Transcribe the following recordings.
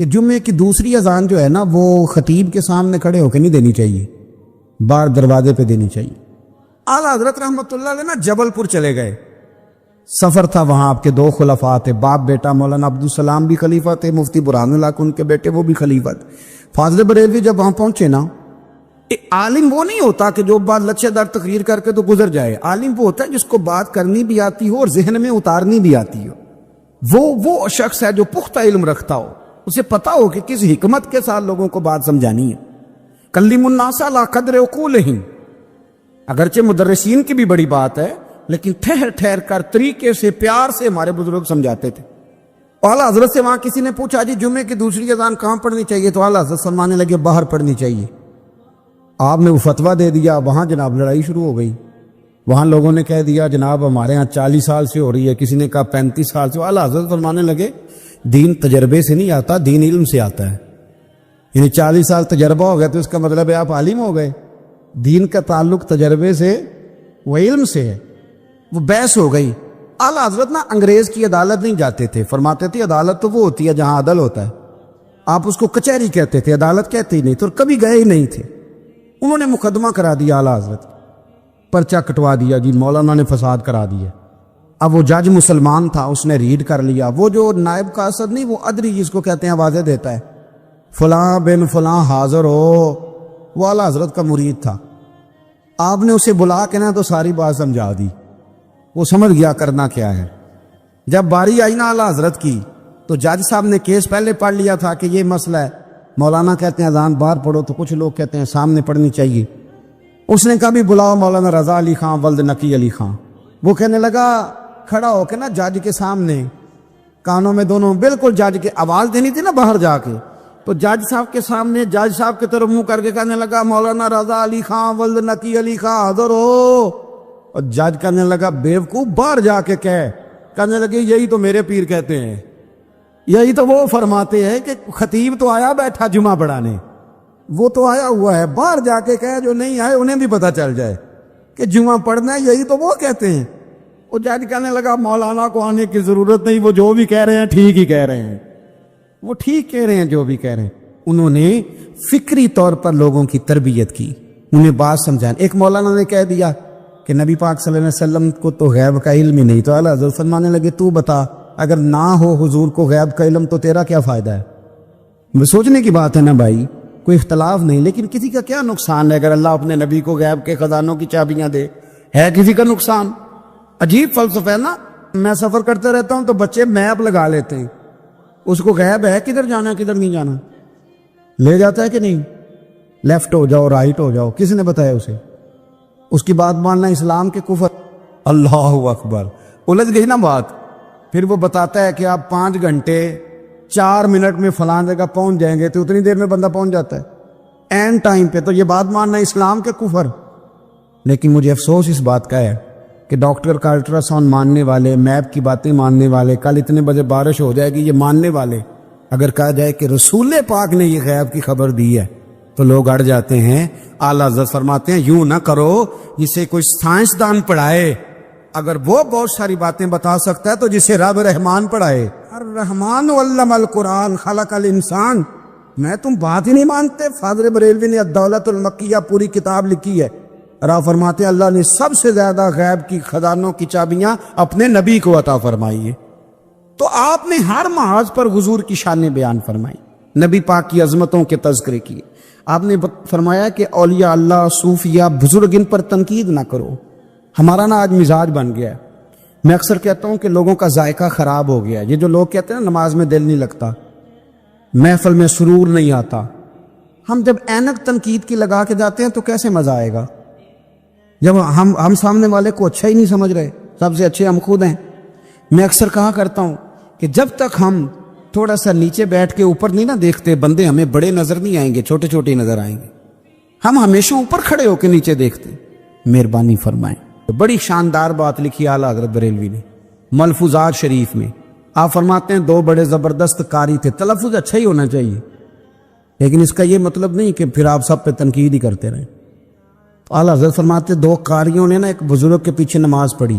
کہ جمعے کی دوسری اذان جو ہے نا وہ خطیب کے سامنے کھڑے ہو کے نہیں دینی چاہیے، باہر دروازے پہ دینی چاہیے۔ اعلیٰ حضرت رحمۃ اللہ علیہ نا جبل پور چلے گئے، سفر تھا، وہاں آپ کے 2 خلفاء تھے، باپ بیٹا، مولانا عبدالسلام بھی خلیفہ تھے، مفتی برہان اللہ ان کے بیٹے وہ بھی خلیفہ تھے۔ فاضل بریلوی جب وہاں پہنچے نا، عالم وہ نہیں ہوتا کہ جو بات لچھے دار تقریر کر کے تو گزر جائے، عالم وہ ہوتا ہے جس کو بات کرنی بھی آتی ہو اور ذہن میں اتارنی بھی آتی ہو۔ وہ شخص ہے جو پختہ علم رکھتا ہو، اسے پتا ہو کہ کس حکمت کے ساتھ لوگوں کو بات سمجھانی ہے۔ کلم الناس علی قدر عقولہم، اگرچہ مدرسین کی بھی بڑی بات ہے، لیکن ٹھہر ٹھہر کر طریقے سے پیار سے ہمارے بزرگ سمجھاتے تھے۔ اعلیٰ حضرت سے وہاں کسی نے پوچھا جی جمعے کی دوسری اذان کہاں پڑھنی چاہیے، تو اعلیٰ حضرت فرمانے لگے باہر پڑھنی چاہیے۔ آپ نے وہ فتویٰ دے دیا، وہاں جناب لڑائی شروع ہو گئی۔ وہاں لوگوں نے کہہ دیا جناب ہمارے ہاں 40 سال سے ہو رہی ہے، کسی نے کہا 35 سال سے۔ اعلیٰ حضرت فرمانے لگے دین تجربے سے نہیں آتا، دین علم سے آتا ہے۔ یعنی 40 سال تجربہ ہو گیا تو اس کا مطلب ہے آپ عالم ہو گئے۔ دین کا تعلق تجربے سے و علم سے ہے۔ وہ بحث ہو گئی۔ اعلیٰ حضرت نا انگریز کی عدالت نہیں جاتے تھے، فرماتے تھے عدالت تو وہ ہوتی ہے جہاں عدل ہوتا ہے، آپ اس کو کچہری کہتے تھے، عدالت کہتے ہی نہیں تھے، اور کبھی گئے ہی نہیں تھے۔ انہوں نے مقدمہ کرا دیا اعلیٰ حضرت، پرچہ کٹوا دیا جی مولانا نے فساد کرا دیا۔ اب وہ جج مسلمان تھا، اس نے ریڈ کر لیا، وہ جو نائب قاصد نہیں، وہ ادری جس کو کہتے ہیں آوازیں دیتا ہے، فلاں بن فلاں حاضر ہو، وہ اعلیٰ حضرت کا مرید تھا۔ آپ نے اسے بلا کے نا تو ساری بات سمجھا دی، وہ سمجھ گیا کرنا کیا ہے۔ جب باری آئی نا اعلیٰ حضرت کی تو جج صاحب نے کیس پہلے پڑھ لیا تھا کہ یہ مسئلہ ہے، مولانا کہتے ہیں اذان باہر پڑھو، تو کچھ لوگ کہتے ہیں سامنے پڑھنی چاہیے۔ اس نے کہا بھی بلاؤ مولانا رضا علی خان ولد نقی علی خان۔ وہ کہنے لگا کھڑا ہو کے نا جج کے سامنے، کانوں میں دونوں بالکل جج کے آواز دینی تھی نا باہر جا کے، تو جج صاحب کے سامنے جج صاحب کی طرف منہ کر کے کہنے لگا مولانا رضا علی خان ولد نقی علی خان حاضر ہو، اور جج کہنے لگا بیوقوف باہر جا کے کہنے لگے یہی تو میرے پیر کہتے ہیں، یہی تو وہ فرماتے ہیں کہ خطیب تو آیا بیٹھا جمعہ پڑھانے، وہ تو آیا ہوا ہے، باہر جا کے کہے جو نہیں آئے انہیں بھی پتہ چل جائے کہ جمعہ پڑھنا ہے، یہی تو وہ کہتے ہیں۔ وہ جج کہنے لگا مولانا کو آنے کی ضرورت نہیں، وہ جو بھی کہہ رہے ہیں ٹھیک ہی کہہ رہے ہیں، وہ ٹھیک کہہ رہے ہیں جو بھی کہہ رہے ہیں۔ انہوں نے فکری طور پر لوگوں کی تربیت کی، انہیں بات سمجھائیں۔ ایک مولانا نے کہہ دیا کہ نبی پاک صلی اللہ علیہ وسلم کو تو غیب کا علم ہی نہیں، تو اعلیٰ حضرت فرمانے لگے تو بتا اگر نہ ہو حضور کو غیب کا علم تو تیرا کیا فائدہ ہے؟ سوچنے کی بات ہے نا بھائی، کوئی اختلاف نہیں، لیکن کسی کا کیا نقصان ہے اگر اللہ اپنے نبی کو غیب کے خزانوں کی چابیاں دے؟ ہے کسی کا نقصان؟ عجیب فلسفہ ہے نا۔ میں سفر کرتے رہتا ہوں تو بچے میپ لگا لیتے ہیں، اس کو غیب ہے کدھر جانا کدھر نہیں جانا، لے جاتا ہے کہ نہیں، لیفٹ ہو جاؤ رائٹ ہو جاؤ، کس نے بتایا اسے؟ اس کی بات ماننا اسلام کے کفر۔ اللہ اکبر، الجھ گئی نا بات۔ پھر وہ بتاتا ہے کہ آپ 5 گھنٹے 4 منٹ میں فلاں جگہ پہنچ جائیں گے، تو اتنی دیر میں بندہ پہنچ جاتا ہے این ٹائم پہ، تو یہ بات ماننا اسلام کے کفر۔ لیکن مجھے افسوس اس بات کا ہے کہ ڈاکٹر کا الٹرا ساؤنڈ ماننے والے، میپ کی باتیں ماننے والے، کل اتنے بجے بارش ہو جائے گی یہ ماننے والے، اگر کہا جائے کہ رسول پاک نے یہ غیب کی خبر دی ہے تو لوگ اڑ جاتے ہیں۔ اعلیٰ حضرت فرماتے ہیں یوں نہ کرو جسے کوئی سائنسدان پڑھائے، اگر وہ بہت ساری باتیں بتا سکتا ہے تو جسے رب رحمان پڑھائے۔ الرحمن علم القرآن خلق الانسان۔ میں تم بات ہی نہیں مانتے؟ فاضل بریلوی نے الدولت المکیہ پوری کتاب لکھی ہے، اور فرماتے ہیں اللہ نے سب سے زیادہ غیب کی خزانوں کی چابیاں اپنے نبی کو عطا فرمائی ہے۔ تو آپ نے ہر محاذ پر حضور کی شانیں بیان فرمائی، نبی پاک کی عظمتوں کے تذکرے کیے۔ آپ نے فرمایا کہ اولیاء اللہ، صوفیاء، بزرگ، ان پر تنقید نہ کرو۔ ہمارا نا آج مزاج بن گیا ہے، میں اکثر کہتا ہوں کہ لوگوں کا ذائقہ خراب ہو گیا ہے۔ یہ جو لوگ کہتے ہیں نماز میں دل نہیں لگتا، محفل میں سرور نہیں آتا، ہم جب اینک تنقید کی لگا کے جاتے ہیں تو کیسے مزہ آئے گا جب ہم سامنے والے کو اچھا ہی نہیں سمجھ رہے؟ سب سے اچھے ہم خود ہیں۔ میں اکثر کہا کرتا ہوں کہ جب تک ہم تھوڑا سا نیچے بیٹھ کے اوپر نہیں نہ دیکھتے، بندے ہمیں بڑے نظر نہیں آئیں گے، چھوٹے چھوٹے نظر آئیں گے۔ ہم ہمیشہ اوپر کھڑے ہو کے نیچے دیکھتے۔ مہربانی فرمائیں۔ بڑی شاندار بات لکھی اعلیٰ حضرت بریلوی نے ملفوظات شریف میں۔ آپ فرماتے ہیں 2 بڑے زبردست قاری تھے، تلفظ اچھا ہی ہونا چاہیے، لیکن اس کا یہ مطلب نہیں کہ پھر آپ سب پہ تنقید ہی کرتے رہیں۔ اعلیٰ حضرت فرماتے 2 قاریوں نے نا ایک بزرگ کے پیچھے نماز پڑھی،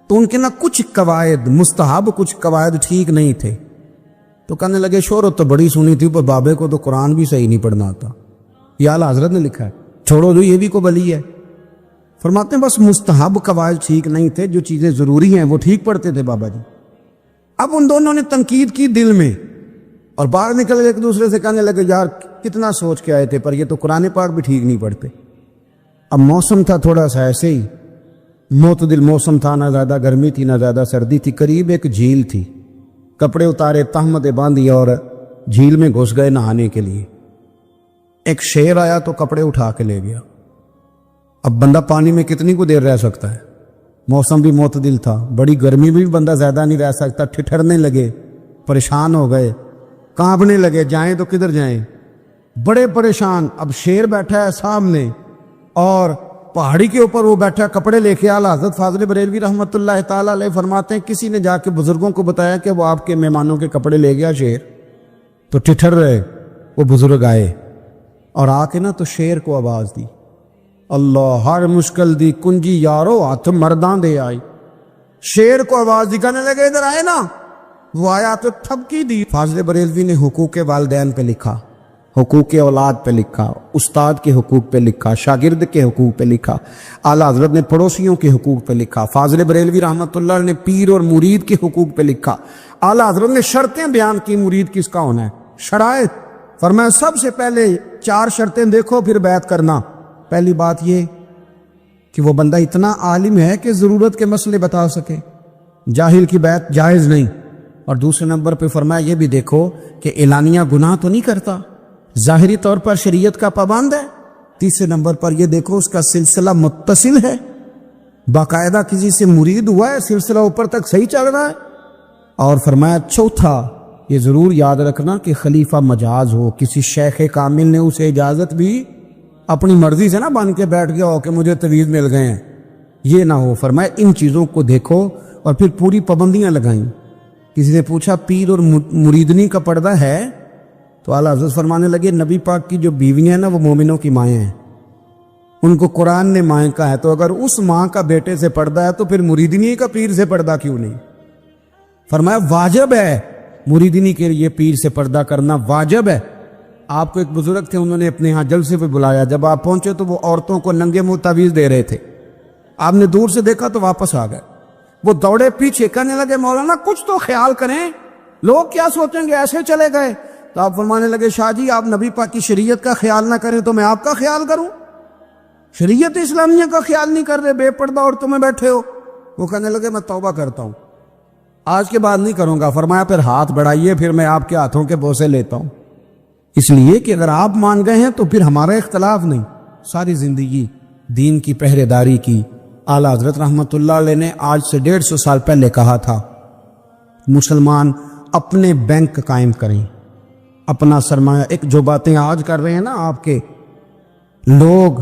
تو ان کے نا کچھ قواعد مستحب، کچھ قواعد ٹھیک نہیں تھے، تو کہنے لگے شہرت تو بڑی سنی تھی پر بابے کو تو قرآن بھی صحیح نہیں پڑھنا آتا. یہ اعلیٰ حضرت نے لکھا ہے. چھوڑو جو یہ بھی کو بلی ہے. فرماتے ہیں بس مستحب قواعد ٹھیک نہیں تھے, جو چیزیں ضروری ہیں وہ ٹھیک پڑھتے تھے بابا جی. اب ان دونوں نے تنقید کی دل میں اور باہر نکل ایک دوسرے سے کہنے لگے یار کتنا سوچ کے آئے تھے پر یہ تو قرآن پاک بھی ٹھیک نہیں پڑھتے. اب موسم تھا تھوڑا سا ایسے ہی معتدل موسم تھا, نہ زیادہ گرمی تھی نہ زیادہ سردی تھی. قریب ایک جھیل تھی. کپڑے اتارے, تہمتیں باندھی اور جھیل میں گھس گئے نہانے کے لیے. ایک شیر آیا تو کپڑے اٹھا کے لے گیا. اب بندہ پانی میں کتنی کو دیر رہ سکتا ہے؟ موسم بھی معتدل تھا, بڑی گرمی بھی بندہ زیادہ نہیں رہ سکتا. ٹھٹھرنے لگے, پریشان ہو گئے, کانپنے لگے, جائیں تو کدھر جائیں, بڑے پریشان. اب شیر بیٹھا ہے سامنے اور پہاڑی کے اوپر وہ بیٹھا کپڑے لے کے. اعلیٰ حضرت فاضل بریلوی رحمۃ اللہ تعالیٰ علیہ فرماتے ہیں کسی نے جا کے بزرگوں کو بتایا کہ وہ آپ کے مہمانوں کے کپڑے لے گیا شیر. تو ٹھٹھر رہے. وہ بزرگ آئے اور آ کے نا تو شیر کو آواز دی, اللہ ہر مشکل دی کنجی یارو ہاتھ مرداں دے آئی. شیر کو آواز دی, کہنے لگے ادھر آئے نا. وہ آیا تو تھپکی دی. فاضل بریلوی نے حقوق والدین پہ لکھا, حقوق اولاد پہ لکھا, استاد کے حقوق پہ لکھا, شاگرد کے حقوق پہ لکھا. اعلیٰ حضرت نے پڑوسیوں کے حقوق پہ لکھا. فاضل بریلوی رحمۃ اللہ نے پیر اور مرید کے حقوق پہ لکھا. اعلیٰ حضرت نے شرطیں بیان کی مرید کس کا ہونا ہے, شرائط. فرمایا سب سے پہلے 4 شرطیں دیکھو پھر بیعت کرنا. پہلی بات یہ کہ وہ بندہ اتنا عالم ہے کہ ضرورت کے مسئلے بتا سکے, جاہل کی بیعت جائز نہیں. اور دوسرے نمبر پہ فرمایا یہ بھی دیکھو کہ اعلانیہ گناہ تو نہیں کرتا, ظاہری طور پر شریعت کا پابند ہے. تیسرے نمبر پر یہ دیکھو اس کا سلسلہ متصل ہے, باقاعدہ کسی سے مرید ہوا ہے, سلسلہ اوپر تک صحیح چل رہا ہے. اور فرمایا چوتھا یہ ضرور یاد رکھنا کہ خلیفہ مجاز ہو, کسی شیخ کامل نے اسے اجازت بھی اپنی مرضی سے نہ بن کے بیٹھ گیا ہو کہ مجھے تویز مل گئے ہیں, یہ نہ ہو. فرمایا ان چیزوں کو دیکھو اور پھر پوری پابندیاں لگائیں. کسی نے پوچھا پیر اور مریدنی کا پردہ ہے؟ تو اعلیٰ حضرت فرمانے لگے نبی پاک کی جو بیویاں ہیں نا وہ مومنوں کی مائیں ہیں, ان کو قرآن نے مائیں کہا ہے. تو اگر اس ماں کا بیٹے سے پردہ ہے تو پھر مریدنی کا پیر سے پردہ کیوں نہیں؟ فرمایا واجب ہے مریدنی کے لیے پیر سے پردہ کرنا, واجب ہے. آپ کو ایک بزرگ تھے, انہوں نے اپنے ہاں جلسے پہ بلایا. جب آپ پہنچے تو وہ عورتوں کو ننگے منہ تعویذ دے رہے تھے. آپ نے دور سے دیکھا تو واپس آ گئے. وہ دوڑے پیچھے, کہنے لگے مولانا کچھ تو خیال کریں, لوگ کیا سوچیں گے, ایسے چلے گئے. تو آپ فرمانے لگے شاہ جی آپ نبی پاک کی شریعت کا خیال نہ کریں تو میں آپ کا خیال کروں؟ شریعت اسلامیہ کا خیال نہیں کر رہے, بے پردہ عورتوں میں بیٹھے ہو. وہ کہنے لگے میں توبہ کرتا ہوں, آج کے بعد نہیں کروں گا. فرمایا پھر ہاتھ بڑھائیے, پھر میں آپ کے ہاتھوں کے بوسے لیتا ہوں. اس لیے کہ اگر آپ مان گئے ہیں تو پھر ہمارا اختلاف نہیں. ساری زندگی دین کی پہرے داری کی. اعلیٰ حضرت رحمۃ اللہ علیہ نے آج سے 150 سال پہلے کہا تھا مسلمان اپنے بینک قائم کریں, اپنا سرمایہ. ایک جو باتیں آج کر رہے ہیں نا آپ کے لوگ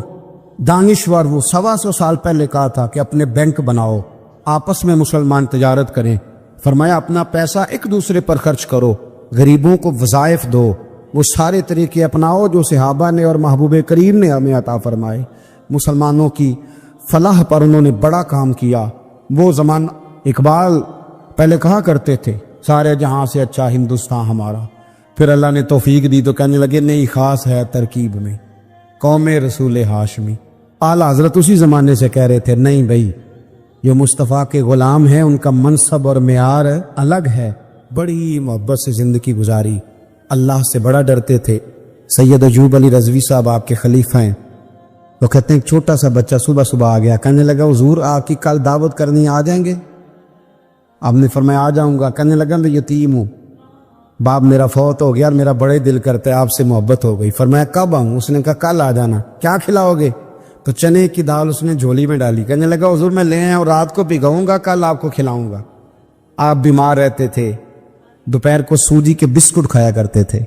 دانشور, وہ 125 سال پہلے کہا تھا کہ اپنے بینک بناؤ, آپس میں مسلمان تجارت کریں. فرمایا اپنا پیسہ ایک دوسرے پر خرچ کرو, غریبوں کو وظائف دو, وہ سارے طریقے اپناؤ جو صحابہ نے اور محبوب کریم نے ہمیں عطا فرمائے. مسلمانوں کی فلاح پر انہوں نے بڑا کام کیا. وہ زمانہ اقبال پہلے کہا کرتے تھے سارے جہاں سے اچھا ہندوستان ہمارا. پھر اللہ نے توفیق دی تو کہنے لگے نہیں خاص ہے ترکیب میں قوم رسول ہاشمی. اعلیٰ حضرت اسی زمانے سے کہہ رہے تھے نہیں بھائی جو مصطفیٰ کے غلام ہیں ان کا منصب اور معیار الگ ہے. بڑی محبت سے زندگی گزاری, اللہ سے بڑا ڈرتے تھے. سید ایوب علی رضوی صاحب آپ کے خلیفہ ہیں. وہ کہتے ہیں ایک چھوٹا سا بچہ صبح صبح آ گیا, کہنے لگا حضور آپ کی کل دعوت کرنی آ جائیں گے؟ آپ نے فرمایا آ جاؤں گا. کہنے لگا میں یتیم ہوں, باپ میرا فوت ہو گیا اور میرا بڑے دل کرتا ہے آپ سے محبت ہو گئی. فرمایا کب آؤں؟ اس نے کہا کل آ جانا. کیا کھلاؤ گے؟ تو چنے کی دال اس نے جھولی میں ڈالی. کہنے لگا حضور میں لے آیا اور رات کو بھگاؤں گا, کل آپ کو کھلاؤں گا. آپ بیمار رہتے تھے, دوپہر کو سوجی کے بسکٹ کھایا کرتے تھے.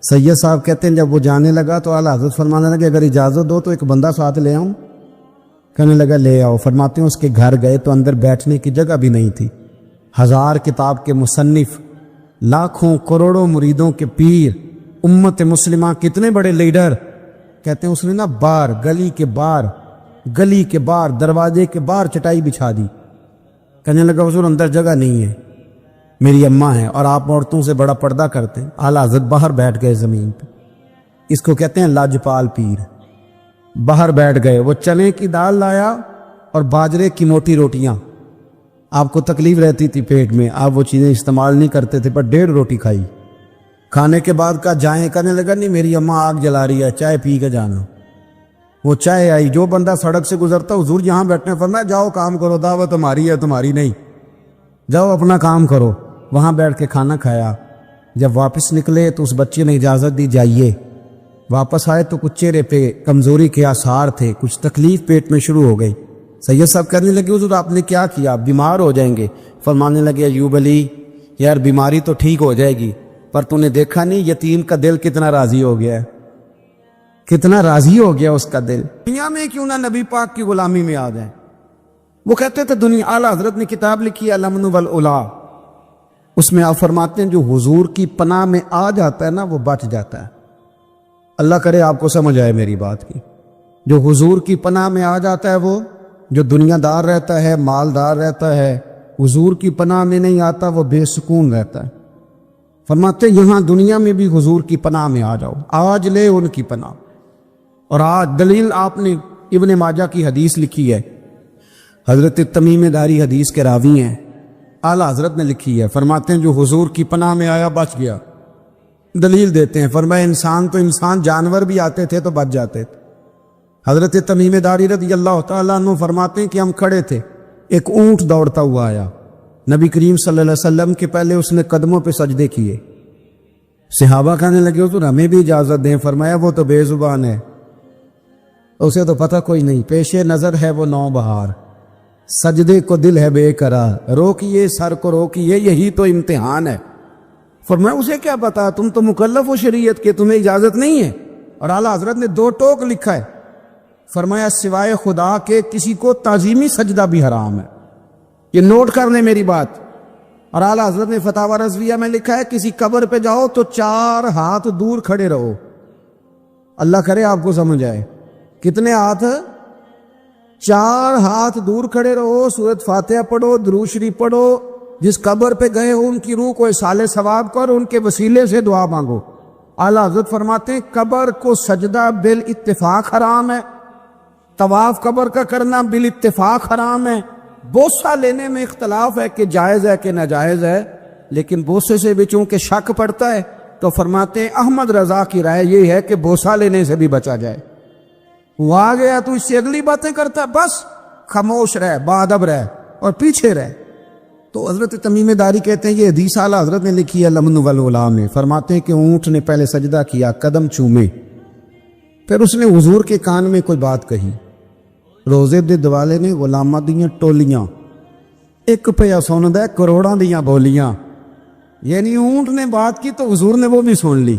سید صاحب کہتے ہیں جب وہ جانے لگا تو اعلیٰ حضرت فرمانے لگے اگر اجازت دو تو ایک بندہ ساتھ لے آؤں. کہنے لگا لے آؤ. فرماتے ہیں اس کے گھر گئے تو اندر بیٹھنے کی جگہ بھی نہیں تھی. 1000 کتاب کے مصنف, لاکھوں کروڑوں مریدوں کے پیر, امت مسلمہ کتنے بڑے لیڈر. کہتے ہیں اس نے نا باہر گلی کے باہر دروازے کے باہر چٹائی بچھا دی. کہنے لگا حضور اندر جگہ نہیں ہے. میری اماں ہیں اور آپ عورتوں سے بڑا پردہ کرتے ہیں. اعلیٰ حضرت باہر بیٹھ گئے زمین پہ. اس کو کہتے ہیں لاجپال پیر. باہر بیٹھ گئے. وہ چنے کی دال لایا اور باجرے کی موٹی روٹیاں. آپ کو تکلیف رہتی تھی پیٹ میں, آپ وہ چیزیں استعمال نہیں کرتے تھے, پر 1.5 روٹی کھائی. کھانے کے بعد کا جائیں کرنے لگا, نہیں میری اماں آگ جلا رہی ہے, چائے پی کے جانا. وہ چائے آئی. جو بندہ سڑک سے گزرتا, حضور یہاں بیٹھنے فرمایا جاؤ کام کرو, دعوت ہماری ہے تمہاری نہیں, جاؤ اپنا کام کرو. وہاں بیٹھ کے کھانا کھایا. جب واپس نکلے تو اس بچے نے اجازت دی جائیے. واپس آئے تو کچھ چہرے پہ کمزوری کے آثار تھے, کچھ تکلیف پیٹ میں شروع ہو گئی. سید صاحب کہنے لگے حضور آپ نے کیا کیا, بیمار ہو جائیں گے. فرمانے لگے ایوب علی یار بیماری تو ٹھیک ہو جائے گی, پر تو نے دیکھا نہیں یتیم کا دل کتنا راضی ہو گیا ہے, کتنا راضی ہو گیا اس کا دل. دنیا میں کیوں نہ نبی پاک کی غلامی میں آ جائیں. وہ کہتے تھے دنیا. اعلیٰ حضرت نے کتاب لکھی ہے الامن والاولا, اس میں آپ فرماتے ہیں جو حضور کی پناہ میں آ جاتا ہے نا وہ بچ جاتا ہے. اللہ کرے آپ کو سمجھ آئے میری بات کی. جو حضور کی پناہ میں آ جاتا ہے, وہ جو دنیا دار رہتا ہے, مالدار رہتا ہے, حضور کی پناہ میں نہیں آتا وہ بے سکون رہتا ہے. فرماتے یہاں دنیا میں بھی حضور کی پناہ میں آ جاؤ, آج لے ان کی پناہ. اور آج دلیل آپ نے ابن ماجہ کی حدیث لکھی ہے, حضرت تمیم داری حدیث کے راوی ہیں, اعلیٰ حضرت نے لکھی ہے. فرماتے ہیں جو حضور کی پناہ میں آیا بچ گیا. دلیل دیتے ہیں, فرمایا انسان تو انسان, جانور بھی آتے تھے تو بچ جاتے تھے. حضرت تمیم داری رضی اللہ تعالیٰ عنہ فرماتے ہیں کہ ہم کھڑے تھے, ایک اونٹ دوڑتا ہوا آیا. نبی کریم صلی اللہ علیہ وسلم کے پہلے اس نے قدموں پہ سجدے کیے. صحابہ کہنے لگے حضور ہمیں بھی اجازت دیں. فرمایا وہ تو بے زبان ہے, اسے تو پتہ کوئی نہیں, پیش نظر ہے وہ نو بہار, سجدے کو دل ہے بے قرار, روکیے سر کو روکیے یہی تو امتحان ہے. فرمایا اسے کیا پتا, تم تو مکلف ہو شریعت کے, تمہیں اجازت نہیں ہے. اور اعلیٰ حضرت نے 2 ٹوک لکھا ہے. فرمایا سوائے خدا کے کسی کو تعظیمی سجدہ بھی حرام ہے. یہ نوٹ کر لیں میری بات. اور اعلیٰ حضرت نے فتاوی رضویہ میں لکھا ہے کسی قبر پہ جاؤ تو 4 ہاتھ دور کھڑے رہو. اللہ کرے آپ کو سمجھ آئے. کتنے ہاتھ؟ 4 ہاتھ دور کھڑے رہو, سورۃ فاتحہ پڑھو, درود شریف پڑھو, جس قبر پہ گئے ہو ان کی روح کو اصال ثواب کر, ان کے وسیلے سے دعا مانگو. اعلیٰ حضرت فرماتے ہیں قبر کو سجدہ بالاتفاق حرام ہے, طواف قبر کا کرنا بالاتفاق حرام ہے. بوسہ لینے میں اختلاف ہے کہ جائز ہے کہ ناجائز ہے, لیکن بوسے سے بھی چونکہ شک پڑتا ہے تو فرماتے ہیں احمد رضا کی رائے یہ ہے کہ بوسہ لینے سے بھی بچا جائے. وہ آ گیا تو اس سے اگلی باتیں کرتا, بس خاموش رہ, باادب رہ اور پیچھے رہ. تو حضرت تمیم داری کہتے ہیں یہ حدیث اعلیٰ حضرت نے لکھی ہے الامن والاولا میں. فرماتے ہیں کہ اونٹ نے پہلے سجدہ کیا, قدم چومے, پھر اس نے حضور کے کان میں کوئی بات کہی. روزے دے دوالے نے غلاماں دیاں ٹولیاں, ایک پیا سن دے کروڑاں دیاں بولیاں. یعنی اونٹ نے بات کی تو حضور نے وہ بھی سن لی.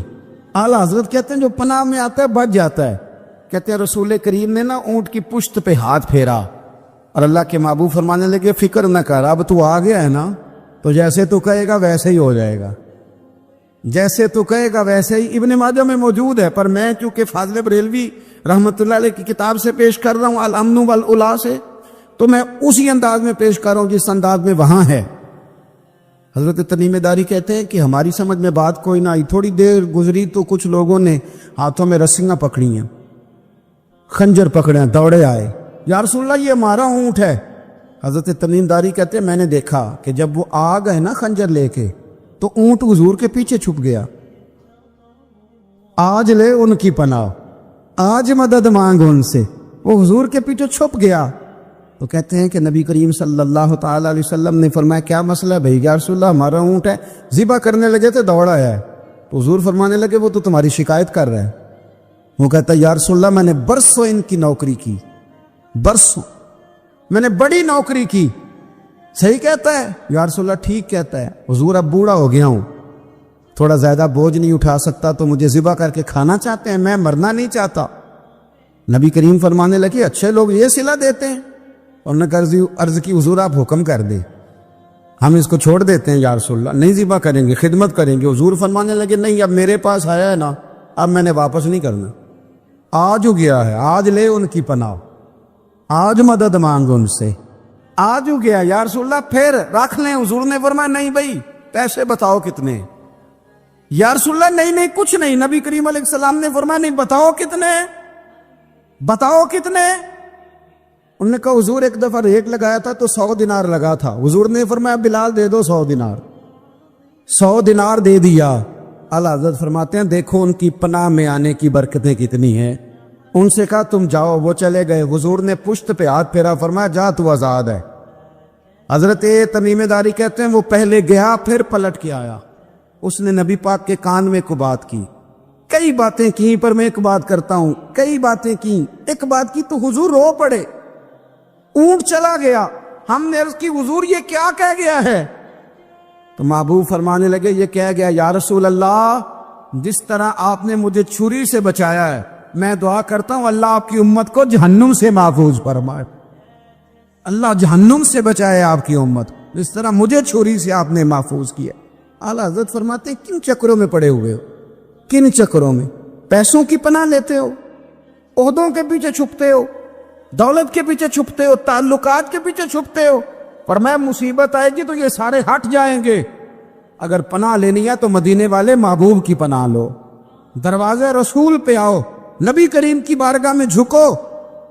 اعلیٰ حضرت کہتے ہیں جو پناہ میں آتا ہے بچ جاتا ہے. کہتے ہیں رسول کریم نے نا اونٹ کی پشت پہ ہاتھ پھیرا اور اللہ کے محبوب فرمانے لگے فکر نہ کر, اب تو آ گیا ہے نا, تو جیسے تو کہے گا ویسے ہی ہو جائے گا, جیسے تو کہے گا ویسے ہی. ابن ماجہ میں موجود ہے, پر میں چونکہ فاضل بریلوی رحمۃ اللہ علیہ کی کتاب سے پیش کر رہا ہوں الامن والاولا سے, تو میں اسی انداز میں پیش کر رہا ہوں جس انداز میں وہاں ہے. حضرت تمیم داری کہتے ہیں کہ ہماری سمجھ میں بات کوئی نہ آئی. تھوڑی دیر گزری تو کچھ لوگوں نے ہاتھوں میں رسیاں پکڑی ہیں, خنجر پکڑے ہیں, دوڑے آئے, یا رسول اللہ یہ ہمارا اونٹ ہے. حضرت تمیم داری کہتے ہیں میں نے دیکھا کہ جب وہ آ گئے نا خنجر لے کے تو اونٹ حضور کے پیچھے چھپ گیا. آج لے ان کی پناہ, آج مدد مانگ ان سے, وہ حضور کے پیچھے چھپ گیا. تو کہتے ہیں کہ نبی کریم صلی اللہ تعالی علیہ وسلم نے فرمایا کیا مسئلہ ہے بھائی؟ یا رسول اللہ ہمارا اونٹ ہے. ذبح کرنے لگے تو دوڑا ہے. تو حضور فرمانے لگے وہ تو تمہاری شکایت کر رہا ہے. وہ کہتا ہے یا رسول اللہ میں نے برسوں ان کی نوکری کی, برسوں میں نے بڑی نوکری کی. صحیح کہتا ہے یا رسول اللہ؟ ٹھیک کہتا ہے. حضور اب بوڑھا ہو گیا ہوں, تھوڑا زیادہ بوجھ نہیں اٹھا سکتا, تو مجھے ذبح کر کے کھانا چاہتے ہیں, میں مرنا نہیں چاہتا. نبی کریم فرمانے لگے اچھے لوگ یہ صلہ دیتے ہیں. اور نے عرض کی حضور آپ حکم کر دیں, ہم اس کو چھوڑ دیتے ہیں یا رسول اللہ, نہیں ذبح کریں گے, خدمت کریں گے. حضور فرمانے لگے نہیں, اب میرے پاس آیا ہے نا, اب میں نے واپس نہیں کرنا. آج ہو گیا ہے, آج لے ان کی پناہ, آج مدد مانگ ان سے, آج ہو گیا یا رسول اللہ پھر رکھ لیں. حضور نے فرمایا نہیں بھائی پیسے بتاؤ کتنے؟ یا رسول اللہ نہیں کچھ نہیں. نبی کریم علیہ السلام نے فرمایا نہیں بتاؤ کتنے، بتاؤ کتنے. انہوں نے کہا حضور ایک دفعہ ریٹ لگایا تھا تو 100 دینار لگا تھا. حضور نے فرمایا بلال دے دو 100 دینار. 100 دینار دے دیا. اعلیٰ حضرت فرماتے ہیں دیکھو ان کی پناہ میں آنے کی برکتیں کتنی ہیں. ان سے کہا تم جاؤ، وہ چلے گئے. حضور نے پشت پہ ہاتھ پھیرا، فرمایا جا تو آزاد ہے. حضرت تمیم داری کہتے ہیں وہ پہلے گیا پھر پلٹ کے آیا. اس نے نبی پاک کے کان میں کو بات کی، کئی باتیں کی، پر میں ایک بات کرتا ہوں، کئی باتیں کی. ایک بات کی تو حضور رو پڑے. اونٹ چلا گیا. ہم نے عرض کی حضور یہ کیا کہہ گیا ہے؟ تو محبوب فرمانے لگے یہ کہہ گیا یا رسول اللہ جس طرح آپ نے مجھے چھری سے بچایا ہے، میں دعا کرتا ہوں اللہ آپ کی امت کو جہنم سے محفوظ فرمائے. اللہ جہنم سے بچائے آپ کی امت، جس طرح مجھے چھری سے آپ نے محفوظ کیا. اعلیٰ حضرت فرماتے ہیں کن چکروں میں پڑے ہوئے ہو؟ کن چکروں میں؟ پیسوں کی پناہ لیتے ہو، عہدوں کے پیچھے چھپتے ہو، دولت کے پیچھے چھپتے ہو، تعلقات کے پیچھے چھپتے ہو. فرمایا مصیبت آئے گی تو یہ سارے ہٹ جائیں گے. اگر پناہ لینی ہے تو مدینے والے محبوب کی پناہ لو، دروازے رسول پہ آؤ، نبی کریم کی بارگاہ میں جھکو،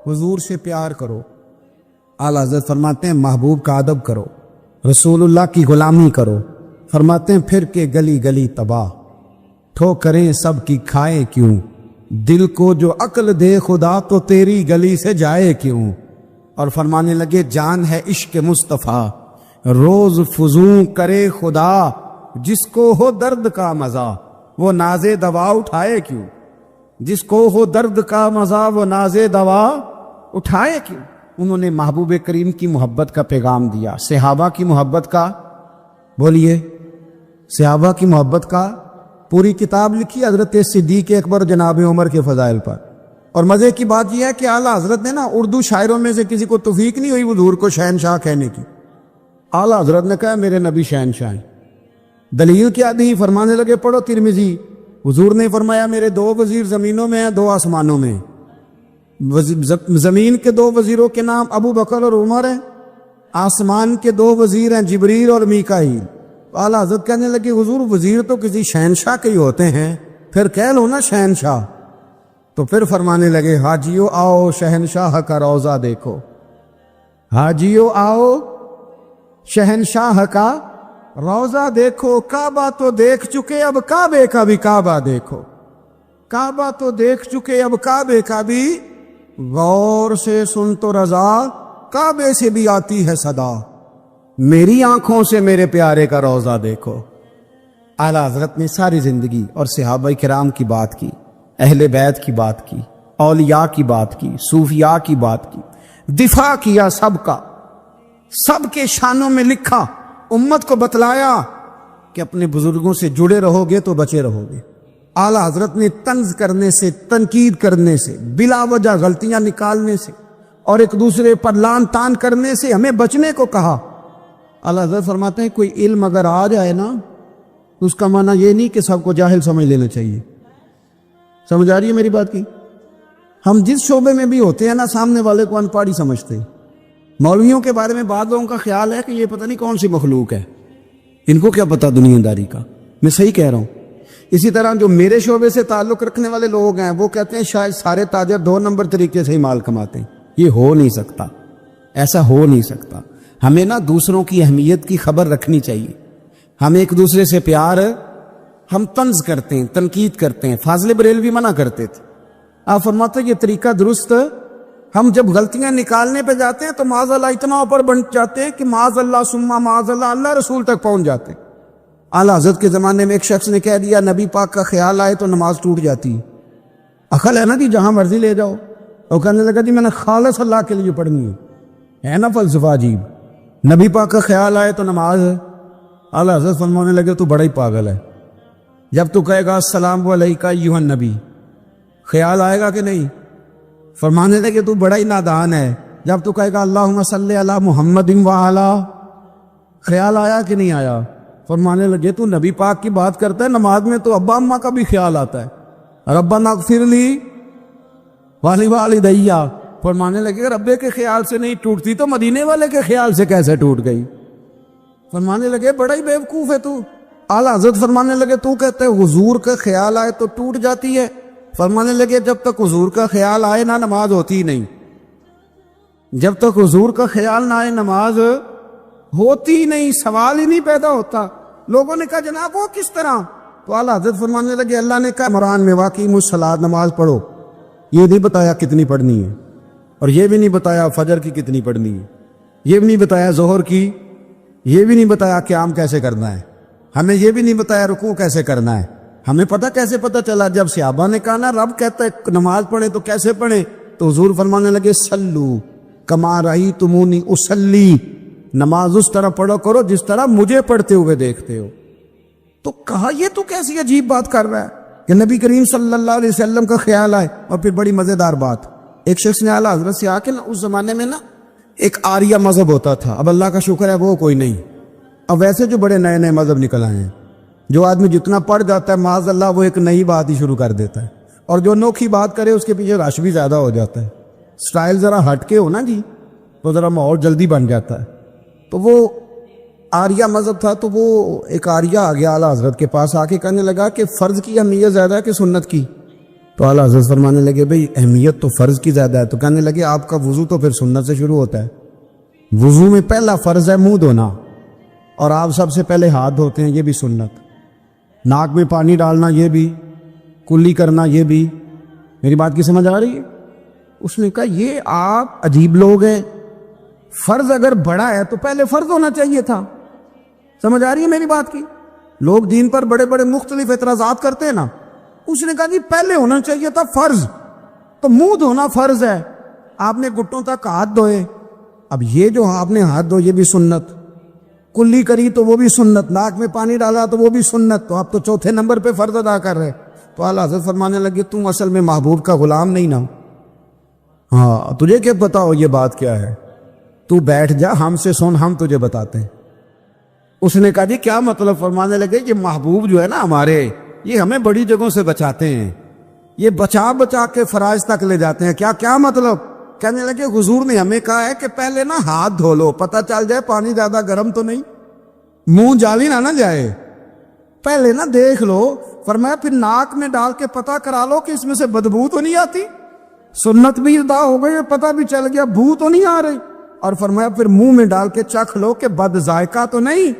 حضور سے پیار کرو. اعلیٰ حضرت فرماتے ہیں محبوب کا ادب کرو، رسول اللہ کی غلامی کرو. فرماتے ہیں پھر کے گلی گلی تباہ، ٹھوکریں سب کی کھائے کیوں، دل کو جو عقل دے خدا تو تیری گلی سے جائے کیوں. اور فرمانے لگے جان ہے عشق مصطفیٰ، روز فزوں کرے خدا، جس کو ہو درد کا مزہ وہ ناز دوا اٹھائے کیوں. جس کو ہو درد کا مزہ وہ ناز دوا اٹھائے کیوں. انہوں نے محبوب کریم کی محبت کا پیغام دیا، صحابہ کی محبت کا، بولیے صحابہ کی محبت کا پوری کتاب لکھی حضرت صدیق اکبر جناب عمر کے فضائل پر. اور مزے کی بات یہ ہے کہ اعلیٰ حضرت نے نا اردو شاعروں میں سے کسی کو توفیق نہیں ہوئی حضور کو شہنشاہ کہنے کی. اعلیٰ حضرت نے کہا میرے نبی شہنشاہ ہیں. دلیل کیا دی؟ فرمانے لگے پڑھو ترمذی. حضور نے فرمایا میرے 2 وزیر زمینوں میں ہیں 2 آسمانوں میں. زمین کے 2 وزیروں کے نام ابو بکر اور عمر ہیں، آسمان کے 2 وزیر ہیں جبریل اور میکائیل. اعلیٰ حضرت کہنے لگے حضور وزیر تو کسی شہنشاہ کے ہی ہوتے ہیں، پھر کہہ لو نا شہنشاہ. تو پھر فرمانے لگے حاجیو آؤ شہنشاہ کا روضہ دیکھو، حاجیو آؤ شہنشاہ کا روضہ دیکھو. کعبہ تو دیکھ چکے اب کعبے کا بھی کعبہ دیکھو، کعبہ تو دیکھ چکے اب کعبے کا بھی غور سے سن تو رضا، کعبے سے بھی آتی ہے صدا، میری آنکھوں سے میرے پیارے کا روضہ دیکھو. اعلیٰ حضرت نے ساری زندگی اور صحابہ کرام کی بات کی، اہل بیت کی بات کی، اولیاء کی بات کی، صوفیاء کی بات کی، دفاع کیا سب کا، سب کے شانوں میں لکھا، امت کو بتلایا کہ اپنے بزرگوں سے جڑے رہو گے تو بچے رہو گے. اعلیٰ حضرت نے طنز کرنے سے، تنقید کرنے سے، بلا وجہ غلطیاں نکالنے سے اور ایک دوسرے پر لان تان کرنے سے ہمیں بچنے کو کہا. اعلیٰ حضرت فرماتے ہیں کوئی علم اگر آ جائے نا تو اس کا معنی یہ نہیں کہ سب کو جاہل سمجھ لینا چاہیے. سمجھ آ رہی ہے میری بات کی؟ ہم جس شعبے میں بھی ہوتے ہیں نا سامنے والے کو ان پڑھ ہی سمجھتے ہیں. مولویوں کے بارے میں بعض لوگوں کا خیال ہے کہ یہ پتہ نہیں کون سی مخلوق ہے، ان کو کیا پتہ دنیا داری کا. میں صحیح کہہ رہا ہوں. اسی طرح جو میرے شعبے سے تعلق رکھنے والے لوگ ہیں وہ کہتے ہیں شاید سارے تاجر 2 نمبر طریقے سے ہی مال کماتے ہیں. یہ ہو نہیں سکتا، ایسا ہو نہیں سکتا. ہمیں نا دوسروں کی اہمیت کی خبر رکھنی چاہیے. ہم ایک دوسرے سے پیار، ہم طنز کرتے ہیں، تنقید کرتے ہیں. فاضل بریلوی منع کرتے تھے. آپ فرماتے ہیں یہ طریقہ درست. ہم جب غلطیاں نکالنے پہ جاتے ہیں تو معاذ اللہ اتنا اوپر بن جاتے ہیں کہ معاذ اللہ ثم معاذ اللہ اللہ رسول تک پہنچ جاتے ہیں. اعلیٰ حضرت کے زمانے میں ایک شخص نے کہہ دیا نبی پاک کا خیال آئے تو نماز ٹوٹ جاتی ہے. عقل ہے نا جی، جہاں مرضی لے جاؤ. اور کہنے لگا جی میں نے خالص اللہ کے لیے پڑھنی ہے نا فلسفہ عجیب. نبی پاک کا خیال آئے تو نماز. اعلیٰ حضرت فرمانے لگے تو بڑا ہی پاگل ہے. جب تو کہے گا السلام علیکہ ایھا النبی، خیال آئے گا کہ نہیں؟ فرمانے لگے تو بڑا ہی نادان ہے. جب تو کہے گا اللہم صلی علی محمد وعلی، خیال آیا کہ نہیں آیا؟ فرمانے لگے تو نبی پاک کی بات کرتا ہے، نماز میں تو ابا اماں کا بھی خیال آتا ہے، ربنا اغفر لی والدی. فرمانے لگے ربے کے خیال سے نہیں ٹوٹتی تو مدینے والے کے خیال سے کیسے ٹوٹ گئی؟ فرمانے لگے بڑا ہی بیوقوف ہے تو. اعلیٰ حضرت فرمانے لگے تو کہتے حضور کا خیال آئے تو ٹوٹ جاتی ہے؟ فرمانے لگے جب تک حضور کا خیال آئے نہ نماز ہوتی ہی نہیں، جب تک حضور کا خیال نہ آئے نماز ہوتی ہی نہیں، سوال ہی نہیں پیدا ہوتا۔ لوگوں نے کہا جناب وہ کس طرح؟ تو اعلیٰ حضرت فرمانے لگے اللہ نے کہا قرآن میں واقعی الصلاۃ نماز پڑھو، یہ نہیں بتایا کتنی پڑھنی ہے، اور یہ بھی نہیں بتایا فجر کی کتنی پڑھنی ہے، یہ بھی نہیں بتایا ظہر کی، یہ بھی نہیں بتایا قیام کیسے کرنا ہے، ہمیں یہ بھی نہیں بتایا رکوع کیسے کرنا ہے۔ ہمیں کیسے پتہ چلا؟ جب صحابہ نے کہا نا رب کہتا ہے نماز پڑھیں تو کیسے پڑھیں، تو حضور فرمانے لگے سلو کما رأیتمونی اصلی، نماز اس طرح پڑھو کرو جس طرح مجھے پڑھتے ہوئے دیکھتے ہو۔ تو کہا یہ تو کیسی عجیب بات کر رہا ہے کہ نبی کریم صلی اللہ علیہ وسلم کا خیال آئے۔ اور پھر بڑی مزیدار بات، ایک شخص نے اعلیٰ حضرت سے آ کے نا اس زمانے میں نا ایک آریہ مذہب ہوتا تھا، اب اللہ کا شکر ہے وہ کوئی نہیں، اب ویسے جو بڑے نئے نئے مذہب نکل آئے ہیں، جو آدمی جتنا پڑھ جاتا ہے معاذ اللہ وہ ایک نئی بات ہی شروع کر دیتا ہے، اور جو انوکھی بات کرے اس کے پیچھے رش بھی زیادہ ہو جاتا ہے، سٹائل ذرا ہٹ کے ہو نا جی تو ذرا ماحول جلدی بن جاتا ہے۔ تو وہ آریہ مذہب تھا، تو وہ ایک آریہ آ گیا اعلیٰ حضرت کے پاس، آ کے کہنے لگا کہ فرض کی اہمیت زیادہ ہے کہ سنت کی؟ تو اعلیٰ حضرت فرمانے لگے بھئی اہمیت تو فرض کی زیادہ ہے۔ تو کہنے لگے آپ کا وضو تو پھر سنت سے شروع ہوتا ہے، وضو میں پہلا فرض ہے منہ دھونا، اور آپ سب سے پہلے ہاتھ دھوتے ہیں، یہ بھی سنت، ناک میں پانی ڈالنا یہ بھی، کلی کرنا یہ بھی۔ میری بات کی سمجھ آ رہی ہے؟ اس نے کہا یہ آپ عجیب لوگ ہیں، فرض اگر بڑا ہے تو پہلے فرض ہونا چاہیے تھا۔ سمجھ آ رہی ہے میری بات کی؟ لوگ دین پر بڑے بڑے مختلف اعتراضات کرتے ہیں نا، اس نے کہا جی پہلے ہونا چاہیے تھا فرض، تو منہ دھونا فرض ہے، آپ نے گھٹنوں تک ہاتھ دھوئے، اب یہ جو آپ نے ہاتھ دھو یہ بھی سنت، کلی کری تو وہ بھی سنت، ناک میں پانی ڈالا تو وہ بھی سنت، تو آپ تو چوتھے نمبر پہ فرض ادا کر رہے۔ تو اعلیٰ حضرت فرمانے لگے تم اصل میں محبوب کا غلام نہیں نا، ہاں تجھے کیا بتاؤ یہ بات کیا ہے، تو بیٹھ جا ہم سے سن، ہم تجھے بتاتے ہیں۔ اس نے کہا جی کیا مطلب؟ فرمانے لگے یہ محبوب جو ہے نا ہمارے، یہ ہمیں بڑی جگہوں سے بچاتے ہیں، یہ بچا بچا کے فرائض تک لے جاتے ہیں۔ کیا مطلب؟ کہنے لگے حضور نے ہمیں کہا ہے کہ پہلے نا ہاتھ دھو لو، پتہ چل جائے پانی زیادہ گرم تو نہیں، منہ جالی نہ جائے، پہلے نا دیکھ لو۔ فرمایا پھر ناک میں ڈال کے پتہ کرا لو کہ اس میں سے بدبو تو نہیں آتی، سنت بھی ادا ہو گئی، پتہ بھی چل گیا بو تو نہیں آ رہی، اور فرمایا پھر منہ میں ڈال کے چکھ لو کہ بد ذائقہ تو نہیں۔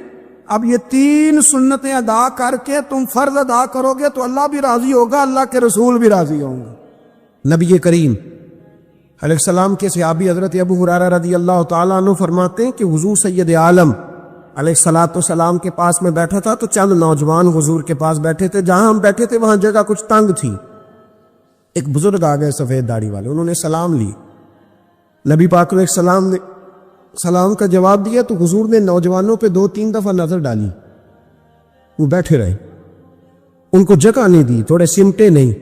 اب یہ 3 سنتیں ادا کر کے تم فرض ادا کرو گے تو اللہ بھی راضی ہوگا، اللہ کے رسول بھی راضی ہوں گے۔ نبی کریم علیہ السلام کے صحابی حضرت ابو ہریرہ رضی اللہ تعالیٰ عنہ فرماتے ہیں کہ حضور سید عالم علیہ الصلوۃ والسلام کے پاس میں بیٹھا تھا تو چند نوجوان حضور کے پاس بیٹھے تھے، جہاں ہم بیٹھے تھے وہاں جگہ کچھ تنگ تھی۔ ایک بزرگ آ گئے سفید داڑھی والے، انہوں نے سلام لی، نبی پاک علیہ السلام نے سلام کا جواب دیا تو حضور نے نوجوانوں پہ 2-3 دفعہ نظر ڈالی، وہ بیٹھے رہے، ان کو جگہ نہیں دی، تھوڑے سمٹے نہیں۔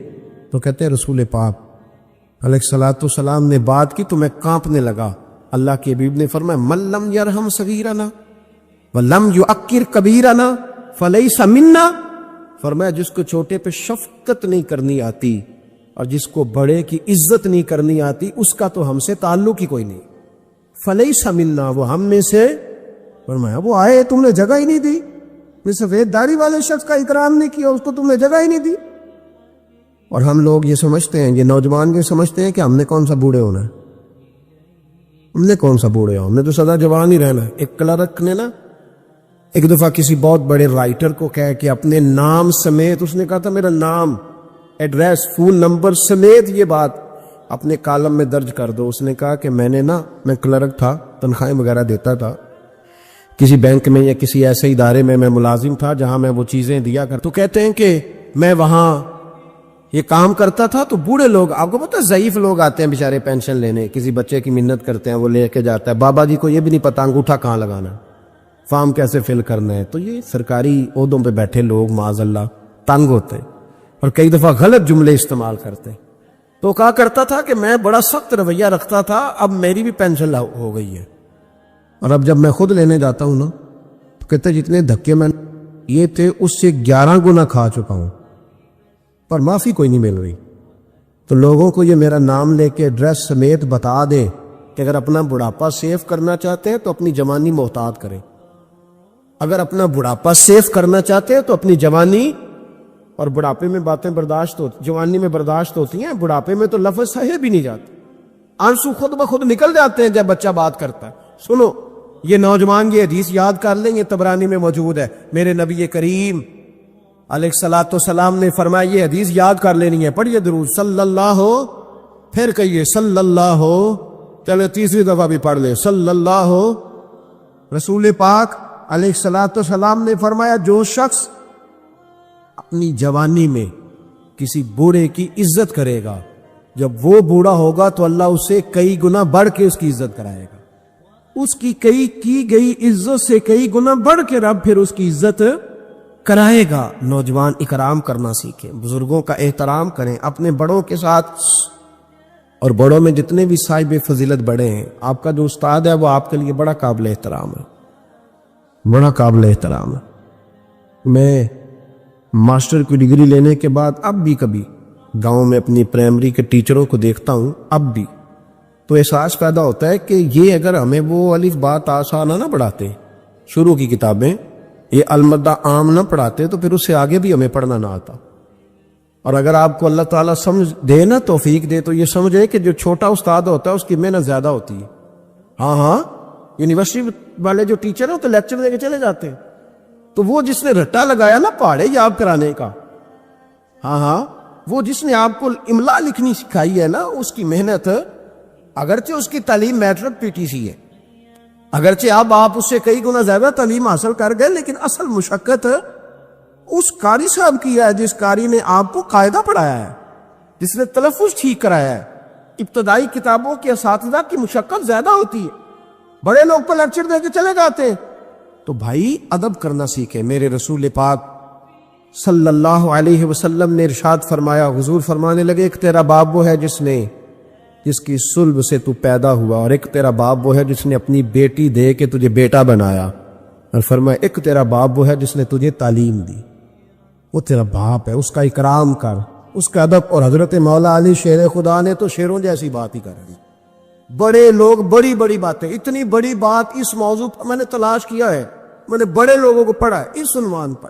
تو کہتے ہیں رسول پاک علیہ الصلوۃ والسلام نے بات کی تو میں کانپنے لگا۔ اللہ کے حبیب نے فرمایا من لم یرحم صغیرنا ولم یعکر کبیرنا فلیس منا، فرمایا جس کو چھوٹے پہ شفقت نہیں کرنی آتی اور جس کو بڑے کی عزت نہیں کرنی آتی اس کا تو ہم سے تعلق ہی کوئی نہیں، فلیس منا، وہ ہم میں سے۔ فرمایا وہ آئے تم نے جگہ ہی نہیں دی، سفید داڑھی والے شخص کا اکرام نہیں کیا، اس کو تم نے جگہ ہی نہیں دی۔ اور ہم لوگ یہ سمجھتے ہیں، یہ نوجوان یہ سمجھتے ہیں کہ ہم نے کون سا بوڑھے ہونا ہے، ہم نے کون سا بوڑھے ہونا، ہم نے تو سدا جوان ہی رہنا ہے۔ ایک کلرک نے نا ایک دفعہ کسی بہت بڑے رائٹر کو کہہ کے اپنے نام سمیت، اس نے کہا تھا میرا نام، ایڈریس، فون نمبر سمیت یہ بات اپنے کالم میں درج کر دو۔ اس نے کہا کہ میں کلرک تھا، تنخواہیں وغیرہ دیتا تھا کسی بینک میں یا کسی ایسے ادارے میں ملازم تھا جہاں میں وہ چیزیں دیا کرتا۔ تو کہتے ہیں کہ میں وہاں یہ کام کرتا تھا تو بوڑھے لوگ، آپ کو پتہ ضعیف لوگ آتے ہیں بیچارے پینشن لینے، کسی بچے کی منت کرتے ہیں، وہ لے کے جاتا ہے، بابا جی کو یہ بھی نہیں پتہ انگوٹھا کہاں لگانا، فارم کیسے فل کرنا ہے۔ تو یہ سرکاری عہدوں پہ بیٹھے لوگ معاذ اللہ تنگ ہوتے ہیں اور کئی دفعہ غلط جملے استعمال کرتے ہیں۔ تو کہا کرتا تھا کہ میں بڑا سخت رویہ رکھتا تھا، اب میری بھی پینشن ہو گئی ہے، اور اب جب میں خود لینے جاتا ہوں نا تو کہتے جتنے دھکے میں یہ تھے اس سے 11 گنا کھا چکا ہوں، پر معافی کوئی نہیں مل رہی۔ تو لوگوں کو یہ میرا نام لے کے ایڈریس سمیت بتا دیں کہ اگر اپنا بڑھاپا سیو کرنا چاہتے ہیں تو اپنی جوانی محتاط کریں، اگر اپنا بڑھاپا سیف کرنا چاہتے ہیں تو اپنی جوانی، اور بڑھاپے میں باتیں برداشت ہوتی، جوانی میں برداشت ہوتی ہیں، بڑھاپے میں تو لفظ صحیح بھی نہیں جاتے، آنسو خود بخود نکل جاتے ہیں جب بچہ بات کرتا ہے۔ سنو یہ نوجوان یہ حدیث یاد کر لیں، یہ طبرانی میں موجود ہے، میرے نبی کریم علیہ الصلوۃ والسلام نے فرمایا یہ حدیث یاد کر لینی ہے۔ پڑھیے درود صلی اللہ ہو، پھر کہیے صلی اللہ ہو، چلے تیسری دفعہ بھی پڑھ لے صلی اللہ ہو۔ رسول پاک علیہ الصلوۃ والسلام نے فرمایا جو شخص اپنی جوانی میں کسی بوڑھے کی عزت کرے گا، جب وہ بوڑھا ہوگا تو اللہ اسے کئی گنا بڑھ کے اس کی عزت کرائے گا، اس کی کی گئی عزت سے کئی گنا بڑھ کے رب پھر اس کی عزت کرائے گا۔ نوجوان اکرام کرنا سیکھیں، بزرگوں کا احترام کریں اپنے بڑوں کے ساتھ، اور بڑوں میں جتنے بھی صاحب فضیلت بڑے ہیں، آپ کا جو استاد ہے وہ آپ کے لیے بڑا قابل احترام ہے، بڑا قابل احترام ہے۔ میں ماسٹر کی ڈگری لینے کے بعد اب بھی کبھی گاؤں میں اپنی پرائمری کے ٹیچروں کو دیکھتا ہوں، اب بھی تو احساس پیدا ہوتا ہے کہ یہ اگر ہمیں وہ الف با تا سا نہ پڑھاتے، شروع کی کتابیں یہ المدہ عام نہ پڑھاتے تو پھر اس سے آگے بھی ہمیں پڑھنا نہ آتا۔ اور اگر آپ کو اللہ تعالیٰ سمجھ دے نا، توفیق دے، تو یہ سمجھے کہ جو چھوٹا استاد ہوتا ہے اس کی محنت زیادہ ہوتی ہے۔ ہاں یونیورسٹی والے جو ٹیچر ہیں وہ تو لیکچر دے کے چلے جاتے ہیں، تو وہ جس نے رٹا لگایا نا پہاڑے یاد کرانے کا، وہ جس نے آپ کو املا لکھنی سکھائی ہے نا، اس کی محنت، اگرچہ اس کی تعلیم میٹرک پی ٹی سی ہے، اگرچہ اب آپ اس سے کئی گنا زیادہ تعلیم حاصل کر گئے، لیکن اصل مشقت اس قاری صاحب کی ہے جس قاری نے آپ کو قاعدہ پڑھایا ہے، جس نے تلفظ ٹھیک کرایا ہے۔ ابتدائی کتابوں کے اساتذہ کی مشقت زیادہ ہوتی ہے، بڑے لوگ تو لیکچر دے کے چلے جاتے ہیں۔ تو بھائی ادب کرنا سیکھے۔ میرے رسول پاک صلی اللہ علیہ وسلم نے ارشاد فرمایا، حضور فرمانے لگے ایک تیرا باپ وہ ہے جس کی صلب سے تو پیدا ہوا، اور ایک تیرا باپ وہ ہے جس نے اپنی بیٹی دے کے تجھے بیٹا بنایا، اور فرمایا ایک تیرا باپ وہ ہے جس نے تجھے تعلیم دی۔ وہ تیرا باپ ہے، اس کا اکرام کر، اس کا ادب۔ اور حضرت مولا علی شیر خدا نے تو شیروں جیسی بات ہی کر دی۔ بڑے لوگ بڑی بڑی باتیں، اتنی بڑی بات اس موضوع پر میں نے تلاش کیا ہے، میں نے بڑے لوگوں کو پڑھا ہے اس عنوان پر،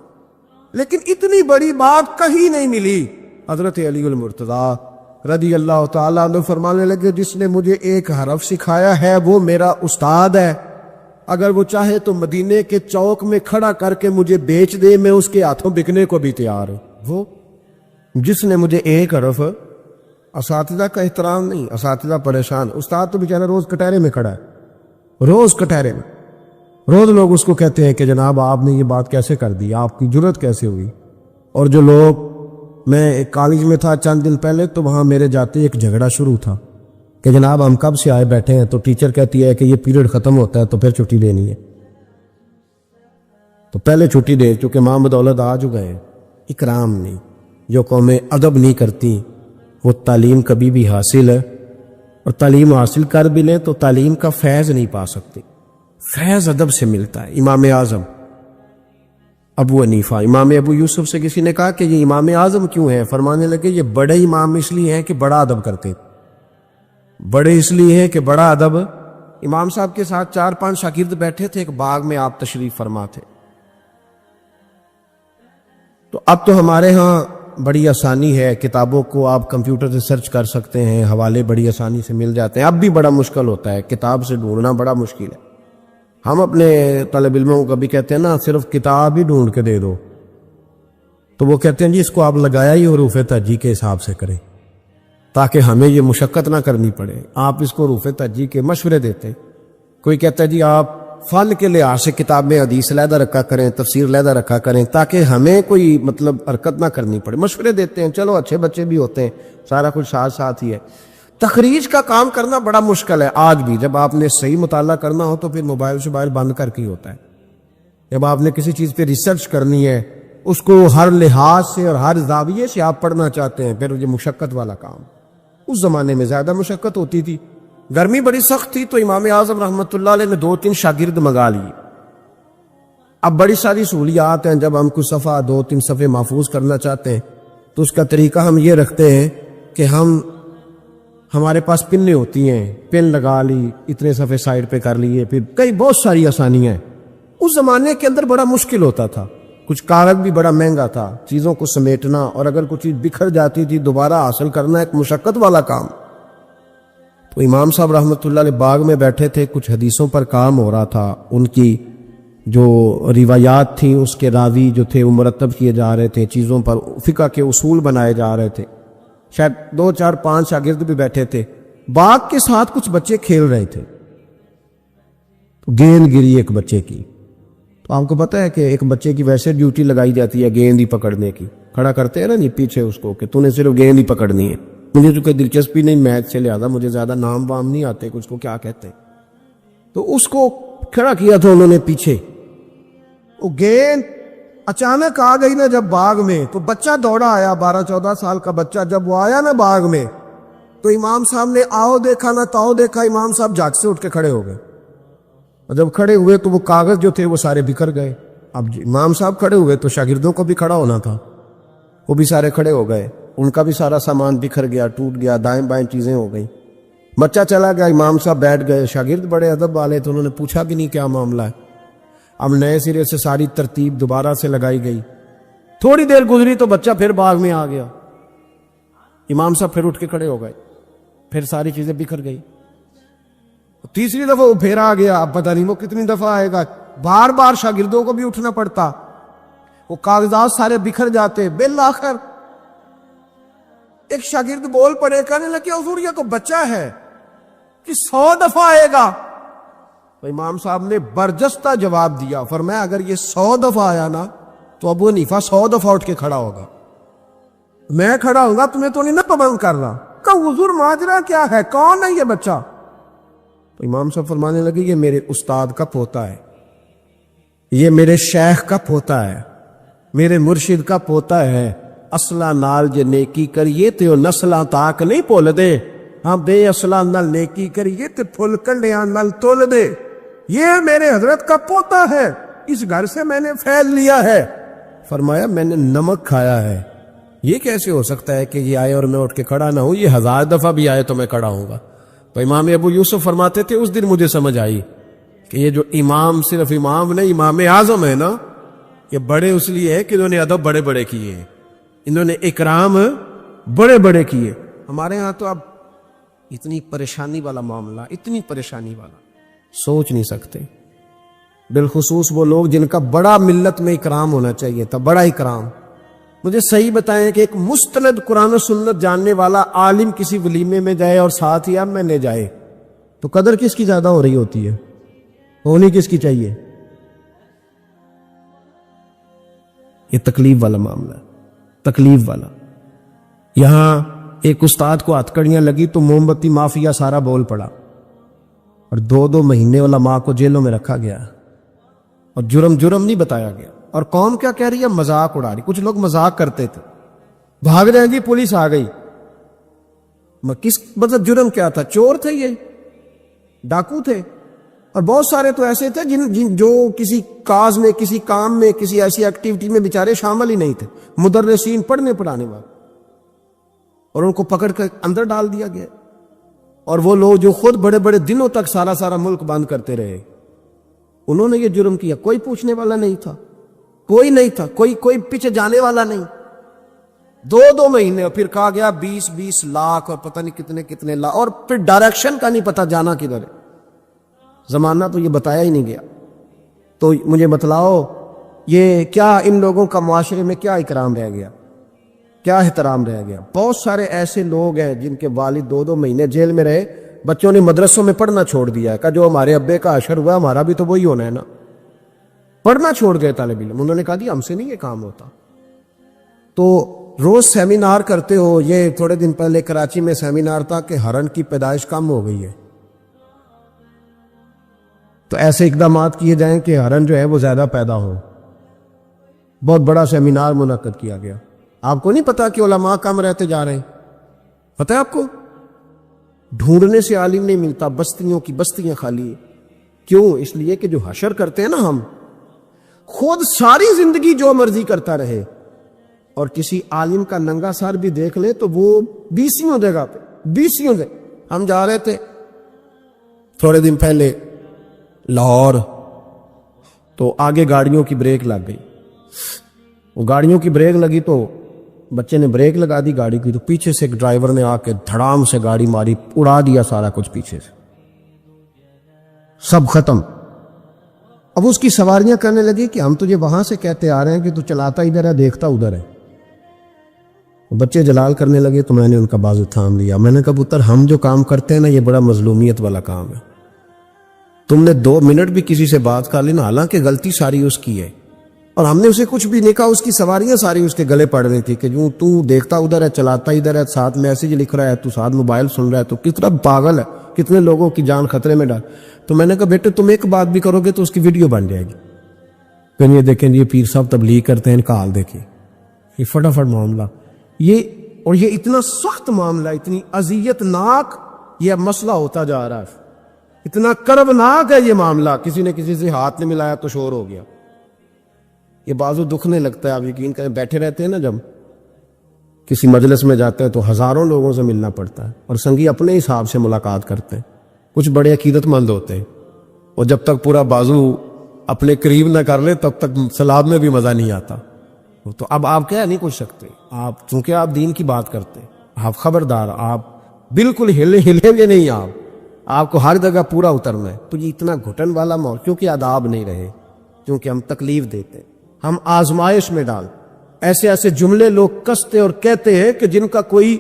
لیکن اتنی بڑی بات کہیں نہیں ملی۔ حضرت علی المرتضیٰ رضی اللہ تعالیٰ عنہ فرمانے لگے جس نے مجھے ایک حرف سکھایا ہے وہ میرا استاد ہے، اگر وہ چاہے تو مدینے کے چوک میں کھڑا کر کے مجھے بیچ دے، میں اس کے ہاتھوں بکنے کو بھی تیار ہوں۔ وہ جس نے مجھے ایک حرف، اساتذہ کا احترام نہیں، اساتذہ پریشان، استاد تو بیچارہ روز کٹہرے میں کھڑا ہے، روز کٹہرے میں، روز لوگ اس کو کہتے ہیں کہ جناب آپ نے یہ بات کیسے کر دی، آپ کی جرت کیسے ہوئی۔ اور جو لوگ، میں ایک کالج میں تھا چند دن پہلے، تو وہاں میرے جاتے ایک جھگڑا شروع تھا کہ جناب ہم کب سے آئے بیٹھے ہیں، تو ٹیچر کہتی ہے کہ یہ پیریڈ ختم ہوتا ہے تو پھر چھٹی لینی ہے، تو پہلے چھٹی دے چونکہ ماں بدولت آ چکے ہیں۔ اکرام نہیں، جو قومیں ادب نہیں کرتی وہ تعلیم کبھی بھی حاصل ہے، اور تعلیم حاصل کر بھی لیں تو تعلیم کا فیض نہیں پا سکتے۔ فیض ادب سے ملتا ہے۔ امام اعظم ابو حنیفہ، امام ابو یوسف سے کسی نے کہا کہ یہ امام اعظم کیوں ہیں؟ فرمانے لگے یہ بڑے امام اس لیے ہیں کہ بڑا ادب کرتے، بڑے اس لیے ہیں کہ بڑا ادب۔ امام صاحب کے ساتھ 4-5 شاگرد بیٹھے تھے، ایک باغ میں آپ تشریف فرما تھے۔ تو اب تو ہمارے ہاں بڑی آسانی ہے، کتابوں کو آپ کمپیوٹر سے سرچ کر سکتے ہیں، حوالے بڑی آسانی سے مل جاتے ہیں۔ اب بھی بڑا مشکل ہوتا ہے، کتاب سے ڈھونڈنا بڑا مشکل ہے۔ ہم اپنے طالب علموں کو کبھی کہتے ہیں نا صرف کتاب ہی ڈھونڈ کے دے دو، تو وہ کہتے ہیں جی اس کو آپ لگایا ہی حروف تہجی کے حساب سے کریں تاکہ ہمیں یہ مشقت نہ کرنی پڑے۔ آپ اس کو حروف تہجی کے مشورے دیتے ہیں۔ کوئی کہتا ہے جی آپ فن کے لحاظ سے کتاب میں حدیث علیحدہ رکھا کریں، تفسیر علیحدہ رکھا کریں تاکہ ہمیں کوئی مطلب حرکت نہ کرنی پڑے، مشورے دیتے ہیں۔ چلو اچھے بچے بھی ہوتے ہیں، سارا کچھ ساتھ ساتھ ہی ہے۔ تخریج کا کام کرنا بڑا مشکل ہے آج بھی۔ جب آپ نے صحیح مطالعہ کرنا ہو تو پھر موبائل بند کر کے ہی ہوتا ہے۔ جب آپ نے کسی چیز پہ ریسرچ کرنی ہے، اس کو ہر لحاظ سے اور ہر زاویے سے آپ پڑھنا چاہتے ہیں، پھر یہ مشقت والا کام۔ اس زمانے میں زیادہ مشقت ہوتی تھی، گرمی بڑی سخت تھی، تو امام اعظم رحمۃ اللہ علیہ نے 2-3 شاگرد منگا لیے۔ اب بڑی ساری سہولیات ہیں، جب ہم کچھ صفحہ 2-3 صفحے محفوظ کرنا چاہتے ہیں تو اس کا طریقہ ہم یہ رکھتے ہیں کہ ہمارے پاس پنیں ہوتی ہیں، پن لگا لی، اتنے صفحے سائڈ پہ کر لیے، پھر کئی بہت ساری آسانیاں ہیں۔ اس زمانے کے اندر بڑا مشکل ہوتا تھا، کچھ کاغذ بھی بڑا مہنگا تھا، چیزوں کو سمیٹنا، اور اگر کوئی چیز بکھر جاتی تھی دوبارہ حاصل کرنا ایک مشقت والا کام۔ تو امام صاحب رحمۃ اللہ علیہ باغ میں بیٹھے تھے، کچھ حدیثوں پر کام ہو رہا تھا، ان کی جو روایات تھیں اس کے راوی جو تھے وہ مرتب کیے جا رہے تھے، چیزوں پر فقہ کے اصول بنائے جا رہے تھے، شاید 2 4 5 شاگرد بھی بیٹھے تھے، باغ کے ساتھ کچھ بچے کھیل رہے تھے، تو گیند گری ایک بچے کی۔ تو آپ کو پتہ ہے کہ ایک بچے کی ویسے ڈیوٹی لگائی جاتی ہے گیند ہی پکڑنے کی، کھڑا کرتے ہیں نا نہیں پیچھے اس کو کہ تو نے صرف گیند ہی پکڑنی ہے۔ مجھے تو کوئی دلچسپی نہیں میچ سے، لہٰذا مجھے زیادہ نام وام نہیں آتے کہ اس کو کیا کہتے ہیں، تو اس کو کھڑا کیا تھا انہوں نے پیچھے۔ وہ گیند اچانک آ گئی نا جب باغ میں، تو بچہ دوڑا آیا، 12 14 سال کا بچہ جب وہ آیا نا باغ میں، تو امام صاحب نے آؤ دیکھا نہ تاؤ دیکھا، امام صاحب جھٹ سے اٹھ کے کھڑے ہو گئے، اور جب کھڑے ہوئے تو وہ کاغذ جو تھے وہ سارے بکھر گئے۔ اب امام صاحب کھڑے ہوئے تو شاگردوں کو بھی کھڑا ہونا تھا، وہ بھی سارے کھڑے ہو گئے، ان کا بھی سارا سامان بکھر گیا، ٹوٹ گیا، دائیں بائیں چیزیں ہو گئیں، بچہ چلا گیا، امام صاحب بیٹھ گئے، شاگرد بڑے ادب والے تو انہوں نے پوچھا بھی نہیں کیا معاملہ ہے۔ اب نئے سرے سے ساری ترتیب دوبارہ سے لگائی گئی، تھوڑی دیر گزری تو بچہ پھر باغ میں آ گیا، امام صاحب پھر اٹھ کے کھڑے ہو گئے، پھر ساری چیزیں بکھر گئی، تیسری دفعہ وہ پھر آ گیا، اب پتہ نہیں وہ کتنی دفعہ آئے گا، بار بار شاگردوں کو بھی اٹھنا پڑتا، وہ کاغذات سارے بکھر جاتے۔ بالآخر ایک شاگرد بول پڑے، کہنے لگے حضور یہ تو بچہ ہے کہ 100 دفعہ آئے گا۔ تو امام صاحب نے برجستہ جواب دیا، فرمایا اگر یہ 100 دفعہ آیا نا تو ابو حنیفہ 100 دفعہ اٹھ کے کھڑا ہوگا، میں کھڑا ہوں گا، تمہیں تو نہیں نا پابند کر رہا۔ کہ حضور ماجرا کیا ہے، کون ہے یہ بچہ؟ تو امام صاحب فرمانے لگے یہ میرے استاد کا پوتا ہے، یہ میرے شیخ کا پوتا ہے، میرے مرشد کا پوتا ہے، اصلہ نال جے نیکی کریے تو نسلاں تاک نہیں بھول دے، ہاں بے اصلہ نال نیکی کریے تو پھل کنڈیاں نال تول دے، یہ میرے حضرت کا پوتا ہے، اس گھر سے میں نے پھیل لیا ہے۔ فرمایا میں نے نمک کھایا ہے، یہ کیسے ہو سکتا ہے کہ یہ آئے اور میں اٹھ کے کھڑا نہ ہوں، یہ 1000 دفعہ بھی آئے تو میں کھڑا ہوں گا۔ تو امام ابو یوسف فرماتے تھے اس دن مجھے سمجھ آئی کہ یہ جو امام صرف امام نہیں، امام اعظم ہے نا، یہ بڑے اس لیے ہے کہ انہوں نے ادب بڑے بڑے کیے ہیں، انہوں نے اکرام بڑے بڑے کیے۔ ہمارے ہاں تو اب اتنی پریشانی والا معاملہ، اتنی پریشانی والا سوچ نہیں سکتے، بالخصوص وہ لوگ جن کا بڑا ملت میں اکرام ہونا چاہیے تھا، بڑا اکرام۔ مجھے صحیح بتائیں کہ ایک مستند قرآن و سنت جاننے والا عالم کسی ولیمے میں جائے اور ساتھ ہی اب میں لے جائے تو قدر کس کی زیادہ ہو رہی ہوتی ہے، ہونی کس کی چاہیے؟ یہ تکلیف والا معاملہ ہے، تکلیف والا۔ یہاں ایک استاد کو ہتھکڑیاں لگی تو موم بتی مافیا سارا بول پڑا، اور 2 مہینے علماء کو جیلوں میں رکھا گیا، اور جرم نہیں بتایا گیا، اور قوم کیا کہہ رہی ہے؟ مذاق اڑا رہی۔ کچھ لوگ مذاق کرتے تھے، بھاگ رہے ہیں جی پولیس آ گئی، کس مطلب جرم کیا تھا؟ چور تھے، یہ ڈاکو تھے، اور بہت سارے تو ایسے تھے جو کسی کاز میں، کسی کام میں، کسی ایسی ایکٹیویٹی میں بیچارے شامل ہی نہیں تھے، مدرسین پڑھنے پڑھانے والے، اور ان کو پکڑ کر اندر ڈال دیا گیا۔ اور وہ لوگ جو خود بڑے بڑے دنوں تک سارا ملک بند کرتے رہے، انہوں نے یہ جرم کیا، کوئی پوچھنے والا نہیں تھا، کوئی نہیں تھا، کوئی پیچھے جانے والا نہیں۔ 2 مہینے، اور پھر کہا گیا 20 لاکھ اور پتہ نہیں کتنے لاکھ، اور پھر ڈائریکشن کا نہیں پتہ جانا کدھر ہے، زمانہ تو یہ بتایا ہی نہیں گیا۔ تو مجھے بتلاؤ یہ کیا ان لوگوں کا معاشرے میں کیا اکرام رہ گیا، کیا احترام رہ گیا؟ بہت سارے ایسے لوگ ہیں جن کے والد 2 مہینے جیل میں رہے، بچوں نے مدرسوں میں پڑھنا چھوڑ دیا ہے، کہ جو ہمارے ابے کا حشر ہوا ہمارا بھی تو وہی ہونا ہے نا، پڑھنا چھوڑ گئے طالب علم، انہوں نے کہا جی ہم سے نہیں یہ کام ہوتا۔ تو روز سیمینار کرتے ہو، یہ تھوڑے دن پہلے کراچی میں سیمینار تھا کہ ہرن کی پیدائش کم ہو گئی ہے، تو ایسے اقدامات کیے جائیں کہ ہرن جو ہے وہ زیادہ پیدا ہو۔ بہت بڑا سیمینار منعقد کیا گیا۔ آپ کو نہیں پتا کہ علماء کم رہتے جا رہے ہیں؟ پتہ ہے آپ کو؟ ڈھونڈنے سے عالم نہیں ملتا، بستیوں کی بستیاں خالی ہیں۔ کیوں؟ اس لیے کہ جو حشر کرتے ہیں نا ہم، خود ساری زندگی جو مرضی کرتا رہے، اور کسی عالم کا ننگا سر بھی دیکھ لے تو وہ 20 جگہ پہ 20 سے۔ ہم جا رہے تھے تھوڑے دن پہلے لاہور، تو آگے گاڑیوں کی بریک لگ گئی. وہ گاڑیوں کی بریک لگی تو بچے نے بریک لگا دی گاڑی کی, تو پیچھے سے ایک ڈرائیور نے آ کے دھڑام سے گاڑی ماری, اڑا دیا سارا کچھ پیچھے سے, سب ختم. اب اس کی سواریاں کرنے لگی کہ ہم تجھے وہاں سے کہتے آ رہے ہیں کہ تو چلاتا ادھر ہے دیکھتا ادھر ہے. بچے جلال کرنے لگے تو میں نے ان کا بازو تھام لیا. میں نے کہا پتر, ہم جو کام کرتے ہیں نا یہ بڑا مظلومیت والا کام ہے. تم نے 2 منٹ بھی کسی سے بات کر لی نا, حالانکہ غلطی ساری اس کی ہے, اور ہم نے اسے کچھ بھی نہیں کہا. اس کی سواریاں ساری اس کے گلے پڑ رہی تھی کہ جو تو دیکھتا ادھر ہے چلاتا ادھر ہے, ساتھ میسج لکھ رہا ہے, تو ساتھ موبائل سن رہا ہے, تو کتنا پاگل ہے, کتنے لوگوں کی جان خطرے میں ڈال. تو میں نے کہا بیٹے تم ایک بات بھی کرو گے تو اس کی ویڈیو بن جائے گی. پھر یہ دیکھیں یہ پیر صاحب تبلیغ کرتے ہیں, ان کا حال دیکھیں, یہ فٹافٹ معاملہ, یہ اور یہ اتنا سخت معاملہ, اتنی اذیت ناک یہ مسئلہ ہوتا جا رہا ہے, اتنا کربناک ہے یہ معاملہ. کسی نے کسی سے ہاتھ نہیں ملایا تو شور ہو گیا. یہ بازو دکھنے لگتا ہے. آپ یقین کریں, بیٹھے رہتے ہیں نا, جب کسی مجلس میں جاتے ہیں تو ہزاروں لوگوں سے ملنا پڑتا ہے, اور سنگی اپنے حساب سے ملاقات کرتے ہیں. کچھ بڑے عقیدت مند ہوتے ہیں, اور جب تک پورا بازو اپنے قریب نہ کر لے تب تک سلاد میں بھی مزہ نہیں آتا. تو اب آپ کہہ نہیں کچھ سکتے, آپ چونکہ آپ دین کی بات کرتے ہیں, آپ خبردار, آپ بالکل ہلیں گے نہیں, آپ کو ہر جگہ پورا اترنا ہے. تو یہ اتنا گھٹن والا ماحول, کیونکہ آداب نہیں رہے, کیونکہ ہم تکلیف دیتے ہیں, ہم آزمائش میں ڈال, ایسے ایسے جملے لوگ کستے اور کہتے ہیں کہ جن کا کوئی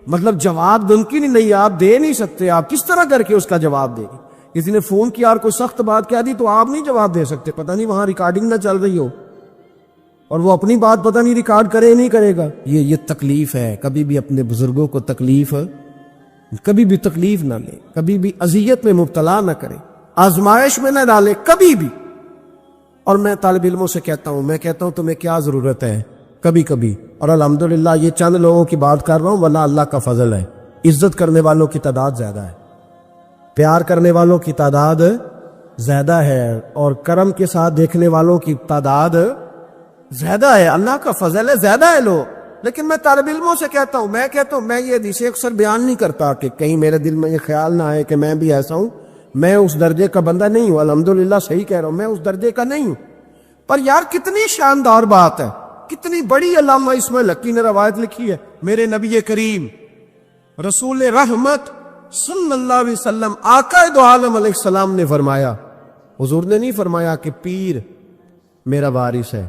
مطلب جواب ممکن ہی نہیں, آپ دے نہیں سکتے. آپ کس طرح کر کے اس کا جواب دیں گے؟ کسی نے فون کیا اور کوئی سخت بات کہہ دی تو آپ نہیں جواب دے سکتے, پتہ نہیں وہاں ریکارڈنگ نہ چل رہی ہو, اور وہ اپنی بات پتہ نہیں ریکارڈ کرے نہیں کرے گا. یہ تکلیف ہے. کبھی بھی اپنے بزرگوں کو تکلیف, کبھی بھی تکلیف نہ لے, کبھی بھی اذیت میں مبتلا نہ کرے, آزمائش میں نہ ڈالے کبھی بھی. اور میں طالب علموں سے کہتا ہوں, میں کہتا ہوں تمہیں کیا ضرورت ہے کبھی کبھی, اور الحمدللہ یہ چند لوگوں کی بات کر رہا ہوں, ورنہ اللہ کا فضل ہے, عزت کرنے والوں کی تعداد زیادہ ہے, پیار کرنے والوں کی تعداد زیادہ ہے, اور کرم کے ساتھ دیکھنے والوں کی تعداد زیادہ ہے. اللہ کا فضل ہے, زیادہ ہے لوگ. لیکن میں طالب علموں سے کہتا ہوں, میں یہ حدیث اکثر بیان نہیں کرتا کہ کہیں میرے دل میں یہ خیال نہ آئے کہ میں بھی ایسا ہوں. میں اس درجے کا بندہ نہیں ہوں, الحمدللہ صحیح کہہ رہا ہوں, میں اس درجے کا نہیں ہوں. پر یار کتنی شاندار بات ہے, کتنی بڑی علامہ اسماعیل حقی نے روایت لکھی ہے. میرے نبی کریم رسول رحمت صلی اللہ علیہ وسلم آقا دو عالم علیہ السلام نے فرمایا, حضور نے نہیں فرمایا کہ پیر میرا وارث ہے,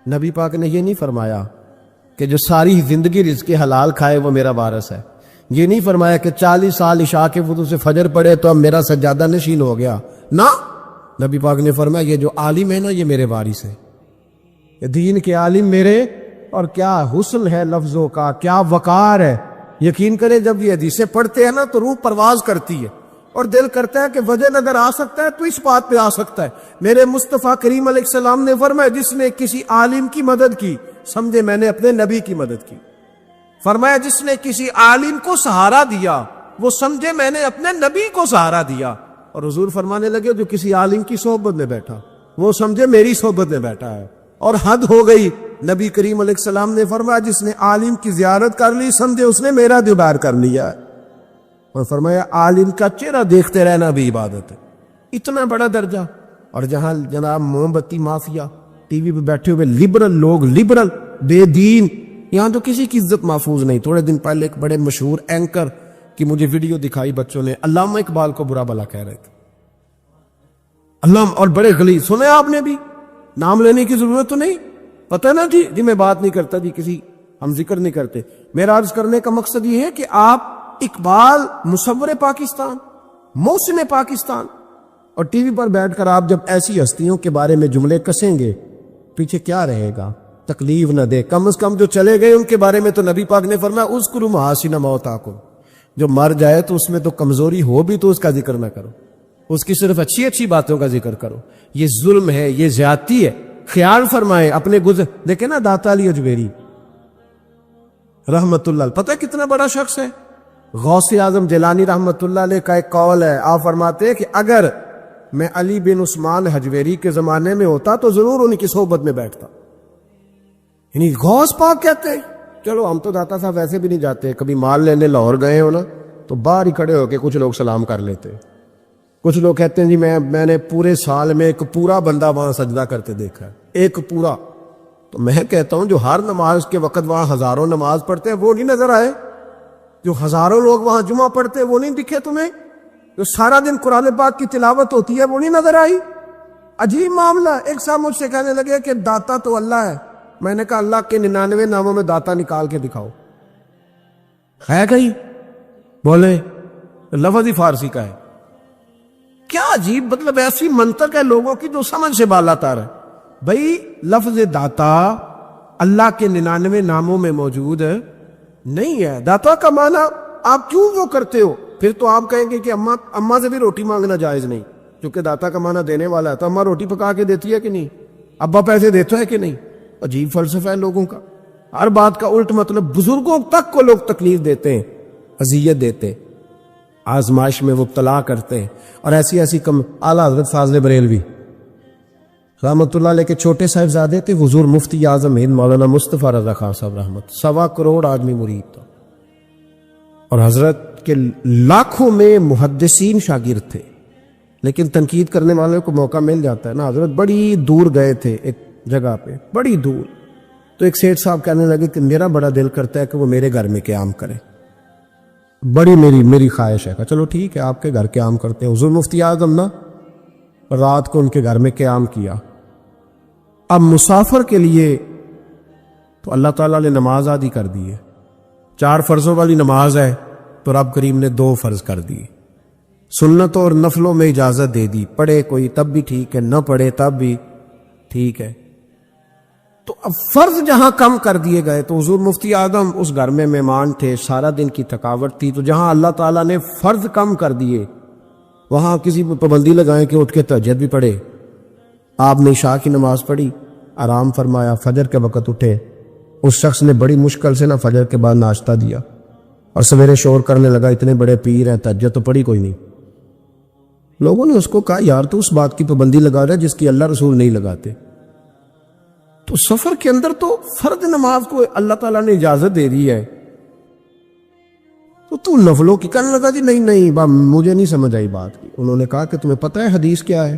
نبی پاک نے یہ نہیں فرمایا کہ جو ساری زندگی رزق حلال کھائے وہ میرا وارث ہے, یہ نہیں فرمایا کہ 40 سال عشاء کے وضو سے فجر پڑے تو اب میرا سجادہ نشین ہو گیا. نہ, نبی پاک نے فرمایا یہ جو عالم ہے نا یہ میرے وارث ہے, یہ دین کے عالم میرے. اور کیا حسن ہے لفظوں کا, کیا وقار ہے. یقین کریں جب یہ حدیثیں پڑھتے ہیں نا تو روح پرواز کرتی ہے, اور دل کرتا ہے کہ وجہ اگر آ سکتا ہے تو اس بات پہ آ سکتا ہے. میرے مصطفیٰ کریم علیہ السلام نے فرمایا جس نے کسی عالم کی مدد کی سمجھے میں نے اپنے نبی کی مدد کی. فرمایا جس نے کسی عالم کو سہارا دیا وہ سمجھے میں نے اپنے نبی کو سہارا دیا. اور حضور فرمانے لگے جو کسی عالم کی صحبت میں بیٹھا وہ سمجھے میری صحبت میں بیٹھا ہے. اور حد ہو گئی, نبی کریم علیہ السلام نے فرمایا جس نے عالم کی زیارت کر لی سمجھے اس نے میرا دیدار کر لیا. اور فرمایا عالم کا چہرہ دیکھتے رہنا بھی عبادت ہے. اتنا بڑا درجہ. اور جہاں جناب موم بتی مافیا ٹی وی پہ بیٹھے ہوئے لبرل لوگ, لبرل بے دین, یہاں تو کسی کی عزت محفوظ نہیں. تھوڑے دن پہلے ایک بڑے مشہور اینکر کی مجھے ویڈیو دکھائی بچوں نے, علامہ اقبال کو برا بھلا کہہ رہے تھے. اور بڑے غلیظ. سنے آپ نے بھی, نام لینے کی ضرورت تو نہیں, پتہ نا جی میں بات نہیں کرتا جی, کسی ہم ذکر نہیں کرتے. میرا عرض کرنے کا مقصد یہ ہے کہ آپ اقبال مصور پاکستان, محسن پاکستان, اور ٹی وی پر بیٹھ کر آپ جب ایسی ہستیوں کے بارے میں جملے کسیں گے پیچھے کیا رہے گا؟ تکلیف نہ دے. کم از کم جو چلے گئے ان کے بارے میں تو نبی پاک نے فرمایا اذکروا محاسن موتاکم, جو مر جائے تو اس میں تو کمزوری ہو بھی تو اس کا ذکر نہ کرو, اس کی صرف اچھی اچھی باتوں کا ذکر کرو. یہ ظلم ہے, یہ زیادتی ہے. خیال فرمائے اپنے گزر. دیکھیں نا داتا علی اجمیری رحمت اللہ, پتہ کتنا بڑا شخص ہے. غوث اعظم جیلانی رحمت اللہ علیہ کا ایک قول ہے, آپ فرماتے ہیں کہ اگر میں علی بن عثمان حجویری کے زمانے میں ہوتا تو ضرور ان کی صحبت میں بیٹھتا. یعنی غوث پاک کہتے ہیں. چلو ہم تو داتا صاحب ویسے بھی نہیں جاتے, کبھی مال لینے لاہور گئے ہو نا تو باہر ہی کھڑے ہو کے کچھ لوگ سلام کر لیتے, کچھ لوگ کہتے ہیں جی میں نے پورے سال میں ایک پورا بندہ وہاں سجدہ کرتے دیکھا ہے، ایک پورا. تو میں کہتا ہوں جو ہر نماز کے وقت وہاں ہزاروں نماز پڑھتے ہیں وہ نہیں نظر آئے؟ جو ہزاروں لوگ وہاں جمعہ پڑھتے ہیں وہ نہیں دکھے تمہیں؟ جو سارا دن قرآن پاک کی تلاوت ہوتی ہے وہ نہیں نظر آئی؟ عجیب معاملہ. ایک صاحب مجھ سے کہنے لگے کہ داتا تو اللہ ہے. میں نے کہا اللہ کے 99 ناموں میں داتا نکال کے دکھاؤ ہے کہیں؟ بولے لفظ ہی فارسی کا ہے. کیا عجیب مطلب ایسی منطق ہے لوگوں کی جو سمجھ سے بالا تر ہے. بھائی لفظ داتا اللہ کے 99 ناموں میں موجود نہیں ہے. داتا کا معنی آپ کیوں وہ کرتے ہو؟ پھر تو آپ کہیں گے کہ اماں سے بھی روٹی مانگنا جائز نہیں، کیونکہ داتا کا معنی دینے والا ہے. تو اماں روٹی پکا کے دیتی ہے کہ نہیں؟ ابا پیسے دیتا ہے کہ نہیں؟ عجیب فلسفہ ہے لوگوں کا، ہر بات کا الٹ مطلب. بزرگوں تک کو لوگ تکلیف دیتے ہیں، اذیت دیتے ہیں، آزمائش میں مبتلا کرتے ہیں. اور ایسی اعلیٰ حضرت فاضل بریلوی رحمۃ اللہ علیہ کے چھوٹے صاحبزادے تھے حضور مفتی اعظم ہند مولانا مصطفیٰ رضا خان صاحب رحمت. 1.25 کروڑ آدمی مرید تھا، اور حضرت کے لاکھوں میں محدثین شاگرد تھے. لیکن تنقید کرنے والوں کو موقع مل جاتا ہے نا. حضرت بڑی دور گئے تھے ایک جگہ پہ، بڑی دور. تو ایک سیٹھ صاحب کہنے لگے کہ میرا بڑا دل کرتا ہے کہ وہ میرے گھر میں قیام کرے، بڑی میری خواہش ہے. کہ چلو ٹھیک ہے آپ کے گھر قیام کرتے ہیں. حضور مفتی اعظم نا رات کو ان کے گھر میں قیام کیا. اب مسافر کے لیے تو اللہ تعالیٰ نے نماز آدھی کر دی ہے. 4 فرضوں والی نماز ہے تو رب کریم نے 2 فرض کر دی. سنتوں اور نفلوں میں اجازت دے دی، پڑھے کوئی تب بھی ٹھیک ہے، نہ پڑھے تب بھی ٹھیک ہے. تو اب فرض جہاں کم کر دیے گئے تو حضور مفتی اعظم اس گھر میں مہمان تھے، سارا دن کی تھکاوٹ تھی. تو جہاں اللہ تعالیٰ نے فرض کم کر دیے وہاں کسی پہ پابندی لگائیں کہ اٹھ کے تہجد بھی پڑھے. آپ نے عشاء کی نماز پڑھی، آرام فرمایا، فجر کے وقت اٹھے. اس شخص نے بڑی مشکل سے فجر کے بعد ناشتہ دیا اور سویرے شور کرنے لگا اتنے بڑے پیر ہیں، تہجد تو پڑھی کوئی نہیں. لوگوں نے اس کو کہا یار تو اس بات کی پابندی لگا رہا ہے جس کی اللہ رسول نہیں لگاتے. تو سفر کے اندر تو فرض نماز کو اللہ تعالیٰ نے اجازت دے دی ہے، تو نفلوں کی کہنے لگا جی نہیں مجھے نہیں سمجھ آئی بات کی. انہوں نے کہا کہ تمہیں پتہ ہے حدیث کیا ہے؟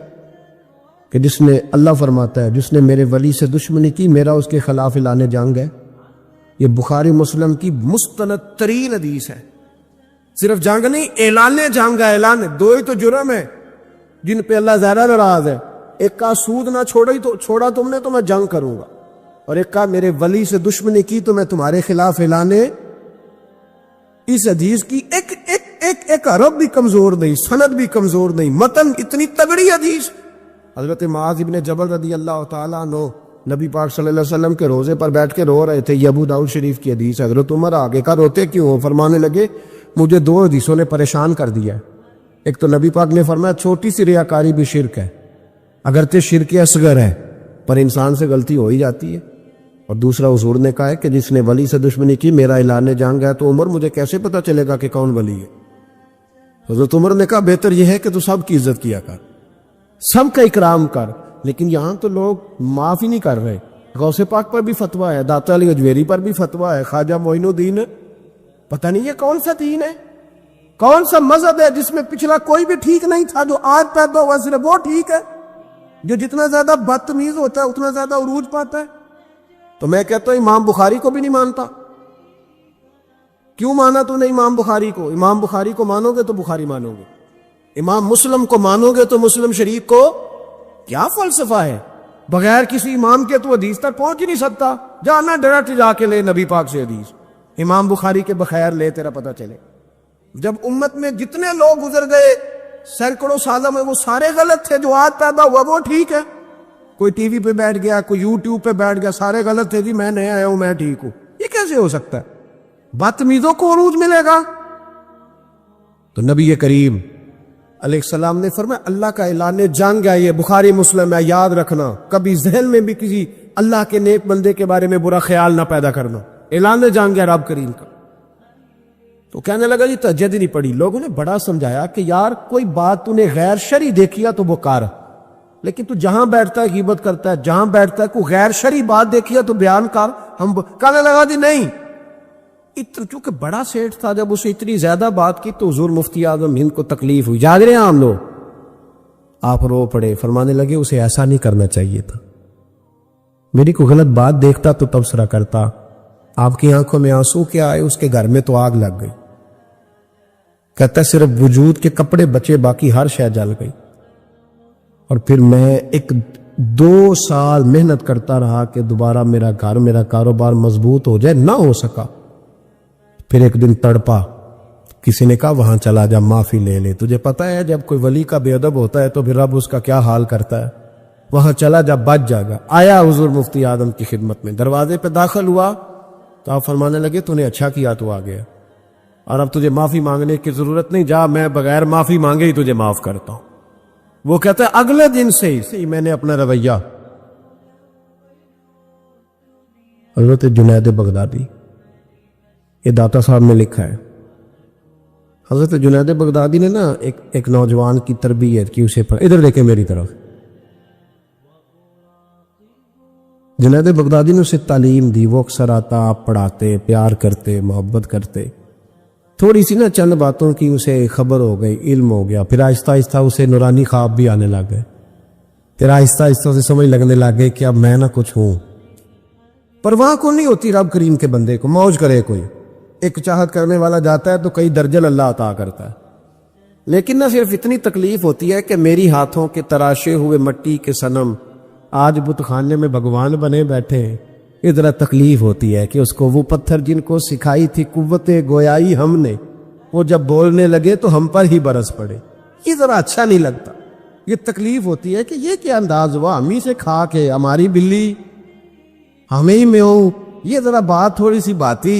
کہ جس نے اللہ فرماتا ہے جس نے میرے ولی سے دشمنی کی میرا اس کے خلاف اعلان جنگ ہے. یہ بخاری مسلم کی مستند ترین حدیث ہے. صرف جنگ نہیں، اعلان جنگ ہے. اعلان 2 ہی تو جرم ہے جن پہ اللہ زیادہ ناراض ہے. ایک کا سود نہ چھوڑا تم نے تو میں جنگ کروں گا، اور ایک کا میرے ولی سے دشمنی کی تو میں تمہارے خلاف اعلان. اس حدیث کی ایک عرب بھی کمزور نہیں، سند بھی کمزور نہیں، متن اتنی تگڑی حدیث. حضرت معاذ ابن جبل رضی اللہ تعالیٰ عنہ نبی پاک صلی اللہ علیہ وسلم کے روزے پر بیٹھ کے رو رہے تھے. یہ ابو داؤد شریف کی حدیث. حضرت عمر آگے کا روتے کیوں ہو؟ فرمانے لگے مجھے 2 حدیثوں نے پریشان کر دیا. ایک تو نبی پاک نے فرمایا چھوٹی سی ریاکاری بھی شرک ہے، اگرچہ شرک اصغر ہے پر انسان سے غلطی ہو ہی جاتی ہے. اور دوسرا حضور نے کہا ہے کہ جس نے ولی سے دشمنی کی میرا اعلان جنگ ہے. تو عمر مجھے کیسے پتا چلے گا کہ کون ولی ہے؟ حضرت عمر نے کہا بہتر یہ ہے کہ تو سب کی عزت کیا کر، سب کا اکرام کر. لیکن یہاں تو لوگ معاف ہی نہیں کر رہے. غوث پاک پر بھی فتویٰ ہے، داتا علی اجویری پر بھی فتویٰ ہے، خواجہ معین الدین. پتہ نہیں یہ کون سا دین ہے، کون سا مذہب ہے جس میں پچھلا کوئی بھی ٹھیک نہیں تھا، جو آج پیدا ہوا صرف وہ ٹھیک ہے، جو جتنا زیادہ بدتمیز ہوتا ہے اتنا زیادہ عروج پاتا ہے. تو میں کہتا ہوں امام بخاری کو بھی نہیں مانتا. کیوں مانا تو نے امام بخاری کو؟ امام بخاری کو مانو گے تو بخاری مانو گے، امام مسلم کو مانو گے تو مسلم شریف کو. کیا فلسفہ ہے؟ بغیر کسی امام کے تو حدیث تک پہنچ ہی نہیں سکتا. جانا ڈائریکٹ جا کے لے نبی پاک سے حدیث، امام بخاری کے بخیر لے تیرا پتہ چلے. جب امت میں جتنے لوگ گزر گئے سینکڑوں سالوں میں وہ سارے غلط تھے، جو آج پیدا ہوا وہ ٹھیک ہے. کوئی ٹی وی پہ بیٹھ گیا، کوئی یوٹیوب پہ بیٹھ گیا، سارے غلط تھے جی میں نیا آیا ہوں میں ٹھیک ہوں. یہ کیسے ہو سکتا ہے؟ بدتمیزوں کو عروج ملے گا. تو نبی کریم علیہ السلام نے فرمایا اللہ کا اعلان جنگ ہے. یہ بخاری مسلم ہے، یاد رکھنا. کبھی ذہن میں بھی کسی اللہ کے نیک بندے کے بارے میں برا خیال نہ پیدا کرنا. اعلان جنگ ہے رب کریم کا. تو کہنے لگا جی تہجد ہی نہیں پڑھی. لوگوں نے بڑا سمجھایا کہ یار کوئی بات تو نے غیر شرعی دیکھی ہے تو وہ کر، لیکن تو جہاں بیٹھتا ہے غیبت کرتا ہے، جہاں بیٹھتا ہے کوئی غیر شرعی بات دیکھی ہے تو بیان کر. ہم کہنے لگا جی نہیں. چونکہ بڑا سیٹھ تھا، جب اسے اتنی زیادہ بات کی تو حضور مفتی اعظم ہند کو تکلیف ہوئی. جاگ رہے ہیں ہم لوگ. آپ رو پڑے، فرمانے لگے اسے ایسا نہیں کرنا چاہیے تھا، میری کوئی غلط بات دیکھتا تو تبصرہ کرتا، آپ کی آنکھوں میں آنسو کیا آئے، اس کے گھر میں تو آگ لگ گئی، کہتا ہے صرف وجود کے کپڑے بچے، باقی ہر شے جل گئی۔ اور پھر میں 2 سال محنت کرتا رہا کہ دوبارہ میرا گھر، میرا کاروبار مضبوط ہو جائے، نہ ہو سکا۔ پھر ایک دن تڑپا، کسی نے کہا وہاں چلا جا، معافی لے لے، تجھے پتہ ہے جب کوئی ولی کا بے ادب ہوتا ہے تو پھر رب اس کا کیا حال کرتا ہے، وہاں چلا جا، بچ جائے گا۔ آیا حضور مفتی اعظم کی خدمت میں، دروازے پہ داخل ہوا تو آپ فرمانے لگے تو نے اچھا کیا، تو آ گیا، اور اب تجھے معافی مانگنے کی ضرورت نہیں، جا میں بغیر معافی مانگے ہی تجھے معاف کرتا ہوں۔ وہ کہتا ہے اگلے دن سے ہی میں نے اپنا رویہ، حضرت جنید بغدادی، یہ داتا صاحب نے لکھا ہے، حضرت جنید بغدادی نے نا ایک نوجوان کی تربیت کی، اسے ادھر دیکھیں میری طرف، جنید بغدادی نے اسے تعلیم دی، وہ اکثر آتا، آپ پڑھاتے، پیار کرتے، محبت کرتے، تھوڑی سی نا چند باتوں کی اسے خبر ہو گئی، علم ہو گیا، پھر آہستہ آہستہ اسے نورانی خواب بھی آنے لگ گئے، پھر آہستہ آہستہ اسے سمجھ لگنے لگ گئی کہ اب میں نہ کچھ ہوں۔ پرواہ کو نہیں ہوتی رب کریم کے بندے کو، موج کرے کوئی، ایک چاہت کرنے والا جاتا ہے تو کئی درجن اللہ عطا کرتا ہے، لیکن نہ صرف اتنی تکلیف ہوتی ہے کہ میری ہاتھوں کے تراشے ہوئے مٹی کے صنم آج بت خانے میں بھگوان بنے بیٹھے ہیں، یہ ذرا تکلیف ہوتی ہے کہ اس کو وہ پتھر جن کو سکھائی تھی قوت گویائی ہم نے، وہ جب بولنے لگے تو ہم پر ہی برس پڑے، یہ ذرا اچھا نہیں لگتا، یہ تکلیف ہوتی ہے کہ یہ کیا انداز ہوا، ہم ہی سے کھا کے ہماری بلی ہمیں ہی میں ہوں، یہ ذرا بات تھوڑی سی باتی،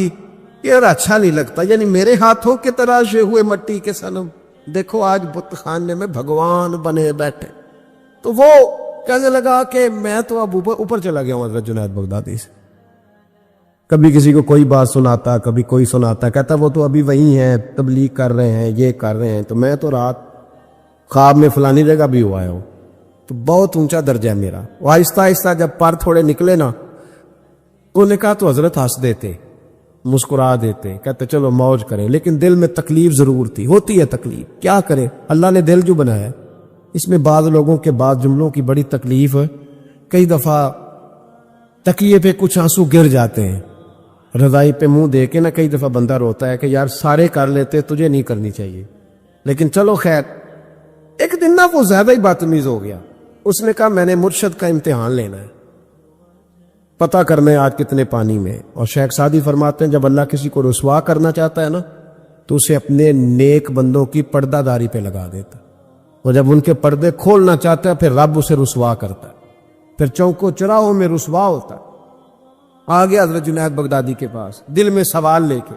یہ ذرا اچھا نہیں لگتا، یعنی میرے ہاتھوں کے تراشے ہوئے مٹی کے صنم دیکھو آج بت خانے میں بھگوان بنے بیٹھے۔ تو وہ کہنے لگا کہ میں تو اب اوپر چلا گیا ہوں حضرت جنید بغدادی سے، کبھی کسی کو کوئی بات سناتا، کبھی کوئی سناتا، کہتا وہ تو ابھی وہی ہیں، تبلیغ کر رہے ہیں، یہ کر رہے ہیں، تو میں تو رات خواب میں فلانی جگہ بھی ہوا ہوں، تو بہت اونچا درجہ ہے میرا۔ وہ آہستہ آہستہ جب پر تھوڑے نکلے نا، انہوں نے کہا تو حضرت ہنس دیتے، مسکرا دیتے، کہتے چلو موج کریں، لیکن دل میں تکلیف ضرور تھی، ہوتی ہے تکلیف، کیا کرے، اللہ نے دل جو بنایا، اس میں بعض لوگوں کے بعض جملوں کی بڑی تکلیف ہے، کئی دفعہ تکیے پہ کچھ آنسو گر جاتے ہیں، رضائی پہ منہ دے کے نا کئی دفعہ بندہ روتا ہے کہ یار سارے کر لیتے، تجھے نہیں کرنی چاہیے، لیکن چلو خیر۔ ایک دن نا وہ زیادہ ہی بدتمیز ہو گیا، اس نے کہا میں نے مرشد کا امتحان لینا ہے، پتہ کرنا ہے آج کتنے پانی میں۔ اور شیخ سعدی فرماتے ہیں جب اللہ کسی کو رسوا کرنا چاہتا ہے نا تو اسے اپنے نیک بندوں کی پردہ داری پہ لگا دیتا، اور جب ان کے پردے کھولنا چاہتا ہے پھر رب اسے رسوا کرتا ہے، پھر چوکوں چراہوں میں رسوا ہوتا ہے۔ آ گیا حضرت جنید بغدادی کے پاس دل میں سوال لے کے،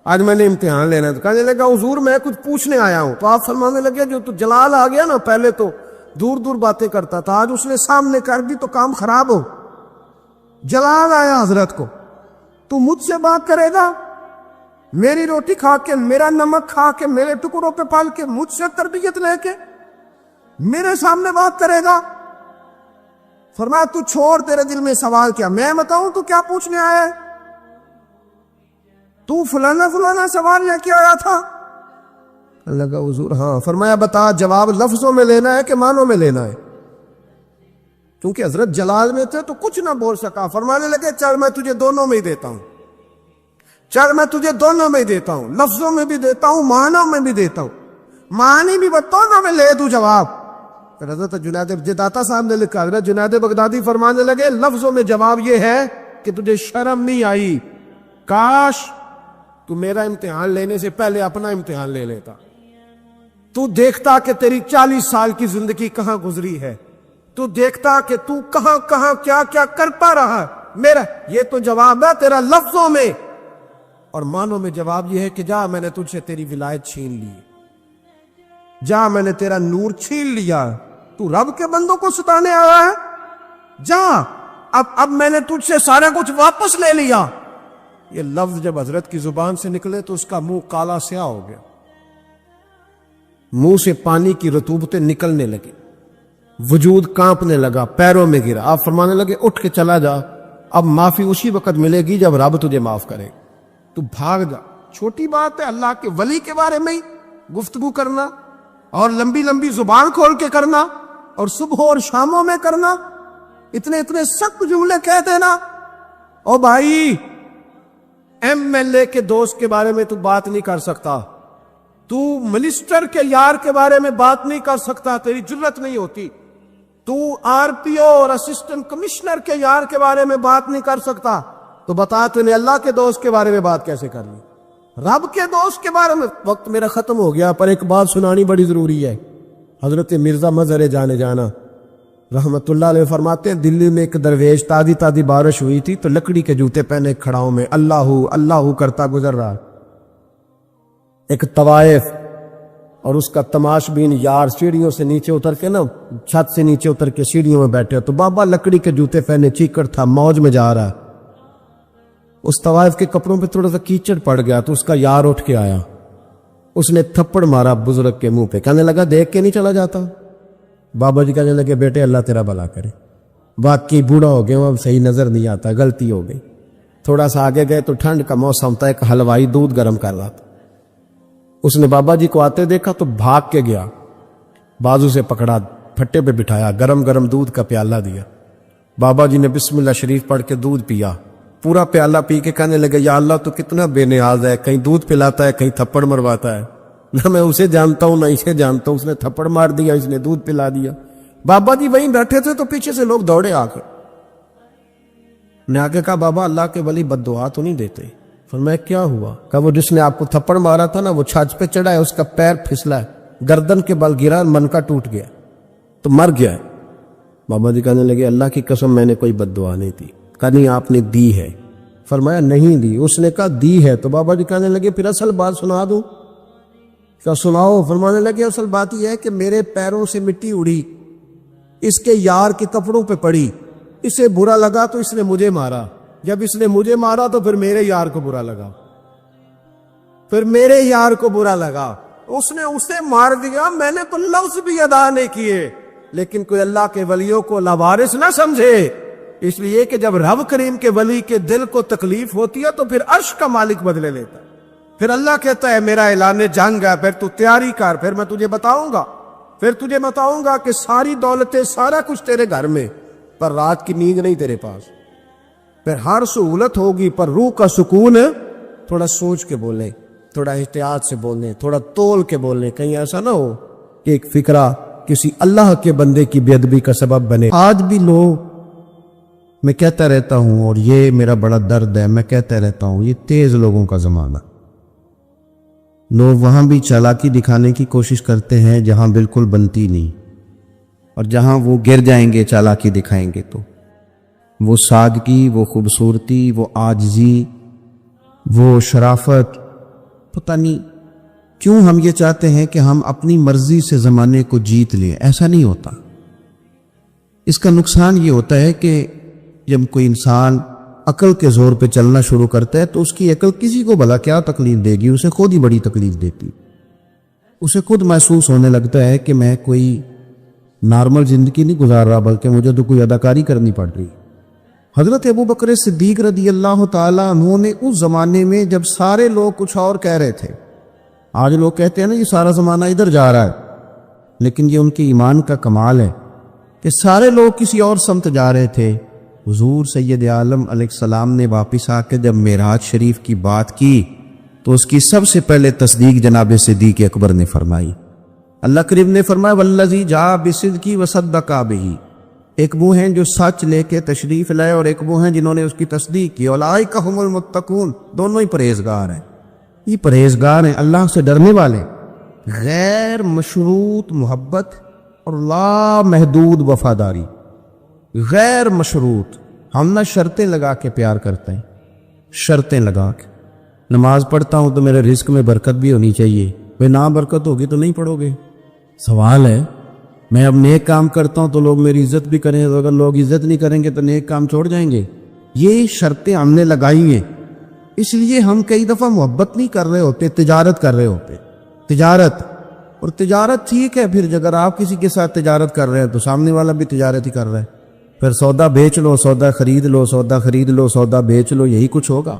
آج میں نے امتحان لینا ہے، تو کہنے لگا حضور میں کچھ پوچھنے آیا ہوں، تو آپ فرمانے لگے جو تو جلال آ گیا نا، پہلے تو دور دور باتیں کرتا تھا، آج اس نے سامنے کر دی تو کام خراب ہو، جلال آیا حضرت کو، تو مجھ سے بات کرے گا، میری روٹی کھا کے، میرا نمک کھا کے، میرے ٹکڑوں پہ پال کے، مجھ سے تربیت لے کے میرے سامنے بات کرے گا؟ فرمایا تو چھوڑ، تیرے دل میں سوال کیا، میں بتاؤں تو کیا پوچھنے آیا ہے، تو فلانا فلانا سوال لے کے آیا تھا؟ لگا حضور ہاں۔ فرمایا بتا، جواب لفظوں میں لینا ہے کہ معنوں میں لینا ہے؟ کیونکہ حضرت جلال میں تھے تو کچھ نہ بول سکا، فرمانے لگے چل میں تجھے دونوں میں ہی دیتا ہوں، چل میں تجھے دونوں میں ہی دیتا ہوں، لفظوں میں بھی دیتا ہوں، معنوں میں بھی دیتا ہوں، معنی بھی دونوں میں لے دوں جواب۔ پھر حضرت جنید داتا صاحب نے لکھا، حضرت جنید بغدادی فرمانے لگے لفظوں میں جواب یہ ہے کہ تجھے شرم نہیں آئی، کاش تو میرا امتحان لینے سے پہلے اپنا امتحان لے لیتا، تو دیکھتا کہ تیری 40 سال کی زندگی کہاں گزری ہے، تو دیکھتا کہ تو کہاں کہاں کیا کیا کرتا رہا۔ میرا یہ تو جواب ہے تیرا لفظوں میں، اور معنوں میں جواب یہ ہے کہ جا میں نے تجھ سے تیری ولایت چھین لی، جا میں نے تیرا نور چھین لیا، تو رب کے بندوں کو ستانے آیا ہے، جا اب میں نے تجھ سے سارا کچھ واپس لے لیا۔ یہ لفظ جب حضرت کی زبان سے نکلے تو اس کا منہ کالا سیاہ ہو گیا، منہ سے پانی کی رطوبتیں نکلنے لگی، وجود کانپنے لگا، پیروں میں گرا۔ آپ فرمانے لگے اٹھ کے چلا جا، اب معافی اسی وقت ملے گی جب رب تجھے معاف کرے، تو بھاگ جا۔ چھوٹی بات ہے اللہ کے ولی کے بارے میں ہی گفتگو کرنا، اور لمبی لمبی زبان کھول کے کرنا اور صبح اور شاموں میں کرنا، اتنے اتنے سخت جملے کہہ دینا۔ او بھائی، ایم ایل اے کے دوست کے بارے میں تو بات نہیں کر سکتا، تو منسٹر کے یار کے بارے میں بات نہیں کر سکتا، تیری جرت نہیں ہوتی۔ تو آر پی او اور اسسٹنٹ کمشنر کے یار کے بارے میں بات نہیں کر سکتا، تو بتا تو نے اللہ کے دوست کے بارے میں بات کیسے کر لی؟ رب کے دوست کے بارے میں۔ وقت میرا ختم ہو گیا، پر ایک بات سنانی بڑی ضروری ہے۔ حضرت مرزا مظہر جانے جانا رحمت اللہ علیہ فرماتے ہیں، دلی میں ایک درویش، تازی تازی بارش ہوئی تھی تو لکڑی کے جوتے پہنے کھڑاؤں میں اللہ اللہ کرتا گزر رہا۔ ایک طوائف اور اس کا تماش بین یار سیڑھیوں سے نیچے اتر کے نا، چھت سے نیچے اتر کے سیڑھیوں میں بیٹھے، تو بابا لکڑی کے جوتے پہنے چیکڑ تھا، موج میں جا رہا۔ اس طوائف کے کپڑوں پہ تھوڑا سا کیچڑ پڑ گیا تو اس کا یار اٹھ کے آیا، اس نے تھپڑ مارا بزرگ کے منہ پہ، کہنے لگا دیکھ کے نہیں چلا جاتا؟ بابا جی کہنے لگے بیٹے اللہ تیرا بھلا کرے، واقعی بوڑھا ہو گیا، اب صحیح نظر نہیں آتا، غلطی ہو گئی۔ تھوڑا سا آگے گئے تو ٹھنڈ کا موسم تھا، ایک حلوائی دودھ گرم کر رہا تھا، اس نے بابا جی کو آتے دیکھا تو بھاگ کے گیا، بازو سے پکڑا، پھٹے پہ بٹھایا، گرم گرم دودھ کا پیالہ دیا، بابا جی نے بسم اللہ شریف پڑھ کے دودھ پیا، پورا پیالہ پی کے کہنے لگے یا اللہ تو کتنا بے نیاز ہے، کہیں دودھ پلاتا ہے کہیں تھپڑ مرواتا ہے، نہ میں اسے جانتا ہوں نہ اسے جانتا ہوں، اس نے تھپڑ مار دیا، اس نے دودھ پلا دیا۔ بابا جی وہیں بیٹھے تھے تو پیچھے سے لوگ دوڑے آ کے، نے آگے کہا بابا اللہ کے ولی بد دعا تو نہیں دیتے؟ فرمایا کیا ہوا؟ کہا وہ جس نے آپ کو تھپڑ مارا تھا نا وہ چھاچ پہ چڑھا ہے، اس کا پیر پھسلا ہے، گردن کے بل گرا، منکا ٹوٹ گیا تو مر گیا ہے۔ بابا جی کہنے لگے اللہ کی قسم میں نے کوئی بد دعا نہیں دی۔ کہا نہیں آپ نے دی ہے۔ فرمایا نہیں دی۔ اس نے کہا دی ہے۔ تو بابا جی کہنے لگے پھر اصل بات سنا دوں؟ کیا سناؤ؟ فرمانے لگے اصل بات یہ ہے کہ میرے پیروں سے مٹی اڑی، اس کے یار کے کپڑوں پہ پڑی، اسے برا لگا تو اس نے مجھے مارا، جب اس نے مجھے مارا تو پھر میرے یار کو برا لگا، پھر میرے یار کو برا لگا، اس نے اسے مار دیا، میں نے تو لفظ بھی ادا نہیں کیے، لیکن کوئی اللہ کے ولیوں کو لاوارث نہ سمجھے، اس لیے کہ جب رب کریم کے ولی کے دل کو تکلیف ہوتی ہے تو پھر عرش کا مالک بدلے لیتا ہے، پھر اللہ کہتا ہے میرا اعلان جنگ ہے، پھر تو تیاری کر، پھر میں تجھے بتاؤں گا کہ ساری دولتیں سارا کچھ تیرے گھر میں، پر رات کی نیند نہیں تیرے پاس، پھر ہر سہولت ہوگی پر روح کا سکون ہے۔ تھوڑا سوچ کے بولیں، تھوڑا احتیاط سے بولیں، تھوڑا تول کے بولیں، کہیں ایسا نہ ہو کہ ایک فکرہ کسی اللہ کے بندے کی بے ادبی کا سبب بنے۔ آج بھی لوگ، میں کہتا رہتا ہوں اور یہ میرا بڑا درد ہے، میں کہتا رہتا ہوں یہ تیز لوگوں کا زمانہ، لوگ وہاں بھی چالاکی دکھانے کی کوشش کرتے ہیں جہاں بالکل بنتی نہیں، اور جہاں وہ گر جائیں گے چالاکی دکھائیں گے تو وہ سادگی، وہ خوبصورتی، وہ عاجزی، وہ شرافت، پتہ نہیں کیوں ہم یہ چاہتے ہیں کہ ہم اپنی مرضی سے زمانے کو جیت لیں۔ ایسا نہیں ہوتا۔ اس کا نقصان یہ ہوتا ہے کہ جب کوئی انسان عقل کے زور پہ چلنا شروع کرتا ہے تو اس کی عقل کسی کو بھلا کیا تکلیف دے گی، اسے خود ہی بڑی تکلیف دیتی، اسے خود محسوس ہونے لگتا ہے کہ میں کوئی نارمل زندگی نہیں گزار رہا بلکہ مجھے تو کوئی اداکاری کرنی پڑ رہی۔ حضرت ابو بکر صدیق رضی اللہ تعالیٰ عنہ نے اس زمانے میں جب سارے لوگ کچھ اور کہہ رہے تھے، آج لوگ کہتے ہیں نا یہ سارا زمانہ ادھر جا رہا ہے، لیکن یہ ان کے ایمان کا کمال ہے کہ سارے لوگ کسی اور سمت جا رہے تھے، حضور سید عالم علیہ السلام نے واپس آ کے جب معراج شریف کی بات کی تو اس کی سب سے پہلے تصدیق جناب صدیق اکبر نے فرمائی۔ اللہ کریم نے فرمایا والذی جاء بصدق وصدق بہ، ایک وہ ہیں جو سچ لے کے تشریف لائے اور ایک وہ ہیں جنہوں نے اس کی تصدیق کی، اولئک ھم المتقون، دونوں ہی پرہیزگار ہیں، یہ پرہیزگار ہیں، اللہ سے ڈرنے والے، غیر مشروط محبت اور لا محدود وفاداری، غیر مشروط۔ ہم نہ شرطیں لگا کے پیار کرتے ہیں، شرطیں لگا کے نماز پڑھتا ہوں تو میرے رزق میں برکت بھی ہونی چاہیے، بھئی نہ برکت ہوگی تو نہیں پڑھو گے، سوال ہے۔ میں اب نیک کام کرتا ہوں تو لوگ میری عزت بھی کریں، تو اگر لوگ عزت نہیں کریں گے تو نیک کام چھوڑ جائیں گے، یہ شرطیں ہم نے لگائی ہیں، اس لیے ہم کئی دفعہ محبت نہیں کر رہے ہوتے، تجارت کر رہے ہوتے، تجارت۔ اور تجارت ٹھیک ہے، پھر اگر آپ کسی کے ساتھ تجارت کر رہے ہیں تو سامنے والا بھی تجارت ہی کر رہا ہے، پھر سودا بیچ لو، سودا خرید لو، سودا خرید لو، سودا بیچ لو، یہی کچھ ہوگا۔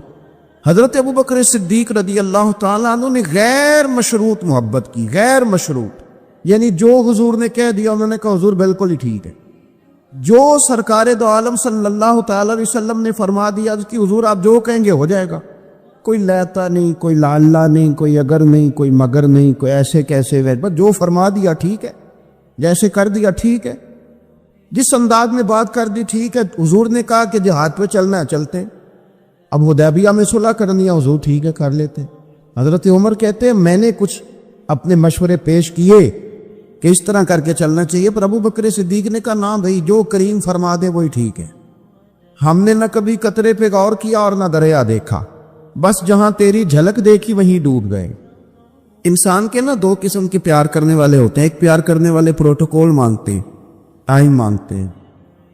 حضرت ابو بکر صدیق رضی اللہ تعالیٰ عنہ نے غیر مشروط محبت کی، غیر مشروط، یعنی جو حضور نے کہہ دیا انہوں نے کہا حضور بالکل ہی ٹھیک ہے. جو سرکار دو عالم صلی اللہ تعالی علیہ وسلم نے فرما دیا کہ حضور آپ جو کہیں گے ہو جائے گا. کوئی لیتا نہیں, کوئی لالا نہیں, کوئی اگر نہیں, کوئی مگر نہیں, کوئی ایسے کیسے ویسے, بس جو فرما دیا ٹھیک ہے, جیسے کر دیا ٹھیک ہے, جس انداز میں بات کر دی ٹھیک ہے. حضور نے کہا کہ جہاد پہ چلنا ہے چلتے ہیں. اب حدیبیہ میں صلح کرنی ہے حضور ٹھیک ہے کر لیتے. حضرت عمر کہتے ہیں میں نے کچھ اپنے مشورے پیش کیے کہ اس طرح کر کے چلنا چاہیے, پر ابو بکر صدیق نے کہا نہ بھائی جو کریم فرما دے وہی ٹھیک ہے. ہم نے نہ کبھی قطرے پہ غور کیا اور نہ دریا دیکھا, بس جہاں تیری جھلک دیکھی وہیں ڈوب گئے. انسان کے نا دو قسم کے پیار کرنے والے ہوتے ہیں. ایک پیار کرنے والے پروٹوکول مانگتے ہیں, ٹائم مانگتے ہیں,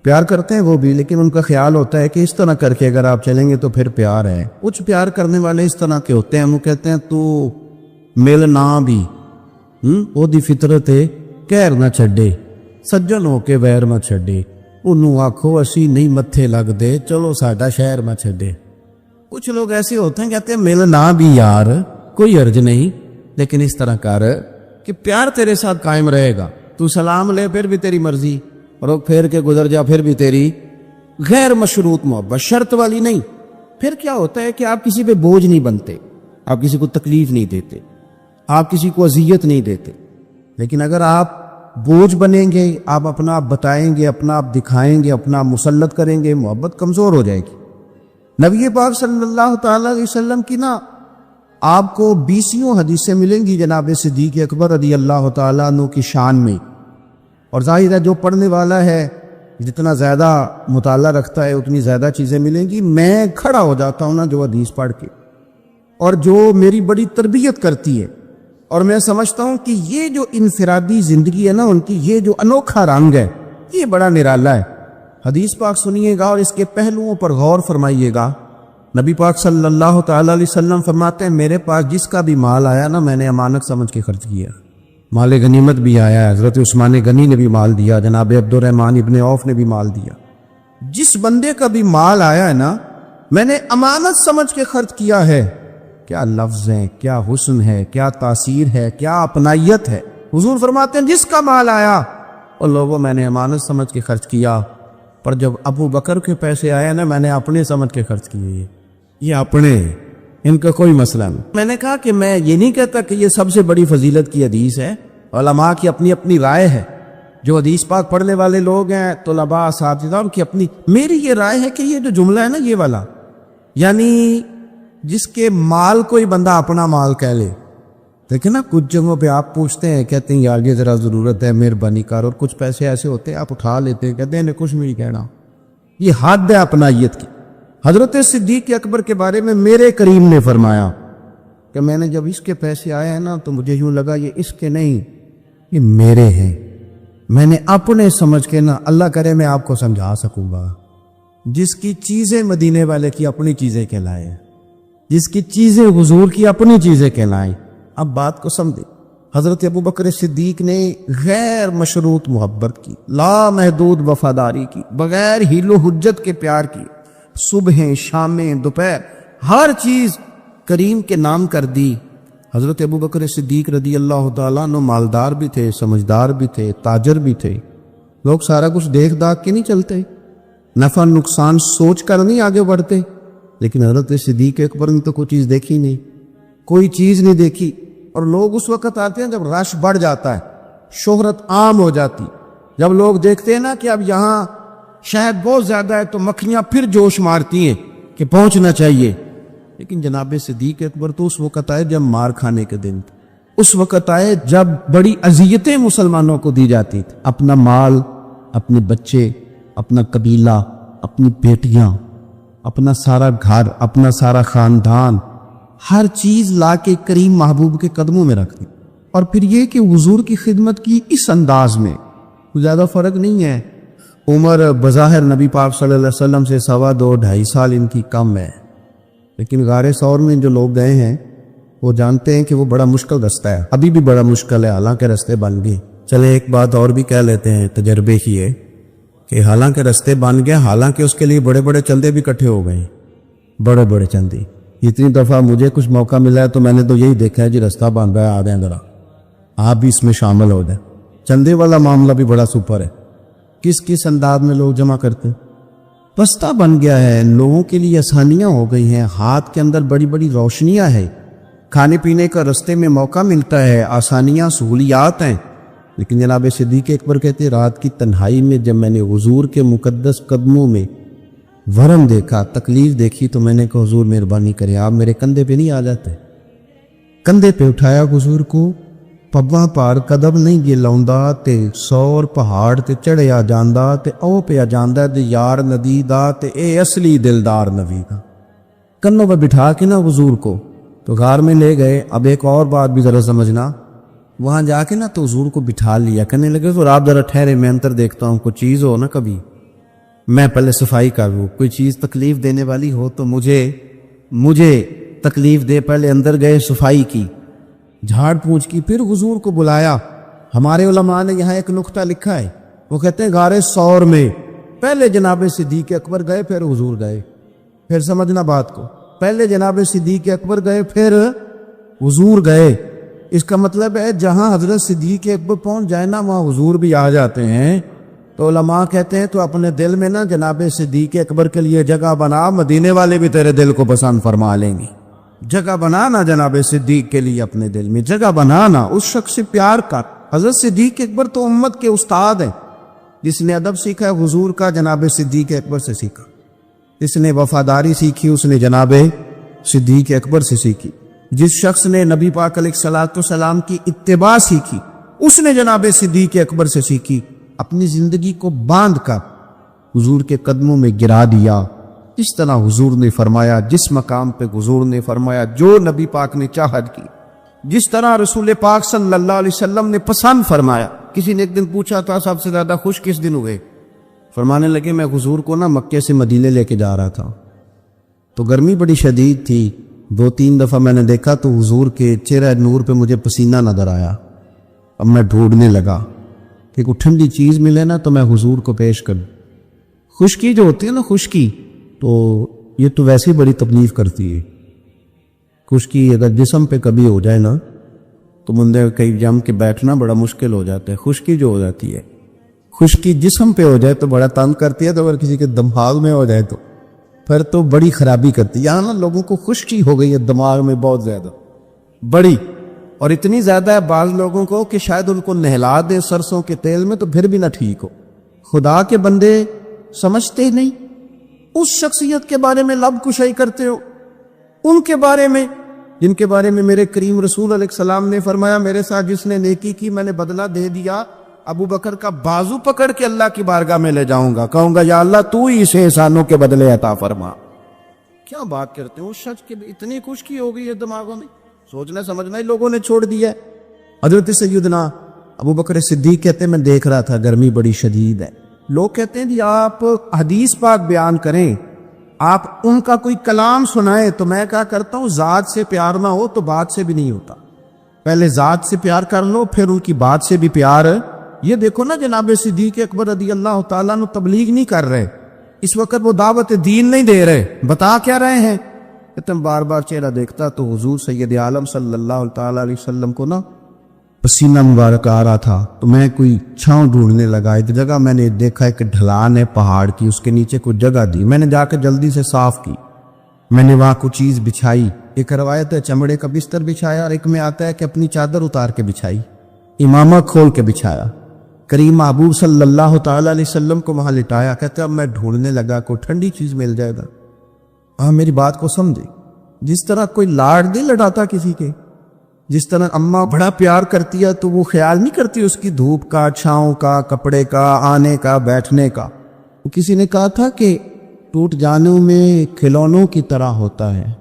پیار کرتے ہیں وہ بھی, لیکن ان کا خیال ہوتا ہے کہ اس طرح کر کے اگر آپ چلیں گے تو پھر پیار ہے. کچھ پیار کرنے والے اس طرح کے ہوتے ہیں, وہ کہتے ہیں تو مل نہ بھی وہ دی فطرت ہے کہر نہ چھڈے, سجن ہو کے ویر نہ چھڈے, انہوں آکھو اسی نہیں متھے لگ دے, چلو ساڈا شہر نہ چھڈے. کچھ لوگ ایسے ہوتے ہیں کہتے ہیں مل نہ بھی یار کوئی عرض نہیں, لیکن اس طرح کر کہ پیار تیرے ساتھ قائم رہے گا. تو سلام لے پھر بھی تیری مرضی, روک پھیر کے گزر جا پھر بھی تیری, غیر مشروط محبت, شرط والی نہیں. پھر کیا ہوتا ہے کہ آپ کسی پہ بوجھ نہیں بنتے, آپ کسی کو تکلیف نہیں دیتے, آپ کسی کو اذیت نہیں دیتے. لیکن اگر آپ بوجھ بنیں گے, آپ اپنا آپ بتائیں گے, اپنا آپ دکھائیں گے, اپنا آپ مسلط کریں گے, محبت کمزور ہو جائے گی. نبی پاک صلی اللہ تعالی علیہ وسلم کی نا آپ کو 20 حدیثیں ملیں گی جناب صدیق اکبر رضی اللہ تعالیٰ عنہ کی شان میں. اور ظاہر ہے جو پڑھنے والا ہے جتنا زیادہ مطالعہ رکھتا ہے اتنی زیادہ چیزیں ملیں گی. میں کھڑا ہو جاتا ہوں نا جو حدیث پڑھ کے, اور جو میری بڑی تربیت کرتی ہے, اور میں سمجھتا ہوں کہ یہ جو انفرادی زندگی ہے نا ان کی, یہ جو انوکھا رنگ ہے یہ بڑا نرالا ہے. حدیث پاک سنیے گا اور اس کے پہلوؤں پر غور فرمائیے گا. نبی پاک صلی اللہ تعالی علیہ وسلم فرماتے ہیں میرے پاس جس کا بھی مال آیا نا میں نے امانت سمجھ کے خرچ کیا. مال غنیمت بھی آیا ہے, حضرت عثمان غنی نے بھی مال دیا, جناب عبد الرحمن ابن عوف نے بھی مال دیا. جس بندے کا بھی مال آیا ہے نا میں نے امانت سمجھ کے خرچ کیا ہے. کیا لفظ ہیں, کیا حسن ہے, کیا تاثیر ہے, کیا اپنائیت ہے. حضور فرماتے ہیں جس کا مال آیا اور لوگوں میں نے امانت سمجھ کے خرچ کیا, پر جب ابو بکر کے پیسے آئے نا میں نے اپنے سمجھ کے خرچ کیے. یہ اپنے, ان کا کوئی مسئلہ نہیں. میں نے کہا کہ میں یہ نہیں کہتا کہ یہ سب سے بڑی فضیلت کی حدیث ہے, علماء کی اپنی اپنی رائے ہے. جو حدیث پاک پڑھنے والے لوگ ہیں طلباء اساتذہ ان کی اپنی, میری یہ رائے ہے کہ یہ جو جملہ ہے نا یہ والا, یعنی جس کے مال کوئی بندہ اپنا مال کہہ لے. دیکھیں نا کچھ جگہوں پہ آپ پوچھتے ہیں کہتے ہیں یار یہ ذرا ضرورت ہے مہربانی کر, اور کچھ پیسے ایسے ہوتے ہیں آپ اٹھا لیتے ہیں کہتے ہیں کچھ نہیں کہنا. یہ حد ہے اپنائیت کی. حضرت صدیق اکبر کے بارے میں میرے کریم نے فرمایا کہ میں نے جب اس کے پیسے آئے ہیں نا تو مجھے یوں لگا یہ اس کے نہیں یہ میرے ہیں. میں نے اپنے سمجھ کے نا, اللہ کرے میں آپ کو سمجھا سکوں گا, جس کی چیزیں مدینے والے کی اپنی چیزیں کہلائے, جس کی چیزیں حضور کی اپنی چیزیں کہلائیں. اب بات کو سمجھے, حضرت ابو بکر صدیق نے غیر مشروط محبت کی, لا محدود وفاداری کی, بغیر حیل و حجت کے پیار کی. صبح شامیں دوپہر ہر چیز کریم کے نام کر دی. حضرت ابو بکر صدیق رضی اللہ تعالیٰ عنہ مالدار بھی تھے, سمجھدار بھی تھے, تاجر بھی تھے. لوگ سارا کچھ دیکھ داکھ کے نہیں چلتے, نفع نقصان سوچ کر نہیں آگے بڑھتے. لیکن حضرت صدیق اکبر نے تو کوئی چیز دیکھی نہیں, کوئی چیز نہیں دیکھی. اور لوگ اس وقت آتے ہیں جب رش بڑھ جاتا ہے, شہرت عام ہو جاتی, جب لوگ دیکھتے ہیں نا کہ اب یہاں شہد بہت زیادہ ہے تو مکھیاں پھر جوش مارتی ہیں کہ پہنچنا چاہیے. لیکن جناب صدیق اکبر تو اس وقت آئے جب مار کھانے کے دن تھے, اس وقت آئے جب بڑی اذیتیں مسلمانوں کو دی جاتی تھی. اپنا مال, اپنے بچے, اپنا قبیلہ, اپنی بیٹیاں, اپنا سارا گھر, اپنا سارا خاندان, ہر چیز لا کے کریم محبوب کے قدموں میں رکھ دی. اور پھر یہ کہ حضور کی خدمت کی اس انداز میں زیادہ فرق نہیں ہے. عمر بظاہر نبی پاک صلی اللہ علیہ وسلم سے 2.5-2.5 سال ان کی کم ہے, لیکن غار ثور میں جو لوگ گئے ہیں وہ جانتے ہیں کہ وہ بڑا مشکل رستہ ہے, ابھی بھی بڑا مشکل ہے, حالانکہ رستے بن گئے. چلے ایک بات اور بھی کہہ لیتے ہیں تجربے کی ہے کہ حالانکہ رستے بن گئے, حالانکہ اس کے لیے بڑے بڑے چندے بھی اکٹھے ہو گئے, بڑے بڑے چندے. اتنی دفعہ مجھے کچھ موقع ملا ہے تو میں نے تو یہی دیکھا ہے جی رستہ بن رہا ہے, آ رہے ہیں ذرا, آپ بھی اس میں شامل ہو جائیں. چندے والا معاملہ بھی بڑا سپر ہے. کس کس انداز میں لوگ جمع کرتے ہیں. پستہ بن گیا ہے, لوگوں کے لیے آسانیاں ہو گئی ہیں, ہاتھ کے اندر بڑی بڑی روشنیاں ہیں, کھانے پینے کا رستے میں موقع ملتا ہے, آسانیاں سہولیات ہیں. لیکن جناب صدیق اکبر کہتے ہیں رات کی تنہائی میں جب میں نے حضور کے مقدس قدموں میں ورم دیکھا, تکلیف دیکھی, تو میں نے کہا حضور مہربانی کریں, آپ میرے کندھے پہ نہیں آ جاتے. کندھے پہ اٹھایا حضور کو, پبا پار قدم نہیں گے لاؤندا تے سور پہاڑ تے چڑھیا جاندا تے او پیا جاندا تے یار ندی دا تے اے اصلی دلدار نبی کا. کنوں پہ بٹھا کے نا حضور کو تو غار میں لے گئے. اب ایک اور بات بھی ذرا سمجھنا, وہاں جا کے نا تو حضور کو بٹھا لیا, کہنے لگے تو آپ ذرا ٹھہرے, میں انتر دیکھتا ہوں, کوئی چیز ہو نا کبھی میں پہلے صفائی کر لوں, کوئی چیز تکلیف دینے والی ہو تو مجھے تکلیف دے. پہلے اندر گئے, صفائی کی, جھاڑ پونچھ کی, پھر حضور کو بلایا. ہمارے علماء نے یہاں ایک نقطہ لکھا ہے, وہ کہتے ہیں غار ثور میں پہلے جناب صدیق اکبر گئے پھر حضور گئے. پھر سمجھنا بات کو, پہلے جناب صدیق اکبر گئے پھر حضور گئے. اس کا مطلب ہے جہاں حضرت صدیق اکبر پہنچ جائے نا وہاں حضور بھی آ جاتے ہیں. تو علماء کہتے ہیں تو اپنے دل میں نا جناب صدیق اکبر کے لیے جگہ بنا, مدینے والے بھی تیرے دل کو پسند فرما لیں گے. جگہ بنانا جناب صدیق کے لیے, اپنے دل میں جگہ بنانا, اس شخص سے پیار کر. حضرت صدیق اکبر تو امت کے استاد ہیں. جس نے ادب سیکھا ہے حضور کا جناب صدیق اکبر سے سیکھا, جس نے وفاداری سیکھی اس نے جناب صدیق اکبر سے سیکھی, جس شخص نے نبی پاک علیہ الصلوۃ والسلام کی اتباع سیکھی اس نے جناب صدیق اکبر سے سیکھی. اپنی زندگی کو باندھ کر حضور کے قدموں میں گرا دیا. اس طرح حضور نے فرمایا, جس مقام پہ حضور نے فرمایا, جو نبی پاک نے چاہت کی, جس طرح رسول پاک صلی اللہ علیہ وسلم نے پسند فرمایا. کسی نے ایک دن پوچھا تھا سب سے زیادہ خوش کس دن ہوئے؟ فرمانے لگے میں حضور کو نا مکے سے مدینے لے کے جا رہا تھا, تو گرمی بڑی شدید تھی, 2-3 دفعہ میں نے دیکھا تو حضور کے چہرہ نور پہ مجھے پسینہ نظر آیا. اب میں ڈھونڈنے لگا کہ کوئی ٹھنڈی چیز ملے نا تو میں حضور کو پیش کروں. خشکی جو ہوتی ہے نا, خشکی تو یہ تو ویسے ہی بڑی تکلیف کرتی ہے. خشکی اگر جسم پہ کبھی ہو جائے نا تو بندے کہیں جم کے بیٹھنا بڑا مشکل ہو جاتا ہے. خشکی جو ہو جاتی ہے, خشکی جسم پہ ہو جائے تو بڑا تنگ کرتی ہے, تو اگر کسی کے دماغ میں ہو جائے تو پھر تو بڑی خرابی کرتی ہے. یہاں نا لوگوں کو خشکی ہو گئی ہے دماغ میں بہت زیادہ, بڑی, اور اتنی زیادہ ہے بعض لوگوں کو کہ شاید ان کو نہلا دے سرسوں کے تیل میں تو پھر بھی نہ ٹھیک ہو. خدا کے بندے سمجھتے ہی نہیں, اس شخصیت کے بارے میں لب کشائی کرتے ہو, ان کے بارے میں جن کے بارے میں میرے کریم رسول علیہ السلام نے فرمایا میرے ساتھ جس نے نیکی کی میں نے بدلہ دے دیا. ابو بکر کا بازو پکڑ کے اللہ کی بارگاہ میں لے جاؤں گا, کہوں گا یا اللہ تو ہی اسے احسانوں کے بدلے عطا فرما. کیا بات کرتے ہیں, اس شخص کے اتنی خشکی ہو گئی ہے دماغوں میں, سوچنا سمجھنا ہی لوگوں نے چھوڑ دیا ہے. حضرت سیدنا ابو بکر صدیق کہتے ہیں میں دیکھ رہا تھا گرمی بڑی شدید ہے. لوگ کہتے ہیں جی آپ حدیث پاک بیان کریں, آپ ان کا کوئی کلام سنائیں, تو میں کیا کرتا ہوں ذات سے پیار نہ ہو تو بات سے بھی نہیں ہوتا. پہلے ذات سے پیار کر لو پھر ان کی بات سے بھی پیار. یہ دیکھو نا جناب صدیق اکبر رضی اللہ تعالیٰ عنہ تبلیغ نہیں کر رہے اس وقت, وہ دعوت دین نہیں دے رہے, بتا کیا رہے ہیں. تم بار بار چہرہ دیکھتا تو حضور سید عالم صلی اللہ تعالیٰ علیہ وسلم کو نا پسینہ مبارک آ رہا تھا, تو میں کوئی چھاؤں ڈھونڈنے لگا. ایک جگہ میں نے دیکھا ایک ڈھلان ہے پہاڑ کی, اس کے نیچے کوئی جگہ دی, میں نے جا کے جلدی سے صاف کی. میں نے وہاں کوئی چیز بچھائی, ایک روایت ہے چمڑے کا بستر بچھایا, اور ایک میں آتا ہے کہ اپنی چادر اتار کے بچھائی, امامہ کھول کے بچھایا. کریم محبوب صلی اللہ تعالیٰ علیہ وسلم کو وہاں لٹایا. کہتے اب میں ڈھونڈنے لگا کوئی ٹھنڈی چیز مل جائے گا. ہاں میری بات کو سمجھے, جس طرح کوئی لاڑ نہیں لڑاتا کسی کے, جس طرح اماں بڑا پیار کرتی ہے تو وہ خیال نہیں کرتی اس کی دھوپ کا, چھاؤں کا, کپڑے کا, آنے کا, بیٹھنے کا. وہ کسی نے کہا تھا کہ ٹوٹ جانوں میں کھلونوں کی طرح ہوتا ہے,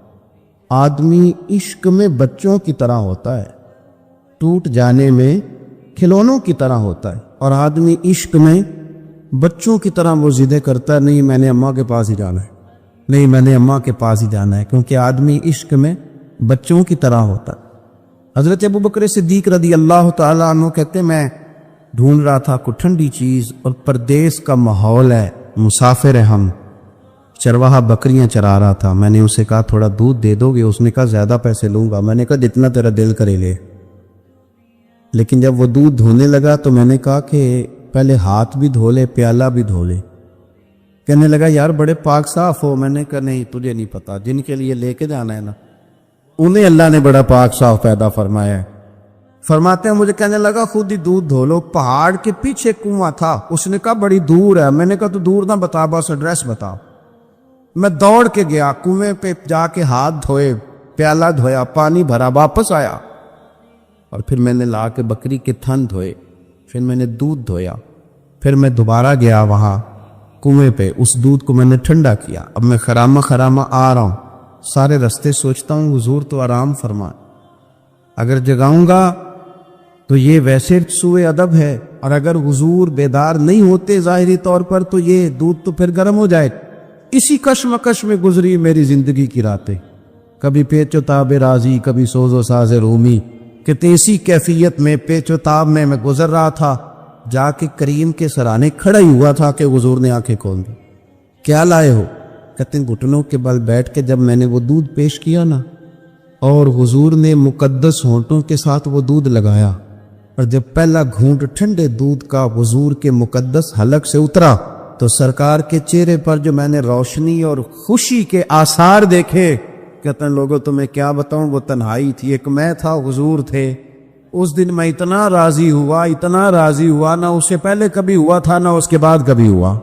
آدمی عشق میں بچوں کی طرح ہوتا ہے. ٹوٹ جانے میں کھلونوں کی طرح ہوتا ہے, اور آدمی عشق میں بچوں کی طرح وہ ضدیں کرتا ہے, نہیں میں نے اماں کے پاس ہی جانا ہے, نہیں میں نے اماں کے پاس ہی جانا ہے, کیونکہ آدمی عشق میں بچوں کی طرح ہوتا ہے. حضرت ابو بکر صدیق رضی اللہ تعالیٰ عنہ کہتے میں ڈھونڈ رہا تھا کوئی ٹھنڈی چیز, اور پردیس کا ماحول ہے, مسافر ہے ہم, چرواہا بکریاں چرا رہا تھا. میں نے اسے کہا تھوڑا دودھ دے دو گے؟ اس نے کہا زیادہ پیسے لوں گا. میں نے کہا جتنا تیرا دل کرے لے. لیکن جب وہ دودھ دھونے لگا تو میں نے کہا کہ پہلے ہاتھ بھی دھو لے، پیالہ بھی دھو لے۔ کہنے لگا یار بڑے پاک صاف ہو۔ میں نے کہا نہیں، تجھے نہیں پتا، جن کے لیے لے کے جانا ہے نا انہیں اللہ نے بڑا پاک صاف پیدا فرمایا ہے۔ فرماتے ہیں مجھے کہنے لگا خود ہی دودھ دھو لو۔ پہاڑ کے پیچھے کنواں تھا، اس نے کہا بڑی دور ہے۔ میں نے کہا تو دور نہ بتا، بس ایڈریس بتا۔ میں دوڑ کے گیا، کنویں پہ جا کے ہاتھ دھوئے، پیالہ دھویا، پانی بھرا، واپس آیا، اور پھر میں نے لا کے بکری کے تھن دھوئے، پھر میں نے دودھ دھویا، پھر میں دوبارہ گیا وہاں کنویں پہ، اس دودھ کو میں نے ٹھنڈا کیا۔ اب میں خرامہ آ رہا ہوں، سارے رستے سوچتا ہوں حضور تو آرام فرمائے، اگر جگاؤں گا تو یہ ویسے سوء ادب ہے، اور اگر حضور بیدار نہیں ہوتے ظاہری طور پر تو یہ دودھ تو پھر گرم ہو جائے۔ اسی کشمکش میں گزری میری زندگی کی راتیں، کبھی پیچ و تاب راضی، کبھی سوز و ساز رومی، کہ اسی کیفیت میں پیچ و تاب میں گزر رہا تھا۔ جا کے کریم کے سرانے کھڑا ہی ہوا تھا کہ حضور نے آنکھیں کھول دی۔ کیا لائے ہو؟ کہتے ہیں گھٹنوں کے بل بیٹھ کے جب میں نے وہ دودھ پیش کیا نا، اور حضور نے مقدس ہونٹوں کے ساتھ وہ دودھ لگایا، اور جب پہلا گھونٹ ٹھنڈے دودھ کا حضور کے مقدس حلق سے اترا تو سرکار کے چہرے پر جو میں نے روشنی اور خوشی کے آثار دیکھے، کہتے ہیں لوگوں تمہیں کیا بتاؤں، وہ تنہائی تھی، ایک میں تھا، حضور تھے۔ اس دن میں اتنا راضی ہوا نہ اس سے پہلے کبھی ہوا تھا نہ اس کے بعد کبھی ہوا۔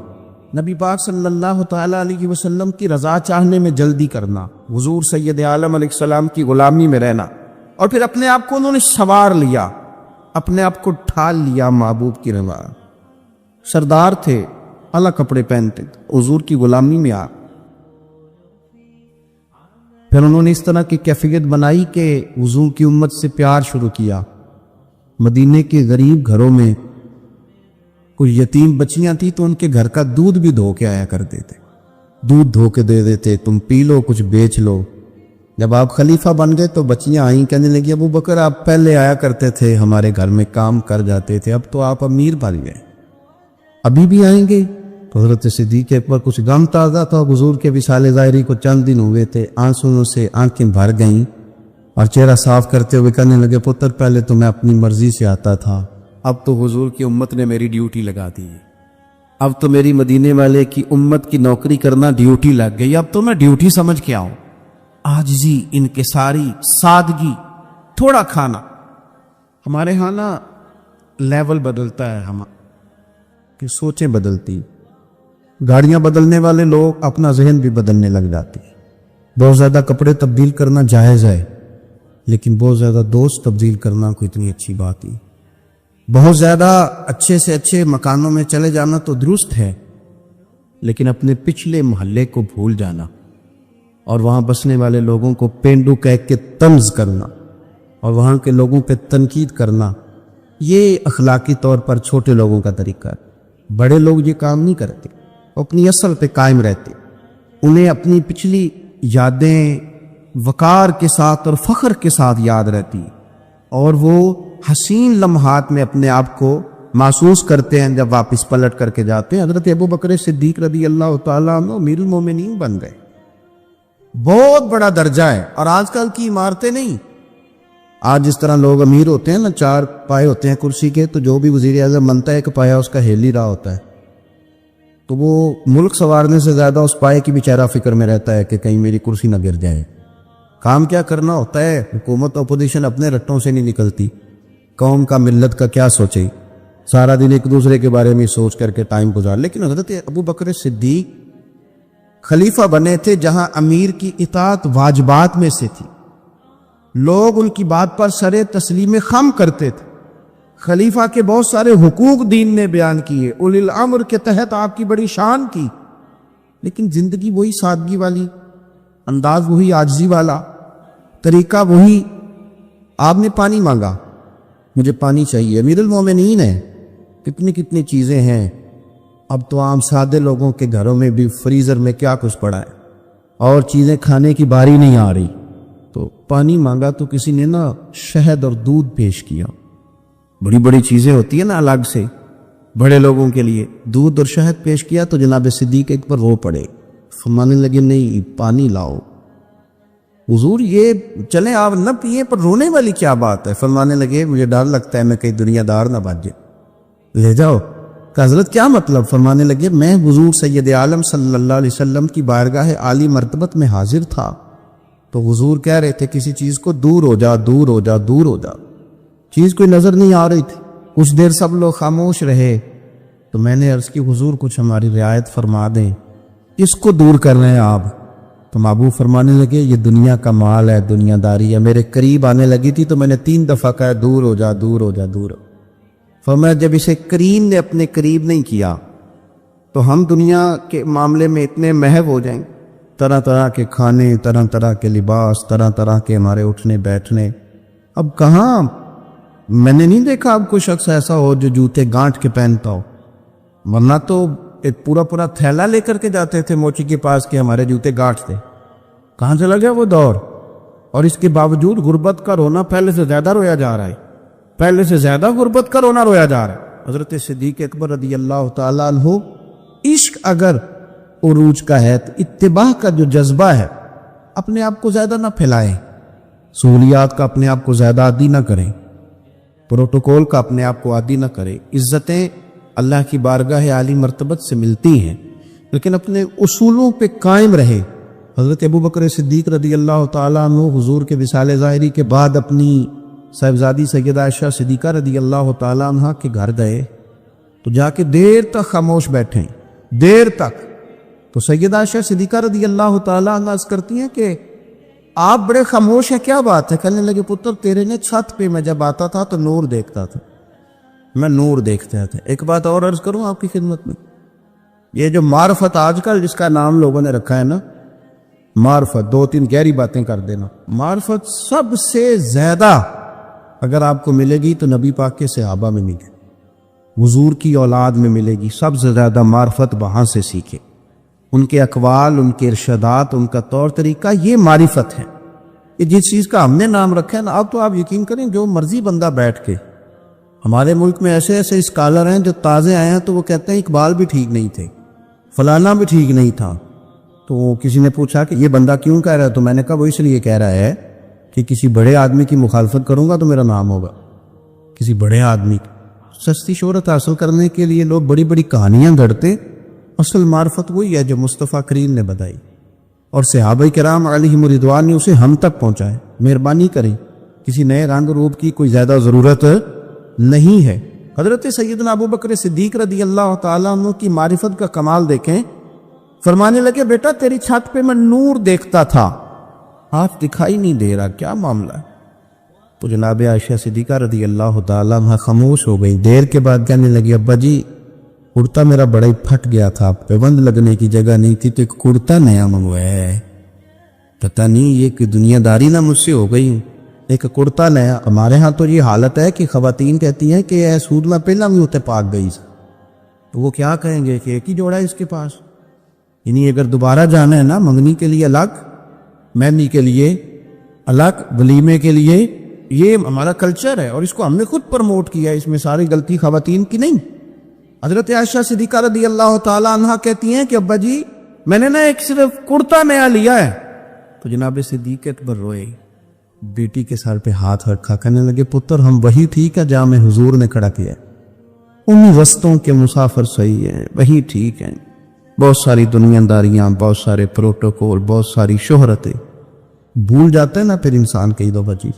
نبی پاک صلی اللہ تعالیٰ علیہ وسلم کی رضا چاہنے میں جلدی کرنا، حضور سید عالم علیہ السلام کی غلامی میں رہنا، اور پھر اپنے آپ کو انہوں نے سنوار لیا، اپنے آپ کو ڈھال لیا محبوب کی رضا۔ سردار تھے، اعلیٰ کپڑے پہنتے، حضور کی غلامی میں آ پھر انہوں نے اس طرح کی کیفیت بنائی کہ حضور کی امت سے پیار شروع کیا۔ مدینے کے غریب گھروں میں کوئی یتیم بچیاں تھیں تو ان کے گھر کا دودھ بھی دھو کے آیا کرتے تھے، دودھ دھو کے دے دیتے، تم پی لو، کچھ بیچ لو۔ جب آپ خلیفہ بن گئے تو بچیاں آئیں، کہنے لگی ابو بکر آپ پہلے آیا کرتے تھے، ہمارے گھر میں کام کر جاتے تھے، اب تو آپ امیر بن گئے، ابھی بھی آئیں گے؟ تو حضرت صدیق پر کچھ غم تازہ تھا، حضور کے وصال ظاہری کو چند دن ہوئے تھے، آنسوؤں سے آنکھیں بھر گئیں، اور چہرہ صاف کرتے ہوئے کہنے لگے پتر پہلے تو میں اپنی مرضی سے آتا تھا، اب تو حضور کی امت نے میری ڈیوٹی لگا دی، اب تو میری مدینے والے کی امت کی نوکری کرنا ڈیوٹی لگ گئی، اب تو میں ڈیوٹی سمجھ کے آؤں۔ عاجزی، انکساری، سادگی، تھوڑا کھانا۔ ہمارے ہاں نا لیول بدلتا ہے، ہم کہ سوچیں بدلتی، گاڑیاں بدلنے والے لوگ اپنا ذہن بھی بدلنے لگ جاتے ہیں۔ بہت زیادہ کپڑے تبدیل کرنا جائز ہے، لیکن بہت زیادہ دوست تبدیل کرنا کوئی اتنی اچھی بات نہیں۔ بہت زیادہ اچھے سے اچھے مکانوں میں چلے جانا تو درست ہے، لیکن اپنے پچھلے محلے کو بھول جانا اور وہاں بسنے والے لوگوں کو پینڈو کہہ کے طنز کرنا اور وہاں کے لوگوں پہ تنقید کرنا، یہ اخلاقی طور پر چھوٹے لوگوں کا طریقہ ہے۔ بڑے لوگ یہ کام نہیں کرتے، وہ اپنی اصل پہ قائم رہتے، انہیں اپنی پچھلی یادیں وقار کے ساتھ اور فخر کے ساتھ یاد رہتی، اور وہ حسین لمحات میں اپنے آپ کو محسوس کرتے ہیں جب واپس پلٹ کر کے جاتے ہیں۔ حضرت ابو بکر صدیق رضی اللہ تعالیٰ عنہ امیر المومنین بن گئے، بہت بڑا درجہ ہے، اور آج کل کی عمارتیں نہیں۔ آج جس طرح لوگ امیر ہوتے ہیں نا، 4 پائے ہوتے ہیں کرسی کے، تو جو بھی وزیر اعظم بنتا ہے ایک پایا اس کا ہل ہی رہا ہوتا ہے، تو وہ ملک سنوارنے سے زیادہ اس پائے کی بیچارہ فکر میں رہتا ہے کہ کہیں میری کرسی نہ گر جائے۔ کام کیا کرنا ہوتا ہے، حکومت اپوزیشن اپنے رٹوں سے نہیں نکلتی، قوم کا ملت کا کیا سوچے، سارا دن ایک دوسرے کے بارے میں سوچ کر کے ٹائم گزار۔ لیکن حضرت ابو بکر صدیق خلیفہ بنے تھے جہاں امیر کی اطاعت واجبات میں سے تھی، لوگ ان کی بات پر سر تسلیم خم کرتے تھے۔ خلیفہ کے بہت سارے حقوق دین نے بیان کیے، اولی الامر کے تحت آپ کی بڑی شان کی، لیکن زندگی وہی سادگی والی، انداز وہی عاجزی والا، طریقہ وہی۔ آپ نے پانی مانگا، مجھے پانی چاہیے، امیر المومنین ہے، کتنی چیزیں ہیں، اب تو عام سادے لوگوں کے گھروں میں بھی فریزر میں کیا کچھ پڑا ہے اور چیزیں کھانے کی باری نہیں آ رہی، تو پانی مانگا تو کسی نے نا شہد اور دودھ پیش کیا۔ بڑی چیزیں ہوتی ہیں نا الگ سے بڑے لوگوں کے لیے، دودھ اور شہد پیش کیا تو جناب صدیق ایک پر رو پڑے، فرمانے لگے نہیں، پانی لاؤ۔ حضور یہ چلیں آپ نہ پیئیں پر رونے والی کیا بات ہے؟ فرمانے لگے مجھے ڈر لگتا ہے میں کہیں دنیا دار نہ بن جائے۔ لے جاؤ۔ کہ حضرت کیا مطلب؟ فرمانے لگے میں حضور سید عالم صلی اللہ علیہ وسلم کی بارگاہ عالی مرتبت میں حاضر تھا تو حضور کہہ رہے تھے کسی چیز کو دور ہو جا، دور ہو جا، دور ہو جا۔ چیز کوئی نظر نہیں آ رہی تھی، کچھ دیر سب لوگ خاموش رہے تو میں نے عرض کی حضور کچھ ہماری رعایت فرما دیں، کس کو دور کر رہے ہیں آپ؟ تو محبوب فرمانے لگے یہ دنیا کا مال ہے، دنیا داری ہے۔ میرے قریب آنے لگی تھی تو میں نے 3 دفعہ کہا دور ہو جا، دور ہو جا، دور ہو۔ فرمایا جب اسے کریم نے اپنے قریب نہیں کیا تو ہم دنیا کے معاملے میں اتنے محو ہو جائیں، طرح طرح کے کھانے، طرح طرح کے لباس، طرح طرح کے ہمارے اٹھنے بیٹھنے۔ اب کہاں میں نے نہیں دیکھا اب کوئی شخص ایسا ہو جو جوتے گانٹھ کے پہنتا ہو، ورنہ تو ایک پورا پورا تھیلا لے کر کے جاتے تھے موچی کے پاس کہ ہمارے جوتے گانٹھ تھے۔ کہاں چلا گیا وہ دور؟ اور اس کے باوجود غربت کا رونا پہلے سے زیادہ رویا جا رہا ہے، پہلے سے زیادہ غربت کا رونا رویا جا رہا ہے۔ حضرت صدیق اکبر رضی اللہ تعالیٰ عنہ، عشق اگر عروج کا ہے تو اتباع کا جو جذبہ ہے اپنے آپ کو زیادہ نہ پھیلائیں، سہولیات کا اپنے آپ کو زیادہ عادی نہ کریں، پروٹوکول کا اپنے آپ کو عادی نہ کریں۔ عزتیں اللہ کی بارگاہ عالی مرتبت سے ملتی ہیں لیکن اپنے اصولوں پہ قائم رہے۔ حضرت ابوبکر صدیق رضی اللہ تعالیٰ عنہ حضور کے وصال ظاہری کے بعد اپنی صاحبزادی سیدہ عائشہ صدیقہ رضی اللہ تعالیٰ عنہ کے گھر گئے تو جا کے دیر تک خاموش بیٹھے، دیر تک۔ تو سیدہ عائشہ صدیقہ رضی اللہ تعالیٰ عنہ عرض کرتی ہیں کہ آپ بڑے خاموش ہیں، کیا بات ہے؟ کہنے لگے پتر تیرے نے چھت پہ میں جب آتا تھا تو نور دیکھتا تھا، میں نور دیکھتا تھا۔ ایک بات اور عرض کروں آپ کی خدمت میں، یہ جو معرفت آج کل جس کا نام لوگوں نے رکھا ہے نا، معرفت، 2-3 گہری باتیں کر دینا، معرفت سب سے زیادہ اگر آپ کو ملے گی تو نبی پاک کے صحابہ میں ملے گی، حضور کی اولاد میں ملے گی۔ سب سے زیادہ معرفت وہاں سے سیکھے، ان کے اقوال، ان کے ارشادات، ان کا طور طریقہ، یہ معرفت ہے۔ یہ جس چیز کا ہم نے نام رکھا ہے نا، اب تو آپ یقین کریں جو مرضی بندہ بیٹھ کے، ہمارے ملک میں ایسے ایسے اسکالر ہیں جو تازے آئے ہیں تو وہ کہتے ہیں اقبال بھی ٹھیک نہیں تھے، فلانا بھی ٹھیک نہیں تھا۔ تو کسی نے پوچھا کہ یہ بندہ کیوں کہہ رہا ہے؟ تو میں نے کہا وہ اس لیے کہہ رہا ہے کہ کسی بڑے آدمی کی مخالفت کروں گا تو میرا نام ہوگا، کسی بڑے آدمی کی۔ سستی شہرت حاصل کرنے کے لیے لوگ بڑی بڑی کہانیاں گھڑتے، اصل معرفت وہی ہے جو مصطفیٰ کریم نے بتائی اور صحابہ کرام علیہم رضوان نے اسے ہم تک پہنچائے۔ مہربانی کریں، کسی نئے رنگ روپ کی کوئی زیادہ ضرورت نہیں ہے۔ حضرت سیدنا ابوبکر صدیق رضی اللہ تعالیٰ عنہ کی معرفت کا کمال دیکھیں، فرمانے لگے بیٹا تیری چھت پہ میں نور دیکھتا تھا، ہاتھ دکھائی نہیں دے رہا، کیا معاملہ ہے؟ تو جناب عائشہ صدیقہ رضی اللہ تعالیٰ عنہ خاموش ہو گئی۔ دیر کے بعد کہنے لگی ابا جی کرتا میرا بڑا ہی پھٹ گیا تھا، پیوند لگنے کی جگہ نہیں تھی تو ایک کرتا نیا منگوایا ہے، پتہ نہیں یہ کہ دنیا داری نہ مجھ سے ہو گئی ہوں، ایک کرتا نیا۔ ہمارے ہاں تو یہ حالت ہے کہ خواتین کہتی ہیں کہ اے سود میں پہلا بھی ہوتے پاک گئی سے، تو وہ کیا کہیں گے کہ ایک ہی جوڑا ہے اس کے پاس، یعنی اگر دوبارہ جانا ہے نا منگنی کے لیے الگ، مہندی کے لیے الگ، ولیمے کے لیے، یہ ہمارا کلچر ہے اور اس کو ہم نے خود پروموٹ کیا ہے، اس میں ساری غلطی خواتین کی نہیں۔ حضرت عائشہ صدیقہ رضی اللہ تعالی عنہ کہتی ہیں کہ ابا جی میں نے نا ایک صرف کرتا نیا لیا ہے، تو جناب صدیق اکبر روئے، بیٹی کے سر پہ ہاتھ رکھا، کہنے لگے پتر ہم وہی ٹھیک ہے جہاں میں حضور نے کھڑا کیا، ان رستوں کے مسافر صحیح ہیں، وہی ٹھیک ہیں۔ بہت ساری دنیا داریاں، بہت سارے پروٹوکول، بہت ساری شہرتیں، بھول جاتے ہیں نا پھر انسان کئی دو بچی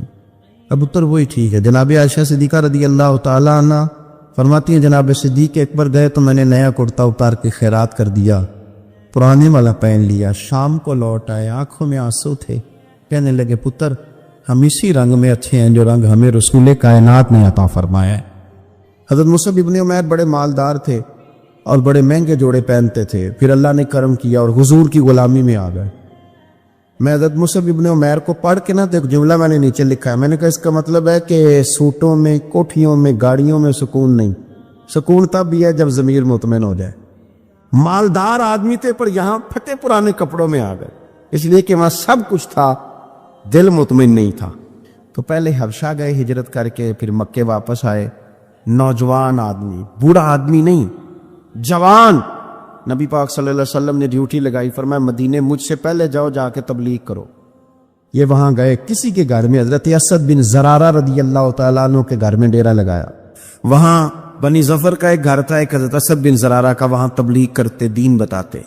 اب پتر وہی ٹھیک ہے۔ جناب عائشہ صدیقہ رضی اللہ تعالیٰ عنہ فرماتی ہیں جناب صدیق اکبر گئے تو میں نے نیا کرتا اتار کے خیرات کر دیا، پرانے والا پہن لیا، شام کو لوٹ آئے، آنکھوں میں آنسو تھے، کہنے لگے پتر ہم اسی رنگ میں اچھے ہیں جو رنگ ہمیں رسول کائنات نے عطا فرمایا ہے۔ حضرت مصعب ابن عمیر بڑے مالدار تھے اور بڑے مہنگے جوڑے پہنتے تھے، پھر اللہ نے کرم کیا اور حضور کی غلامی میں آ گئے۔ میں حضرت مصعب ابن عمیر کو پڑھ کے نا تو ایک جملہ میں نے نیچے لکھا ہے، میں نے کہا اس کا مطلب ہے کہ سوٹوں میں، کوٹھیوں میں، گاڑیوں میں سکون نہیں، سکون تب بھی ہے جب ضمیر مطمئن ہو جائے۔ مالدار آدمی تھے پر یہاں پھٹے پرانے کپڑوں میں آ گئے، اس لیے کہ وہاں سب کچھ تھا، دل مطمئن نہیں تھا۔ تو پہلے حبشہ گئے ہجرت کر کے، پھر مکے واپس آئے، نوجوان آدمی، بوڑھا آدمی نہیں، جوان۔ نبی پاک صلی اللہ علیہ وسلم نے ڈیوٹی لگائی، فرمایا مدینے مجھ سے پہلے جاؤ، جا کے تبلیغ کرو، یہ وہاں گئے کسی کے گھر میں، حضرت اسد بن زرارہ رضی اللہ تعالیٰ عنہ کے گھر میں ڈیرا لگایا. وہاں بنی ظفر کا ایک گھر تھا، ایک حضرت اسد بن زرارہ کا، وہاں تبلیغ کرتے، دین بتاتے.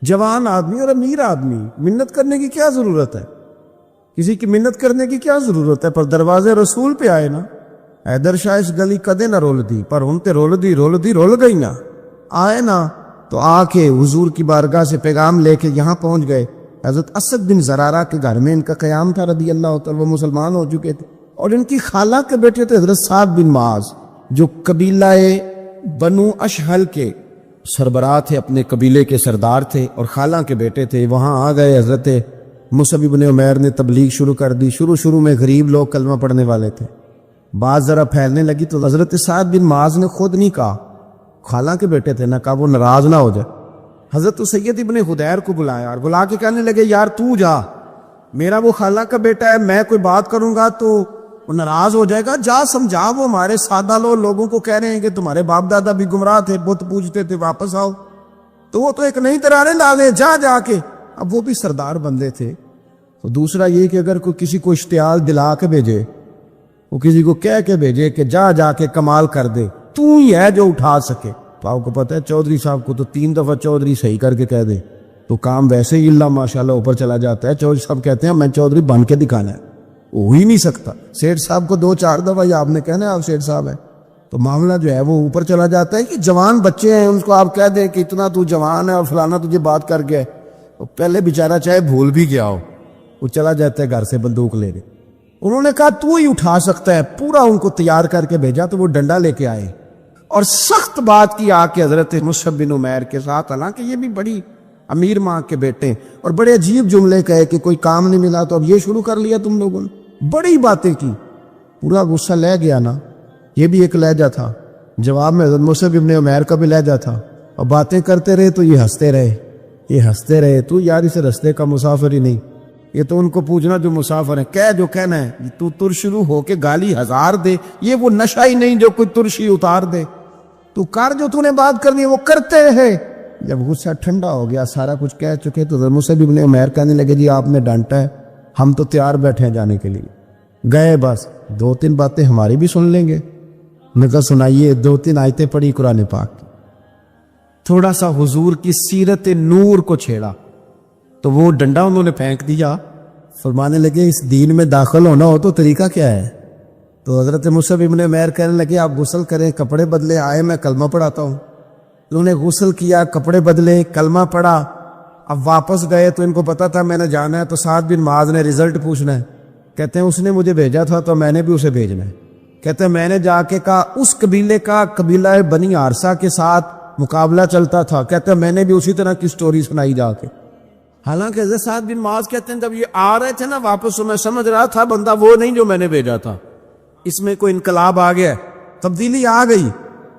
جوان آدمی اور امیر آدمی، منت کرنے کی کیا ضرورت ہے؟ کسی کی منت کرنے کی کیا ضرورت ہے؟ پر دروازے رسول پہ آئے نا. حیدر شاہ اس گلی کدے نہ رول دی، پر ان تے رول گئی نا. آئے نا تو آ کے حضور کی بارگاہ سے پیغام لے کے یہاں پہنچ گئے. حضرت اسد بن زرارہ کے گھر میں ان کا قیام تھا رضی اللہ تعالیٰ، وہ مسلمان ہو چکے تھے. اور ان کی خالہ کے بیٹے تھے حضرت سعد بن معاذ، جو قبیلہ بنو اشہل کے سربراہ تھے، اپنے قبیلے کے سردار تھے، اور خالہ کے بیٹے تھے. وہاں آ گئے. حضرت مصعب بن عمیر نے تبلیغ شروع کر دی. شروع میں غریب لوگ کلمہ پڑھنے والے تھے. بات ذرا پھیلنے لگی تو حضرت سعد بن معاذ نے خود نہیں کہا، خالہ کے بیٹے تھے، نہ کہا وہ ناراض نہ ہو جائے. حضرت سید ابن حدیر کو بلایا اور بلا کے کہنے لگے یار تو جا، میرا وہ خالہ کا بیٹا ہے، میں کوئی بات کروں گا تو وہ ناراض ہو جائے گا، جا سمجھا، وہ ہمارے سادہ لوگوں کو کہہ رہے ہیں کہ تمہارے باپ دادا بھی گمراہ تھے، بت پوجتے تھے، واپس آؤ. تو وہ تو ایک نئی ترانے ڈالے، جا کے. اب وہ بھی سردار بندے تھے. تو دوسرا یہ کہ اگر کوئی کسی کو اشتعال دلا کے بھیجے، وہ کسی کو کہہ کے بھیجے کہ جا کے کمال کر دے، تو ہی ہے جو اٹھا سکے. تو آپ کو پتہ ہے چودھری صاحب کو تو 3 دفعہ چودھری صحیح کر کے کہہ دے تو کام ویسے ہی اللہ ماشاءاللہ اوپر چلا جاتا ہے. چودھری صاحب کہتے ہیں میں چودھری بن کے دکھانا ہے، ہو ہی نہیں سکتا. سیٹھ صاحب کو 2-4 دفعہ یہ آپ نے کہنا ہے آپ سیٹھ صاحب ہے، تو معاملہ جو ہے وہ اوپر چلا جاتا ہے. کہ جوان بچے ہیں ان کو آپ کہہ دیں کہ اتنا تو جوان ہے اور فلانا تجھے بات کر گیا، وہ پہلے بیچارہ چاہے بھول بھی گیا ہو، وہ چلا جاتا ہے گھر سے بندوق لے کے. انہوں نے کہا تو ہی اٹھا سکتا ہے، پورا ان کو تیار کر کے بھیجا. تو وہ ڈنڈا لے کے آئے اور سخت بات کی آ کے حضرت مصعب بن عمیر کے ساتھ. حالانکہ یہ بھی بڑی امیر ماں کے بیٹے، اور بڑے عجیب جملے کہے کہ کوئی کام نہیں ملا تو اب یہ شروع کر لیا تم لوگوں نے، بڑی باتیں کی. پورا غصہ لے گیا نا. یہ بھی ایک لہجہ تھا. جواب میں حضرت مصعب بن عمیر کا بھی لہجہ تھا. اور باتیں کرتے رہے تو یہ ہنستے رہے. تو یار اس رستے کا مسافر ہی نہیں، یہ تو ان کو پوچھنا جو مسافر ہیں، کہہ جو کہنا ہے. تو تر شروع ہو کے گالی 1000 دے، یہ وہ نشہ ہی نہیں جو کوئی ترشی اتار دے. تو کر جو تو نے بات کرنی ہے وہ کرتے رہے. جب غصہ ٹھنڈا ہو گیا، سارا کچھ کہہ چکے، تو حضرت مصعب بن عمیر کہنے لگے جی آپ نے ڈانٹا ہے، ہم تو تیار بیٹھے ہیں جانے کے لیے. گئے، بس 2-3 باتیں ہماری بھی سن لیں گے. میں کہا سنائیے. 2-3 آیتیں پڑھی قرآن پاک کی، تھوڑا سا حضور کی سیرت نور کو چھیڑا تو وہ ڈنڈا انہوں نے پھینک دیا. فرمانے لگے اس دین میں داخل ہونا ہو تو طریقہ کیا ہے؟ تو حضرت مصعب بن عمیر کہنے لگے آپ غسل کریں، کپڑے بدلے، آئے میں کلمہ پڑھاتا ہوں. انہوں نے غسل کیا، کپڑے بدلے، کلمہ پڑھا. اب واپس گئے تو ان کو پتا تھا میں نے جانا ہے، تو سعد بن معاذ نے رزلٹ پوچھنا ہے. کہتے ہیں اس نے مجھے بھیجا تھا تو میں نے بھی اسے بھیجنا ہے. کہتے ہیں میں نے جا کے کہا اس قبیلے کا، قبیلہ بنی عارصہ کے ساتھ مقابلہ چلتا تھا. کہتے ہیں میں نے بھی اسی طرح کی سٹوری سنائی جا کے. حالانکہ حضرت سعد بن معاذ کہتے ہیں جب یہ آ رہے تھے نا واپس، تو میں سمجھ رہا تھا بندہ وہ نہیں جو میں نے بھیجا تھا، اس میں کوئی انقلاب آ گیا، تبدیلی آ گئی.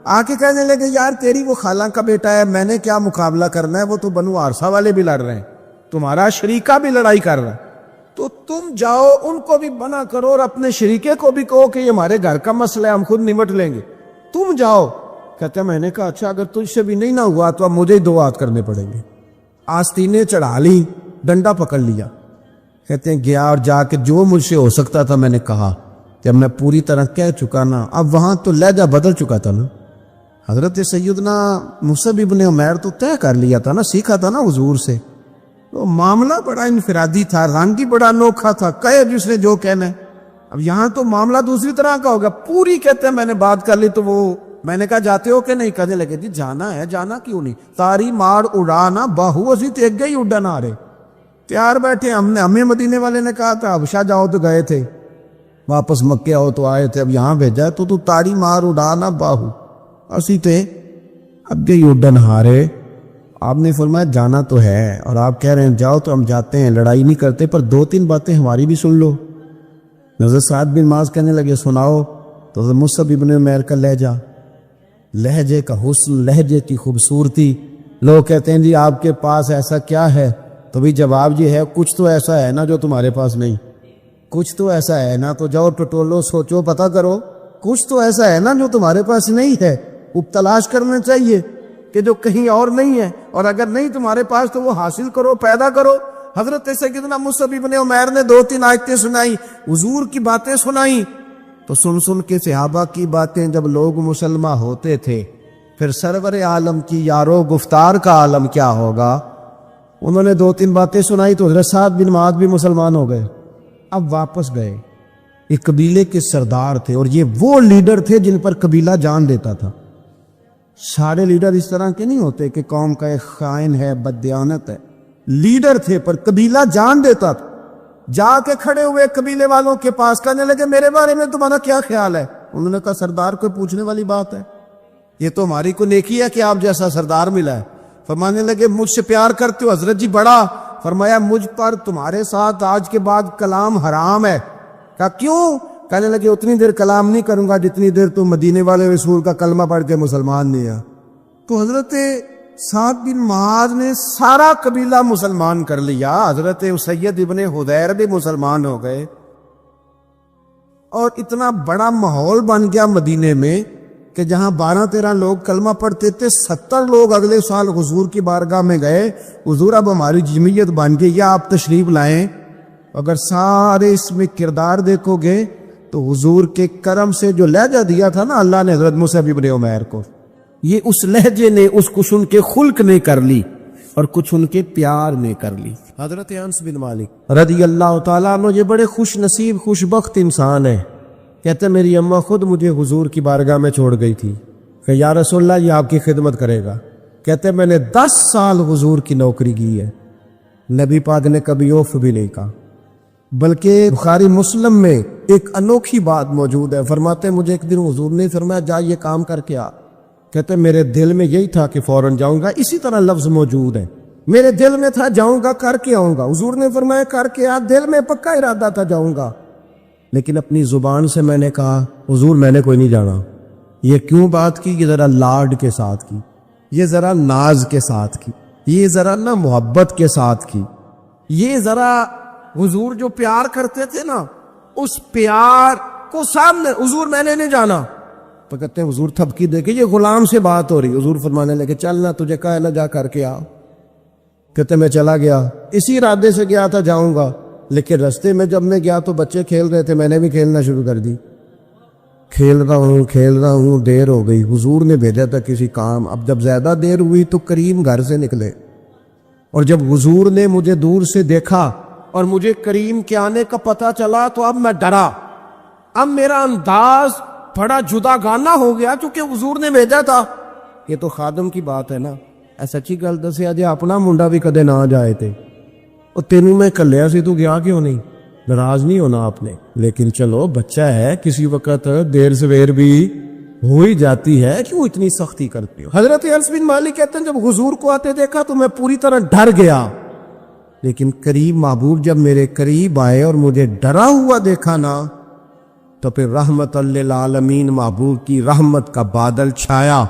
آ کے کہنے لگے یار تیری وہ خالہ کا بیٹا ہے، میں نے کیا مقابلہ کرنا ہے، وہ تو بنو عارصہ والے بھی لڑ رہے ہیں، تمہارا شریکہ بھی لڑائی کر رہا ہے، تو تم جاؤ ان کو بھی منع کرو اور اپنے شریکے کو بھی کہو کہ یہ ہمارے گھر کا مسئلہ ہے، ہم خود نمٹ لیں گے، تم جاؤ. کہتے ہیں میں نے کہا اچھا اگر تجھ سے بھی نہیں نہ ہوا تو اب مجھے ہی 2 ہاتھ کرنے پڑیں گے. آستینیں چڑھا لی، ڈنڈا پکڑ لیا. کہتے ہیں گیا اور جا کے جو مجھ سے ہو سکتا تھا میں نے کہا. جب میں پوری طرح کہہ چکا نا، اب وہاں تو لہجہ بدل چکا تھا نا. حضرت سیدنا مصعب بن عمیر تو طے کر لیا تھا نا، سیکھا تھا نا حضور سے. تو معاملہ بڑا انفرادی تھا، رنگ ہی بڑا انوکھا تھا، کہے جس نے جو کہنا ہے. اب یہاں تو معاملہ دوسری طرح کا ہوگا. پوری کہتے ہیں میں نے بات کر لی. تو وہ میں نے کہا جاتے ہو کہ نہیں؟ کہنے لگے جی جانا ہے. جانا کیوں نہیں؟ تاری مار اڑانا باہو اسی تے گئی اڈن آ رہے تیار بیٹھے. ہمیں مدینے والے نے کہا تھا حبشہ جاؤ تو گئے تھے، واپس مکے آؤ تو آئے تھے، اب یہاں بھیجا ہے تو تاری مار اڑانا باہو اسی تے اب گئی اڈن ہارے. آپ نے فرمایا جانا تو ہے اور آپ کہہ رہے ہیں جاؤ تو ہم جاتے ہیں، لڑائی نہیں کرتے، پر 2-3 باتیں ہماری بھی سن لو. حضرت سعد بن معاذ کہنے لگے سناؤ. تو حضرت مصعب بن عمیر کا لہجہ، لہجے کا حسن، لہجے کی خوبصورتی. لوگ کہتے ہیں جی آپ کے پاس ایسا کیا ہے؟ تو بھی جواب یہ ہے کچھ تو ایسا ہے نا جو تمہارے پاس نہیں، کچھ تو ایسا ہے نا. تو جاؤ ٹٹولو، سوچو، پتہ کرو، کچھ تو ایسا ہے نا جو تمہارے پاس نہیں ہے. وہ تلاش کرنا چاہیے کہ جو کہیں اور نہیں ہے، اور اگر نہیں تمہارے پاس تو وہ حاصل کرو، پیدا کرو. حضرت سیدنا مصعب ابن عمیر نے 2-3 آیتیں سنائی، حضور کی باتیں سنائی، تو سن کے صحابہ کی باتیں جب لوگ مسلمان ہوتے تھے، پھر سرور عالم کی یارو گفتار کا عالم کیا ہوگا؟ انہوں نے 2-3 باتیں سنائی تو حضرت سعد بن معاذ بھی مسلمان ہو گئے. اب واپس گئے، ایک قبیلے کے سردار تھے، اور یہ وہ لیڈر تھے جن پر قبیلہ جان دیتا تھا. سارے لیڈر اس طرح کے نہیں ہوتے کہ قوم کا ایک خائن ہے، بددیانت ہے. لیڈر تھے پر قبیلہ جان دیتا تھا. جا کے کھڑے ہوئے قبیلے والوں کے پاس، کہنے لگے میرے بارے میں تمہارا کیا خیال ہے؟ انہوں نے کہا سردار کوئی پوچھنے والی بات ہے، یہ تو ہماری کو نیکی ہے کہ آپ جیسا سردار ملا ہے. فرمانے لگے مجھ سے پیار کرتے ہو؟ حضرت جی بڑا. فرمایا مجھ پر تمہارے ساتھ آج کے بعد کلام حرام ہے. کہا کیوں؟ کہنے لگے اتنی دیر کلام نہیں کروں گا جتنی دیر تم مدینے والے رسول کا کلمہ پڑھ کے مسلمان نہیں ہے. تو حضرت سعد بن معاذ نے سارا قبیلہ مسلمان کر لیا. حضرت سید ابن حضیر بھی مسلمان ہو گئے، اور اتنا بڑا ماحول بن گیا مدینے میں کہ جہاں 12-13 لوگ کلمہ پڑھتے تھے، 70 لوگ اگلے سال حضور کی بارگاہ میں گئے، حضور اب ہماری جمعیت بن گئی، یا آپ تشریف لائیں. اگر سارے اس میں کردار دیکھو گے تو حضور کے کرم سے جو لہجہ دیا تھا نا اللہ نے حضرت مصعب ابن عمیر کو، یہ اس لہجے نے کچھ ان کے خلق نے کر لی اور کچھ ان کے پیار نے کر لی. حضرت انس بن مالک رضی اللہ تعالیٰ عنہ یہ بڑے خوش نصیب خوش بخت انسان ہیں. کہتے میری اماں خود مجھے حضور کی بارگاہ میں چھوڑ گئی تھی کہ یا رسول اللہ یہ آپ کی خدمت کرے گا. کہتے میں نے 10 سال حضور کی نوکری کی ہے، نبی پاک نے کبھی اوف بھی نہیں کہا. بلکہ بخاری مسلم میں ایک انوکھی بات موجود ہے. فرماتے مجھے ایک دن حضور نے فرمایا جا یہ کام کر کے آ. کہتے میرے دل میں یہی تھا کہ فوراً جاؤں گا. اسی طرح لفظ موجود ہے، میرے دل میں تھا جاؤں گا کر کے آؤں گا. حضور نے فرمایا کر کے آ. دل میں پکا ارادہ تھا جاؤں گا، لیکن اپنی زبان سے میں نے کہا حضور میں نے کوئی نہیں جانا. یہ کیوں بات کی؟ یہ ذرا لاڈ کے ساتھ کی، یہ ذرا ناز کے ساتھ کی، یہ ذرا نا محبت کے ساتھ کی. یہ ذرا حضور جو پیار کرتے تھے نا، اس پیار کو سامنے حضور میں نے نہیں جانا. تو کہتے ہیں حضور تھپکی دے کے یہ غلام سے بات ہو رہی. حضور فرمانے لگے چلنا تجھے کہا ہے نا جا کر کے آ. کہتے میں چلا گیا، اسی ارادے سے گیا تھا جاؤں گا، لیکن رستے میں جب میں گیا تو بچے کھیل رہے تھے، میں نے بھی کھیلنا شروع کر دی. کھیل رہا ہوں دیر ہو گئی. حضور نے بھیجا تھا کسی کام. اب جب زیادہ دیر ہوئی تو کریم گھر سے نکلے، اور جب حضور نے مجھے دور سے دیکھا اور مجھے کریم کے آنے کا پتہ چلا تو اب میں ڈرا. اب میرا انداز بڑا جدا گانا ہو گیا کیونکہ حضور نے بھیجا تھا. یہ تو خادم کی بات ہے نا. سچی گل دسیا جی اپنا منڈا بھی کدے نہ جائے تھے، اور تینوں میں کلیا سی تو گیا کیوں نہیں؟ ناراض نہیں ہونا آپ نے، لیکن چلو بچہ ہے، کسی وقت دیر سویر بھی ہو ہی جاتی ہے، کیوں اتنی سختی کرتی ہو؟ حضرت انس بن مالک کہتے ہیں جب حضور کو آتے دیکھا تو میں پوری طرح ڈر گیا، لیکن قریب محبوب جب میرے قریب آئے اور مجھے ڈرا ہوا دیکھا نا، تو پھر رحمت للعالمین محبوب کی رحمت کا بادل چھایا.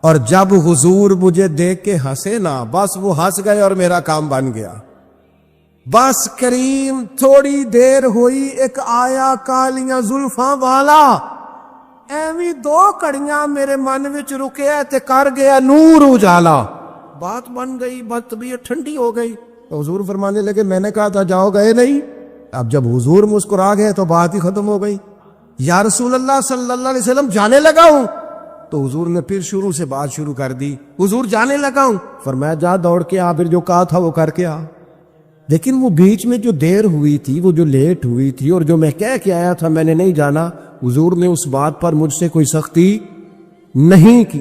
اور جب حضور مجھے دیکھ کے ہنسے نا، بس وہ ہنس گئے اور میرا کام بن گیا. بس کریم تھوڑی دیر ہوئی، ایک آیا کالیاں زلفاں والا، ایویں 2 کڑیاں میرے من وچ رکیا تے کر گیا نور اجالا. بات بن گئی، بات طبیعت ٹھنڈی ہو گئی. تو حضور فرمانے لگے میں نے کہا تھا جاؤ، گئے نہیں. اب جب حضور مسکرا گئے تو بات ہی ختم ہو گئی. یا رسول اللہ صلی اللہ علیہ وسلم جانے لگا ہوں. تو حضور نے پھر شروع سے بات شروع کر دی. حضور جانے لگا ہوں. فرمایا جا دوڑ کے آ، پھر جو کہا تھا وہ کر کے آ. لیکن وہ بیچ میں جو دیر ہوئی تھی، وہ جو لیٹ ہوئی تھی، اور جو میں کہہ کے آیا تھا میں نے نہیں جانا، حضور نے اس بات پر مجھ سے کوئی سختی نہیں کی.